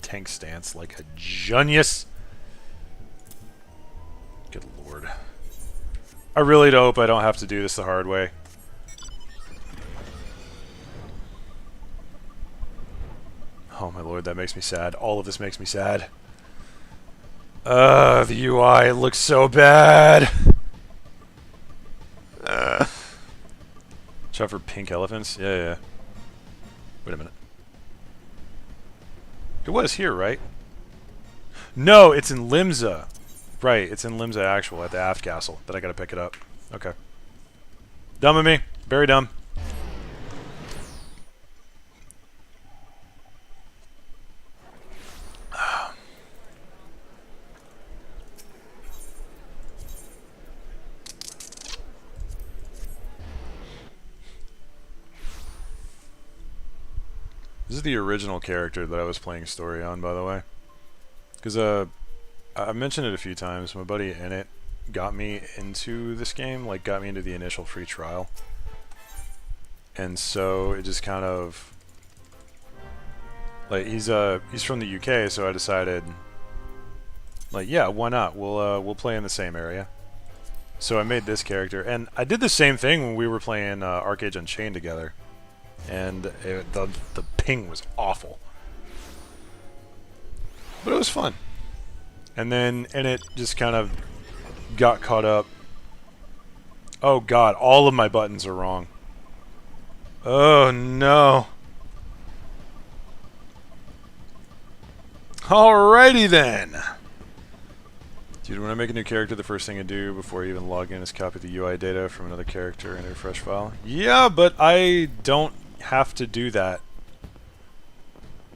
tank stance like a genius. Good lord. I really hope I don't have to do this the hard way. Oh my lord, that makes me sad. All of this makes me sad. The UI looks so bad. Shop for pink elephants? Yeah. Wait a minute. It was here, right? No, it's in Limsa. Right, it's in Limsa Actual at the Aft Castle that I gotta pick it up. Okay. Dumb of me. Very dumb. This is the original character that I was playing story on, by the way. Because, I mentioned it a few times. My buddy in it got me into this game, like got me into the initial free trial. And so it just kind of... Like, he's from the UK, so I decided... Like, yeah, why not? We'll play in the same area. So I made this character, and I did the same thing when we were playing Arcade Unchained together. And the ping was awful. But it was fun. And then in it just kind of got caught up. Oh god, all of my buttons are wrong. Oh no. Alrighty then. Dude, when I make a new character, the first thing I do before I even log in is copy the UI data from another character into a fresh file. Yeah, but I don't have to do that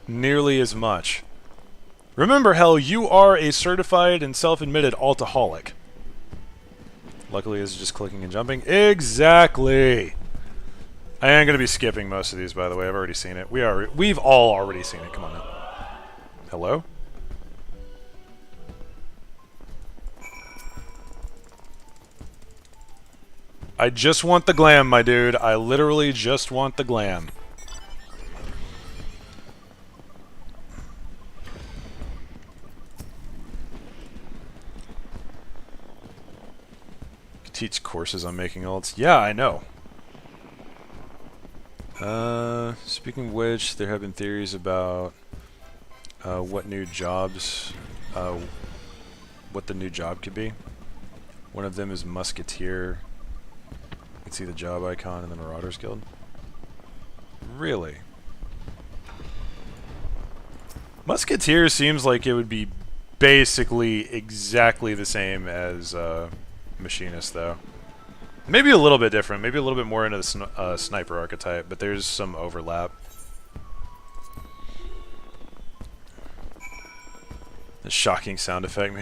nearly as much. Remember, hell, you are a certified and self-admitted altaholic. Luckily, it's just clicking and jumping. Exactly. I am going to be skipping most of these, by the way. I've already seen it. We've all already seen it. Come on now. Hello? I just want the glam, my dude. I literally just want the glam. Teach courses on making ults. Yeah, I know. Speaking of which, there have been theories about what new jobs, what the new job could be. One of them is Musketeer. You can see the job icon in the Marauders Guild. Really? Musketeer seems like it would be basically exactly the same as Machinist, though. Maybe a little bit different. Maybe a little bit more into the sniper archetype, but there's some overlap. The shocking sound effect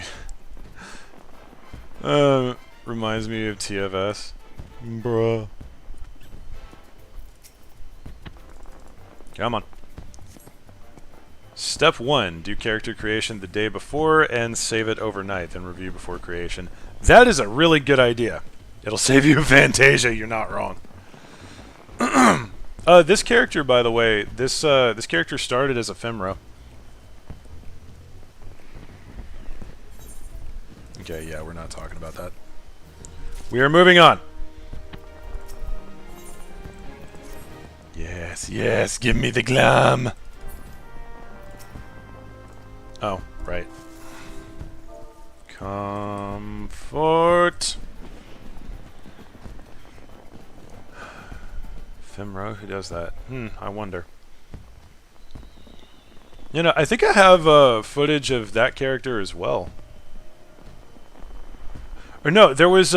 reminds me of TFS. Bruh. Come on. Step 1. Do character creation the day before and save it overnight, then review before creation. That is a really good idea. It'll save you Fantasia, you're not wrong. This character, by the way, this character started as Ephemera. Okay, yeah, we're not talking about that. We are moving on. Yes, yes, give me the glam. Oh, right. Comfort. Ephemera, who does that? I wonder. You know, I think I have footage of that character as well. Or no, there was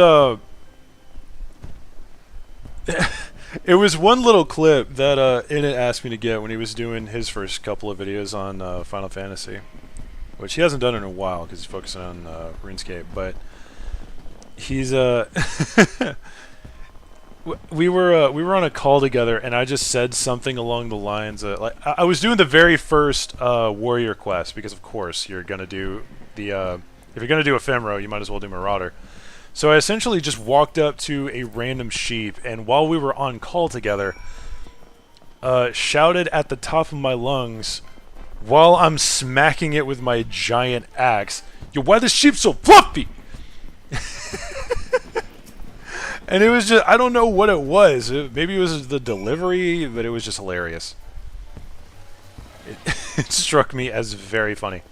it was one little clip that Init asked me to get when he was doing his first couple of videos on Final Fantasy, which he hasn't done in a while because he's focusing on RuneScape. But he's we were on a call together, and I just said something along the lines of, like, I was doing the very first warrior quest because of course you're gonna do the if you're gonna do Ephemera, you might as well do Marauder. So I essentially just walked up to a random sheep, and while we were on call together, shouted at the top of my lungs while I'm smacking it with my giant axe, "Yo, why the sheep so fluffy?" And it was just, I don't know what it was. Maybe it was the delivery, but it was just hilarious. It struck me as very funny.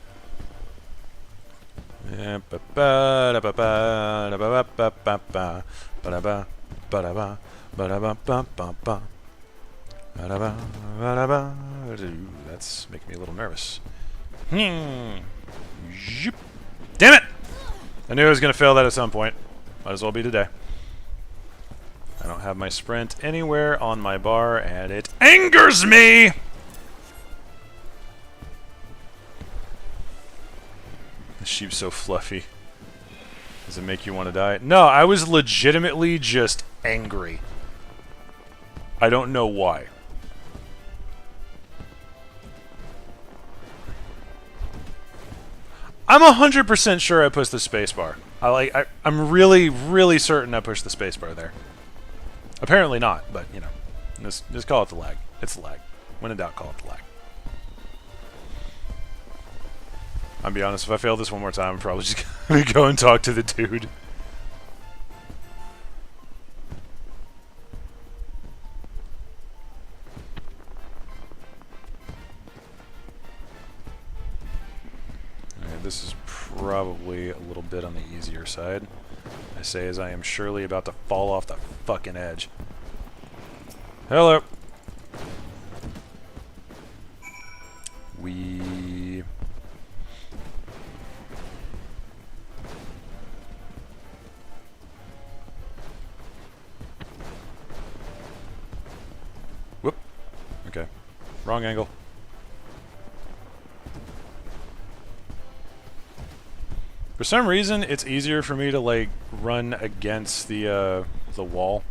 Alright, that's making me a little nervous. Damn it! I knew I was going to fail that at some point. Might as well be today. I don't have my sprint anywhere on my bar, and it angers me! The sheep's so fluffy. Does it make you want to die? No, I was legitimately just angry. I don't know why. I'm 100% sure I pushed the spacebar. I'm really, really certain I pushed the spacebar there. Apparently not, but you know, just call it the lag. It's the lag. When in doubt, call it the lag. I'll be honest, if I fail this one more time, I'm probably just gonna go and talk to the dude. Alright, this is probably a little bit on the easier side. I say as I am surely about to fall off the fucking edge. Hello! Whoop. Okay. Wrong angle. For some reason, it's easier for me to, like, run against the wall.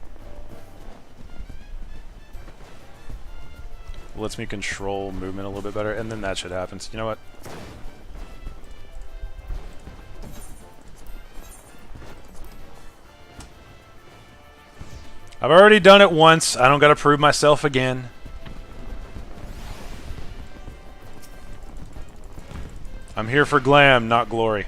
It lets me control movement a little bit better, and then that shit happens. You know what? I've already done it once. I don't gotta prove myself again. I'm here for glam, not glory.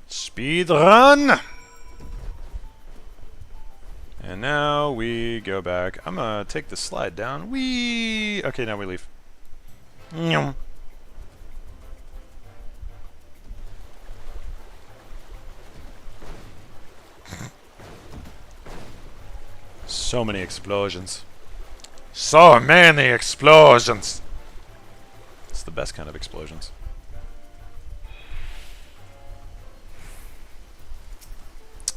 Speed run! And now we go back. I'm gonna take the slide down. Whee! Okay, now we leave. Nyum. So many explosions. So many explosions! It's the best kind of explosions.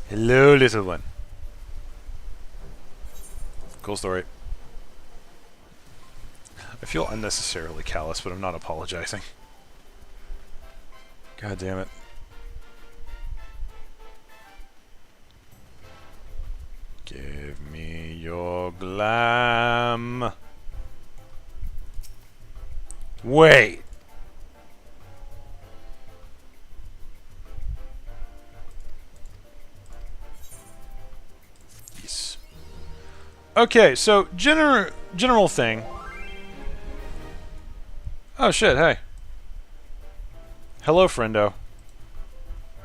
Hello, little one. Cool story. I feel unnecessarily callous, but I'm not apologizing. God damn it. Give me your glam. Wait. Yes. Okay, so general thing. Oh shit, hey. Hello, friendo.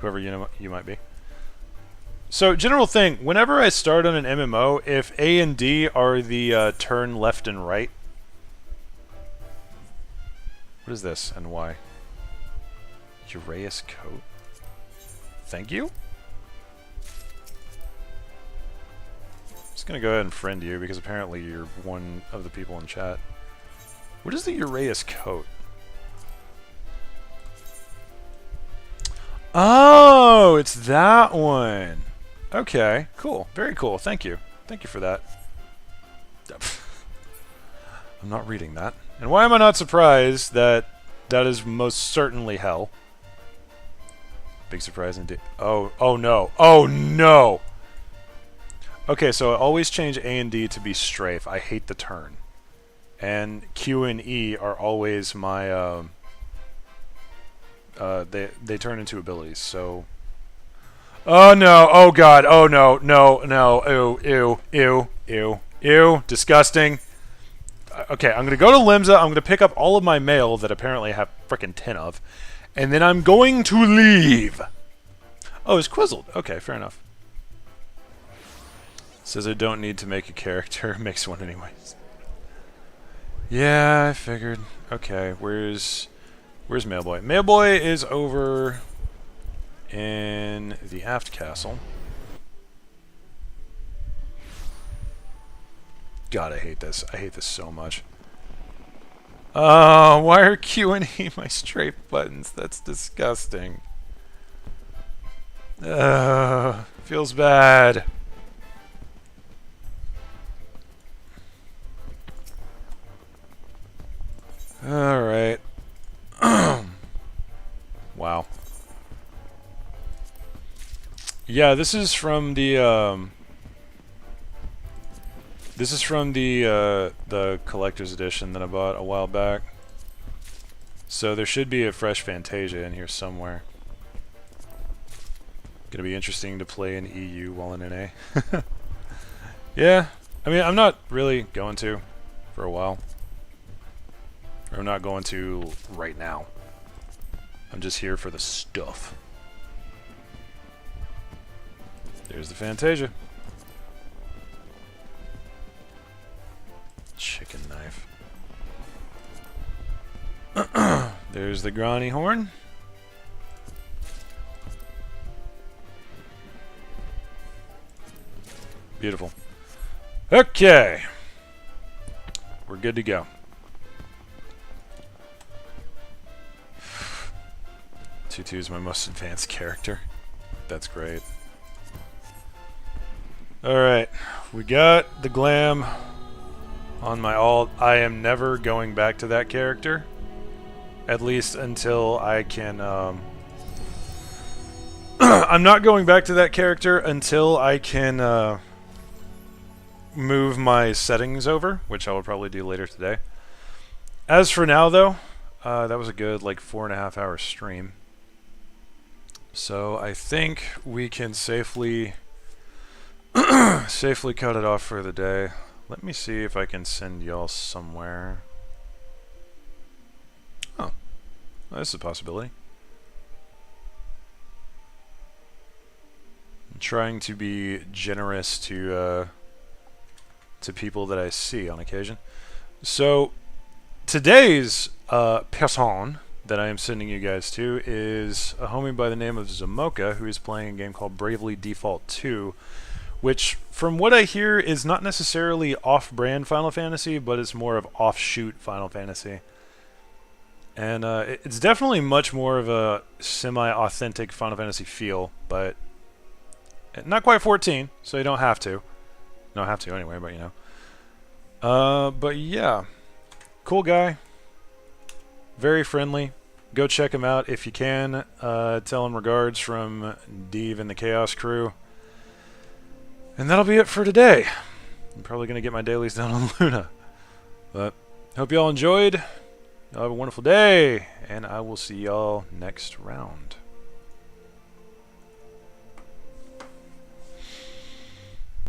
Whoever you might be. So, general thing, whenever I start on an MMO, if A and D are the turn left and right... What is this, and why? Uraeus coat? Thank you? I'm just gonna go ahead and friend you, because apparently you're one of the people in chat. What is the Uraeus coat? Oh, it's that one! Okay, cool. Very cool. Thank you. Thank you for that. I'm not reading that. And why am I not surprised that that is most certainly hell? Big surprise indeed. Oh no. Oh no! Okay, so I always change A and D to be strafe. I hate the turn. And Q and E are always my, they turn into abilities, so... Oh no, oh god, oh no, no, no, ew, disgusting. Okay, I'm gonna go to Limsa, I'm gonna pick up all of my mail that apparently I have frickin' 10 of, and then I'm going to leave. Oh, it's Quizzled. Okay, fair enough. Says I don't need to make a character, makes one anyways. Yeah, I figured. Okay, where's Mailboy? Mailboy is over in the aft castle. God, I hate this. I hate this so much. Why are Q and E my strafe buttons? That's disgusting. Feels bad. Alright. Wow. Yeah, this is from the the collector's edition that I bought a while back. So there should be a fresh Fantasia in here somewhere. Gonna be interesting to play in EU while in NA. Yeah, I mean, I'm not really going to for a while. Or I'm not going to right now. I'm just here for the stuff. There's the Fantasia. Chicken knife. There's the Grani horn. Beautiful. Okay. We're good to go. Tutu is my most advanced character. That's great. Alright. We got the glam on my alt. I am never going back to that character. At least until I can... I'm not going back to that character until I can move my settings over, which I will probably do later today. As for now, though, That was a good, like, 4.5 hour stream. So I think we can safely safely cut it off for the day. Let me see if I can send y'all somewhere. Oh, well, this is a possibility. I'm trying to be generous to people that I see on occasion. So today's person that I am sending you guys to is a homie by the name of Zamoka, who is playing a game called Bravely Default 2, which, from what I hear, is not necessarily off-brand Final Fantasy, but it's more of offshoot Final Fantasy. And it's definitely much more of a semi-authentic Final Fantasy feel, but not quite 14, so you don't have to. Don't have to anyway, but you know. But yeah, cool guy, very friendly. Go check him out if you can. Tell him regards from Deve and the Chaos crew. And that'll be it for today. I'm probably going to get my dailies done on Luna. But hope y'all enjoyed. Y'all have a wonderful day, and I will see y'all next round.